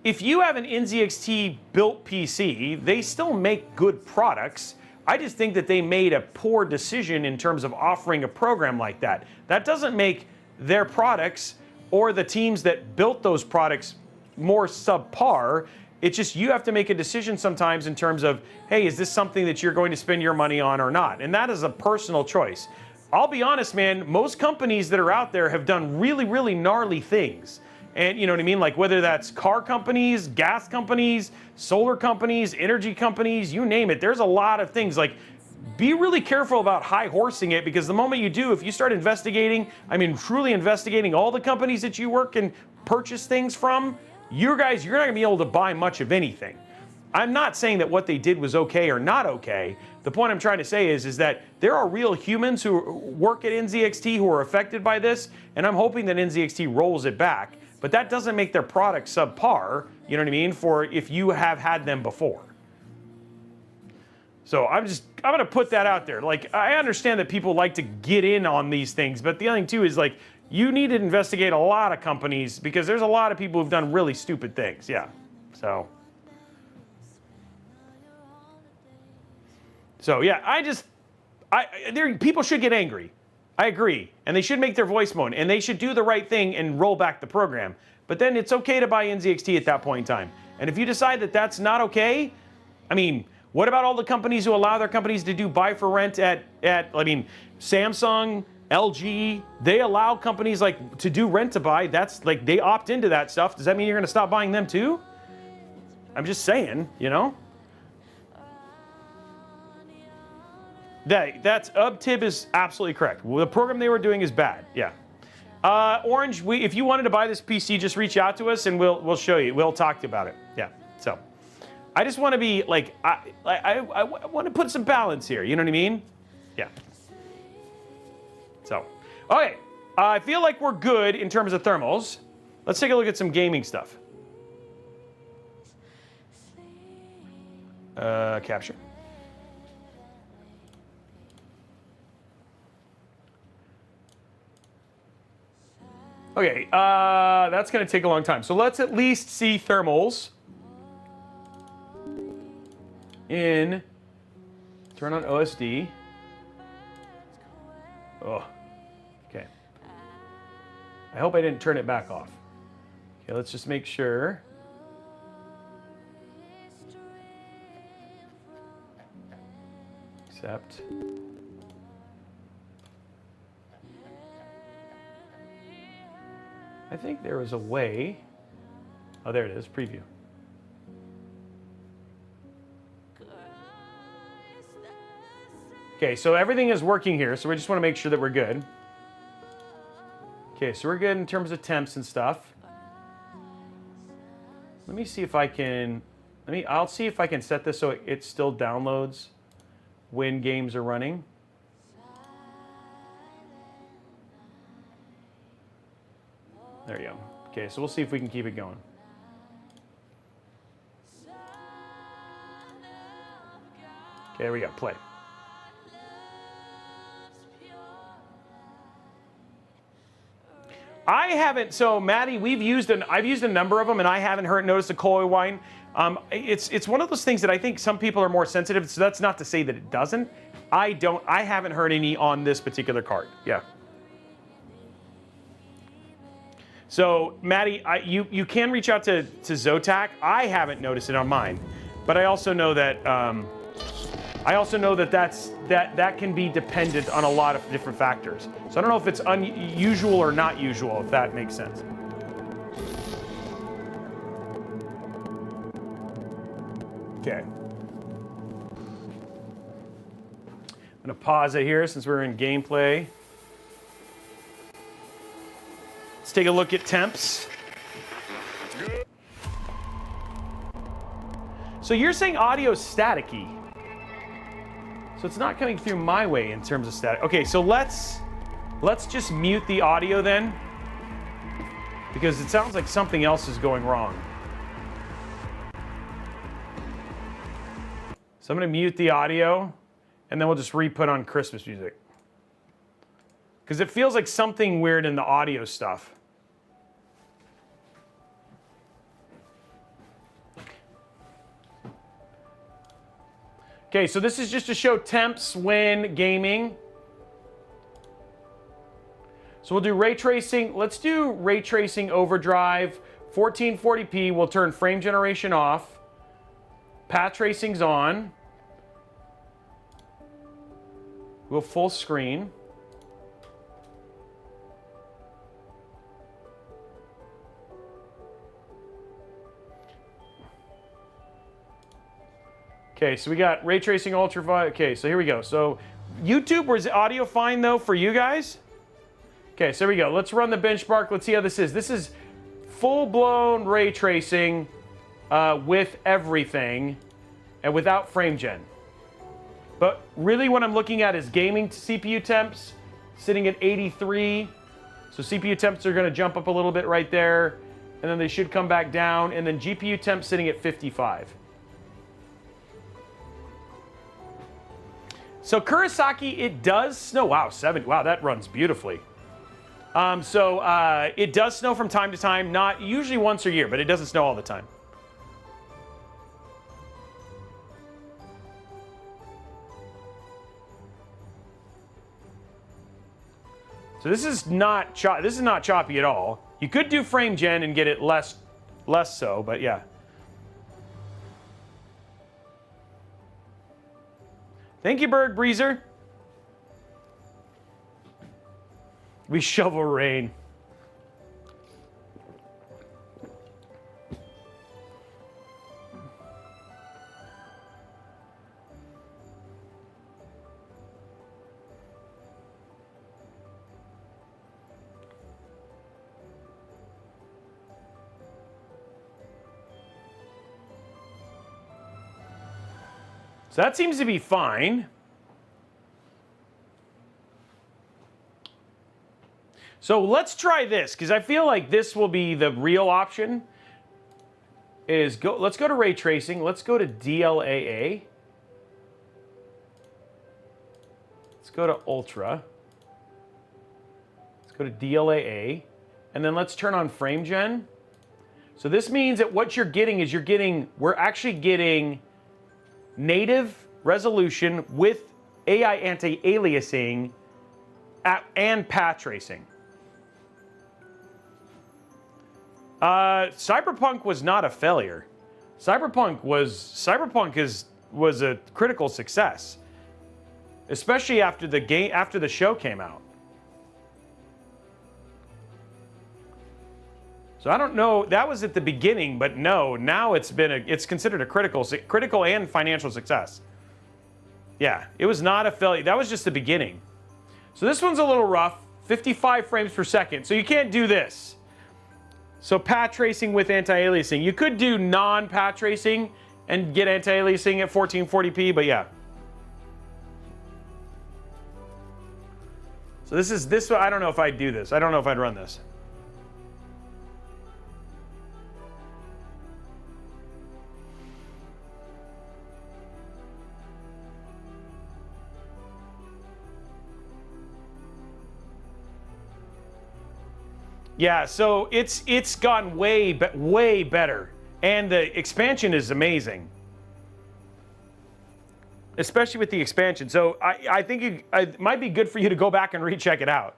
If you have an NZXT built PC, they still make good products. I just think that they made a poor decision in terms of offering a program like that. That doesn't make their products or the teams that built those products more subpar. It's just you have to make a decision sometimes in terms of, hey, is this something that you're going to spend your money on or not? And that is a personal choice. I'll be honest, man, most companies that are out there have done really, really gnarly things. And you know what I mean? Like whether that's car companies, gas companies, solar companies, energy companies, you name it. There's a lot of things. Like, be really careful about high horsing it, because the moment you do, if you start investigating, I mean, truly investigating all the companies that you work and purchase things from, you're not gonna be able to buy much of anything. I'm not saying that what they did was okay or not okay. The point I'm trying to say is that there are real humans who work at NZXT who are affected by this, and I'm hoping that NZXT rolls it back. But that doesn't make their product subpar, you know what I mean, for if you have had them before. So I'm gonna put that out there. Like, I understand that people like to get in on these things, but the other thing too is like, you need to investigate a lot of companies, because there's a lot of people who've done really stupid things, yeah. So yeah, people should get angry. I agree. And they should make their voice known, and they should do the right thing and roll back the program. But then it's okay to buy NZXT at that point in time. And if you decide that that's not okay, I mean, what about all the companies who allow their companies to do buy for rent at Samsung, LG, they allow companies like to do rent to buy. That's like, they opt into that stuff. Does that mean you're gonna stop buying them too? I'm just saying, you know? That's UbTib is absolutely correct. The program they were doing is bad. Yeah. Orange, if you wanted to buy this PC, just reach out to us and we'll show you. We'll talk to you about it. Yeah. So, I just want to be like, I want to put some balance here. You know what I mean? Yeah. So, okay. I feel like we're good in terms of thermals. Let's take a look at some gaming stuff. Capture. Okay, that's going to take a long time. So let's at least see thermals in, turn on OSD. Oh, okay. I hope I didn't turn it back off. Okay, let's just make sure. Accept. I think there was a way. Oh, there it is, preview. Okay, so everything is working here, so we just want to make sure that we're good. Okay, so we're good in terms of temps and stuff. Let me see if I can, I'll see if I can set this so it still downloads when games are running. There you go. Okay, so we'll see if we can keep it going. Okay, here we go, play. I haven't, so Maddie, I've used a number of them and I haven't noticed a coil whine. It's one of those things that I think some people are more sensitive, so that's not to say that it doesn't. I haven't heard any on this particular card, yeah. So Maddie, you can reach out to Zotac. I haven't noticed it on mine, but I also know that, that can be dependent on a lot of different factors. So I don't know if it's unusual or not usual, if that makes sense. Okay. I'm gonna pause it here since we're in gameplay. Let's take a look at temps. So you're saying audio's staticky. So it's not coming through my way in terms of static. Okay, so let's just mute the audio then, because it sounds like something else is going wrong. So I'm gonna mute the audio, and then we'll just re-put on Christmas music. Because it feels like something weird in the audio stuff. Okay, so this is just to show temps when gaming. So we'll do ray tracing. Let's do ray tracing overdrive. 1440p, we'll turn frame generation off. Path tracing's on. We'll full screen. Okay, so we got ray tracing ultra. Okay, so here we go. So YouTube, was the audio fine though for you guys? Okay, so here we go. Let's run the benchmark. Let's see how this is. This is full-blown ray tracing with everything and without frame gen. But really what I'm looking at is gaming CPU temps sitting at 83. So CPU temps are gonna jump up a little bit right there, and then they should come back down, and then GPU temps sitting at 55. So Kurosaki, it does snow. Wow, 7. Wow, that runs beautifully. It does snow from time to time, not usually once a year, but it doesn't snow all the time. So this is not choppy at all. You could do frame gen and get it less so, but yeah. Thank you, Bird Breezer. We shovel rain. So that seems to be fine. So let's try this, because I feel like this will be the real option. Let's go to ray tracing. Let's go to DLAA. Let's go to Ultra. Let's go to DLAA. And then let's turn on frame gen. So this means that what you're getting is we're actually getting native resolution with AI anti-aliasing and path tracing. Cyberpunk was not a failure. Cyberpunk was a critical success, especially after the show came out. So I don't know. That was at the beginning, but no. Now it's considered a critical and financial success. Yeah, it was not a failure. That was just the beginning. So this one's a little rough. 55 frames per second. So you can't do this. So path tracing with anti-aliasing. You could do non-path tracing and get anti-aliasing at 1440p, but yeah. So this. I don't know if I'd do this. I don't know if I'd run this. Yeah, so it's gotten way better, and the expansion is amazing, especially with the expansion. So I think it might be good for you to go back and recheck it out.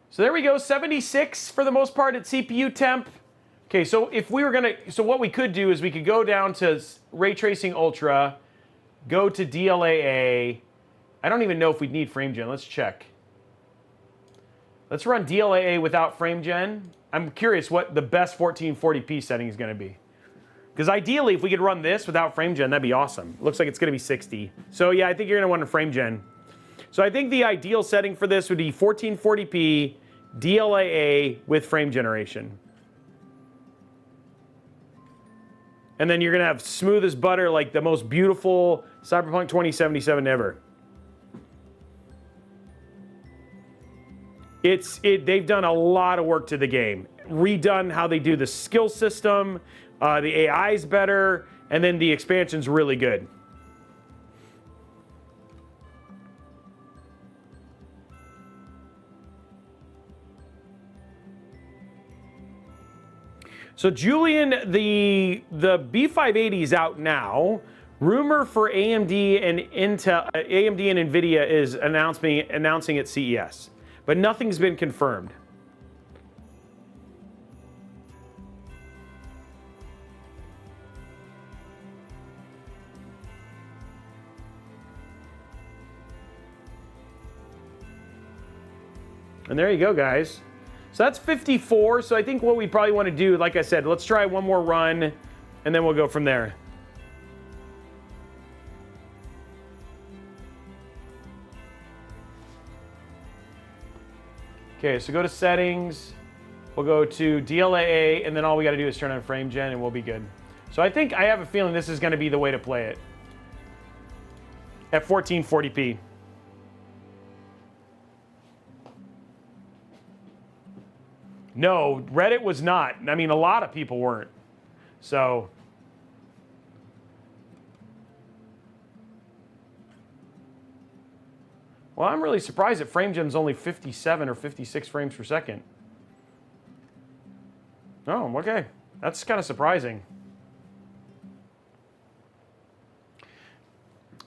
So there we go, 76 for the most part at CPU temp. Okay, so if we were gonna, so what we could do is we could go down to Ray Tracing Ultra, go to DLAA. I don't even know if we'd need frame gen. Let's check. Let's run DLAA without frame gen. I'm curious what the best 1440p setting is going to be. Because ideally, if we could run this without frame gen, that'd be awesome. Looks like it's going to be 60. So yeah, I think you're going to want a frame gen. So I think the ideal setting for this would be 1440p DLAA with frame generation. And then you're going to have smooth as butter, like the most beautiful Cyberpunk 2077 ever. They've done a lot of work to the game. Redone how they do the skill system, the AI's better, and then the expansion's really good. So Julian, the B580 is out now. Rumor for AMD and Intel, AMD and Nvidia is announcing at CES. But nothing's been confirmed. And there you go, guys. So that's 54. So I think what we probably want to do, like I said, let's try one more run, and then we'll go from there. Okay, so go to settings, we'll go to DLAA, and then all we gotta do is turn on frame gen and we'll be good. So I think, I have a feeling this is gonna be the way to play it. At 1440p. No, Reddit was not. I mean, a lot of people weren't. So. Well, I'm really surprised that FrameGen's only 57 or 56 frames per second. Oh, okay. That's kind of surprising.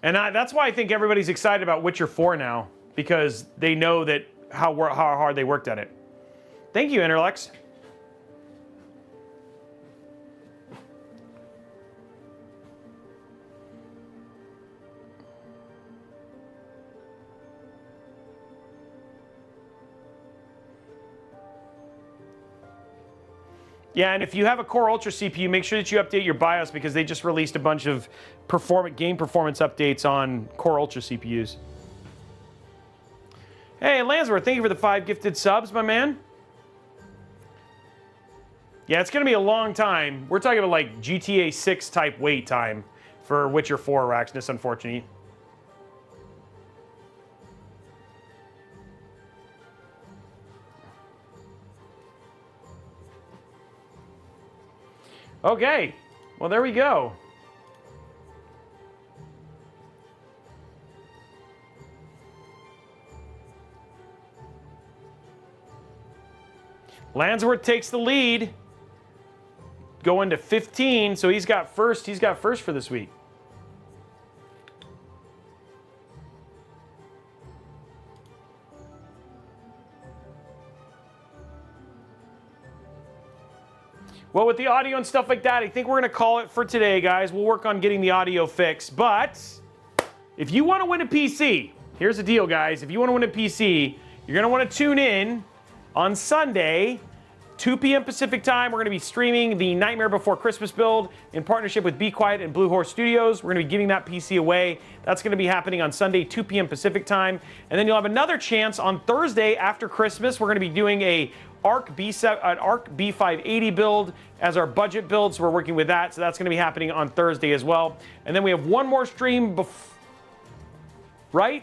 And that's why I think everybody's excited about Witcher 4 now, because they know that how hard they worked at it. Thank you, Interlex. Yeah, and if you have a Core Ultra CPU, make sure that you update your BIOS because they just released a bunch of game performance updates on Core Ultra CPUs. Hey, Lansworth, thank you for the 5 gifted subs, my man. Yeah, it's going to be a long time. We're talking about like GTA 6 type wait time for Witcher 4, Raxness, unfortunately. Okay, well, there we go. Lansworth takes the lead, going to 15, so he's got first for this week. Well, with the audio and stuff like that, I think we're going to call it for today, guys. We'll work on getting the audio fixed. But if you want to win a PC, here's the deal, guys. If you want to win a PC, you're going to want to tune in on Sunday, 2 p.m. Pacific time. We're going to be streaming the Nightmare Before Christmas build in partnership with Be Quiet and Blue Horse Studios. We're going to be giving that PC away. That's going to be happening on Sunday, 2 p.m. Pacific time. And then you'll have another chance on Thursday after Christmas. We're going to be doing an Arc B580 build as our budget build, so we're working with that. So that's going to be happening on Thursday as well. And then we have one more stream right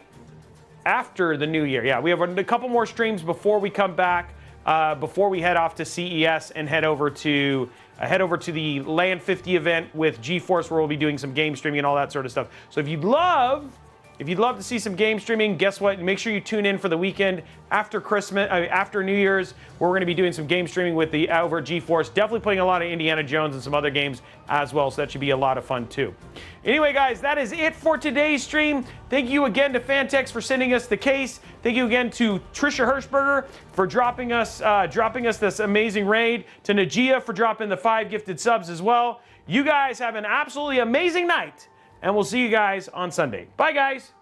after the new year. Yeah, we have a couple more streams before we come back, before we head off to CES and head over to the LAN 50 event with GeForce, where we'll be doing some game streaming and all that sort of stuff. So if you'd love If you'd love to see some game streaming, guess what? Make sure you tune in for the weekend after Christmas, after New Year's, where we're going to be doing some game streaming with the over at GeForce. Definitely playing a lot of Indiana Jones and some other games as well, so that should be a lot of fun too. Anyway, guys, that is it for today's stream. Thank you again to Phanteks for sending us the case. Thank you again to Trisha Hirschberger for dropping us this amazing raid. To Najia for dropping the 5 gifted subs as well. You guys have an absolutely amazing night, and we'll see you guys on Sunday. Bye, guys.